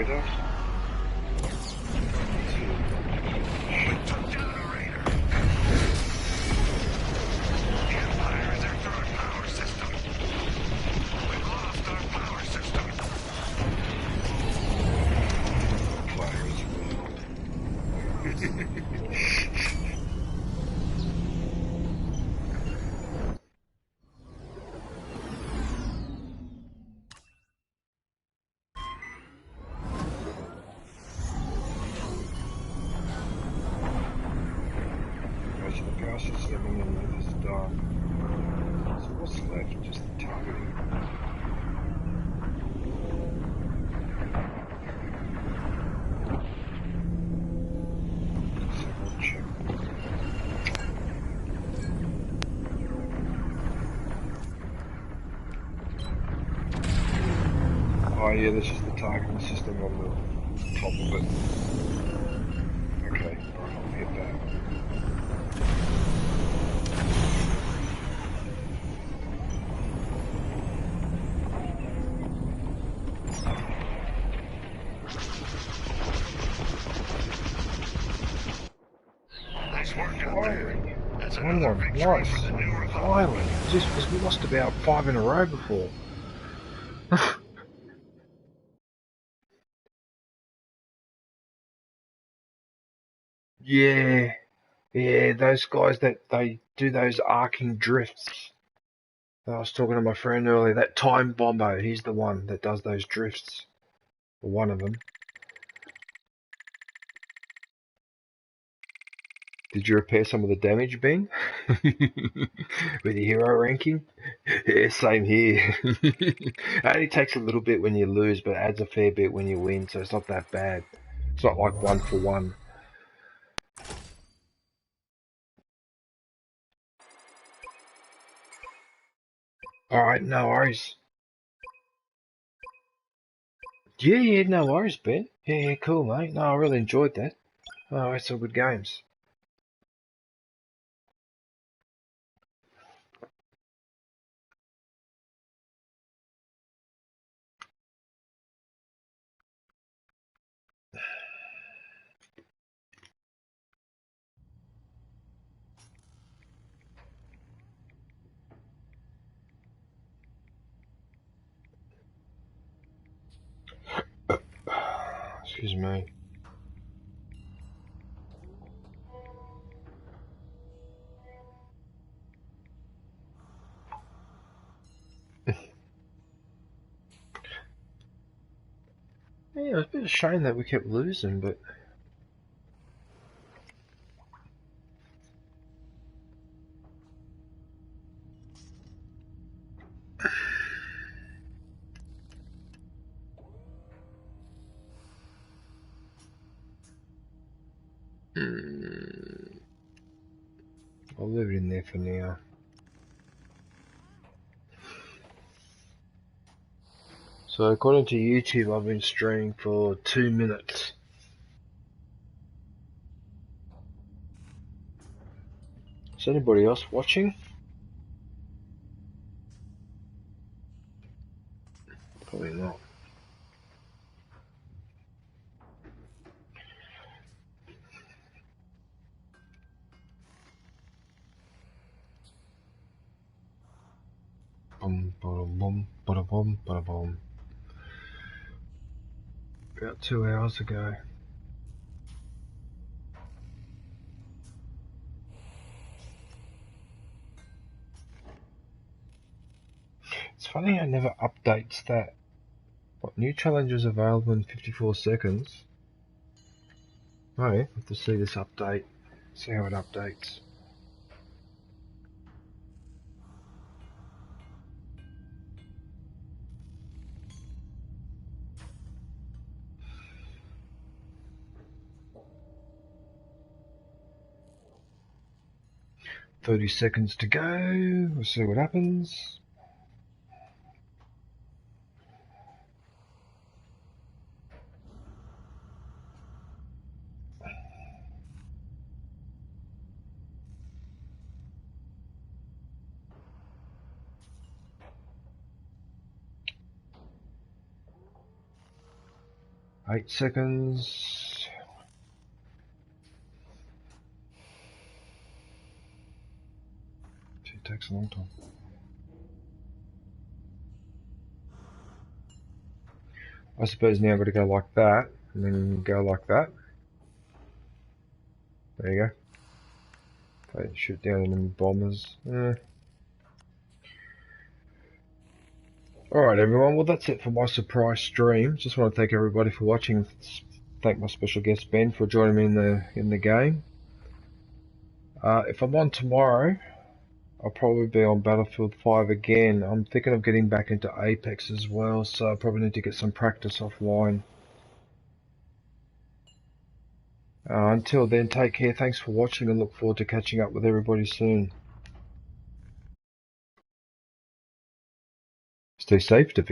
Speaker 1: raider.
Speaker 4: We took down a raider. The Empire is after our power system. We've lost our power system.
Speaker 1: Players. Most of the power system and then this is done. So what's left? Just the targeting. So we'll check. Oh yeah, this is the targeting system on the top of it. Okay, alright, I'll hit that.
Speaker 4: Nice work out there. That's
Speaker 1: One
Speaker 4: another
Speaker 1: one,
Speaker 4: victory
Speaker 1: nice.
Speaker 4: for the new Republic.
Speaker 1: Finally, just was lost about 5 in a row before. Yeah, yeah, those guys that they do those arcing drifts. I was talking to my friend earlier. That Time Bomber, he's the one that does those drifts. Or one of them. Did you repair some of the damage, Ben? With your hero ranking? Yeah, same here. It only takes a little bit when you lose, but adds a fair bit when you win, so it's not that bad. It's not like 1 for 1. Alright, no worries. Yeah, no worries, Ben. Yeah, cool, mate. No, I really enjoyed that. Oh, it's all good games. Excuse me. Yeah, it was a bit of a shame that we kept losing, but... I'll leave it in there for now. So according to YouTube, I've been streaming for 2 minutes. Is anybody else watching? Probably not. Bum, bada, bum, bada, bum, bada, bum. About 2 hours ago. It's funny how it never updates that. What, new challenges available in 54 seconds? Oh, yeah, have to see this update. See how it updates. "30 seconds to go. We'll see what happens." 8 seconds. It takes a long time. I suppose now I've got to go like that, and then go like that. There you go. Okay, shoot down any bombers. Alright everyone, well that's it for my surprise stream. Just want to thank everybody for watching. Thank my special guest Ben for joining me in the game. If I'm on tomorrow, I'll probably be on Battlefield 5 again. I'm thinking of getting back into Apex as well, so I probably need to get some practice offline. Until then, take care, thanks for watching, and look forward to catching up with everybody soon. Stay safe,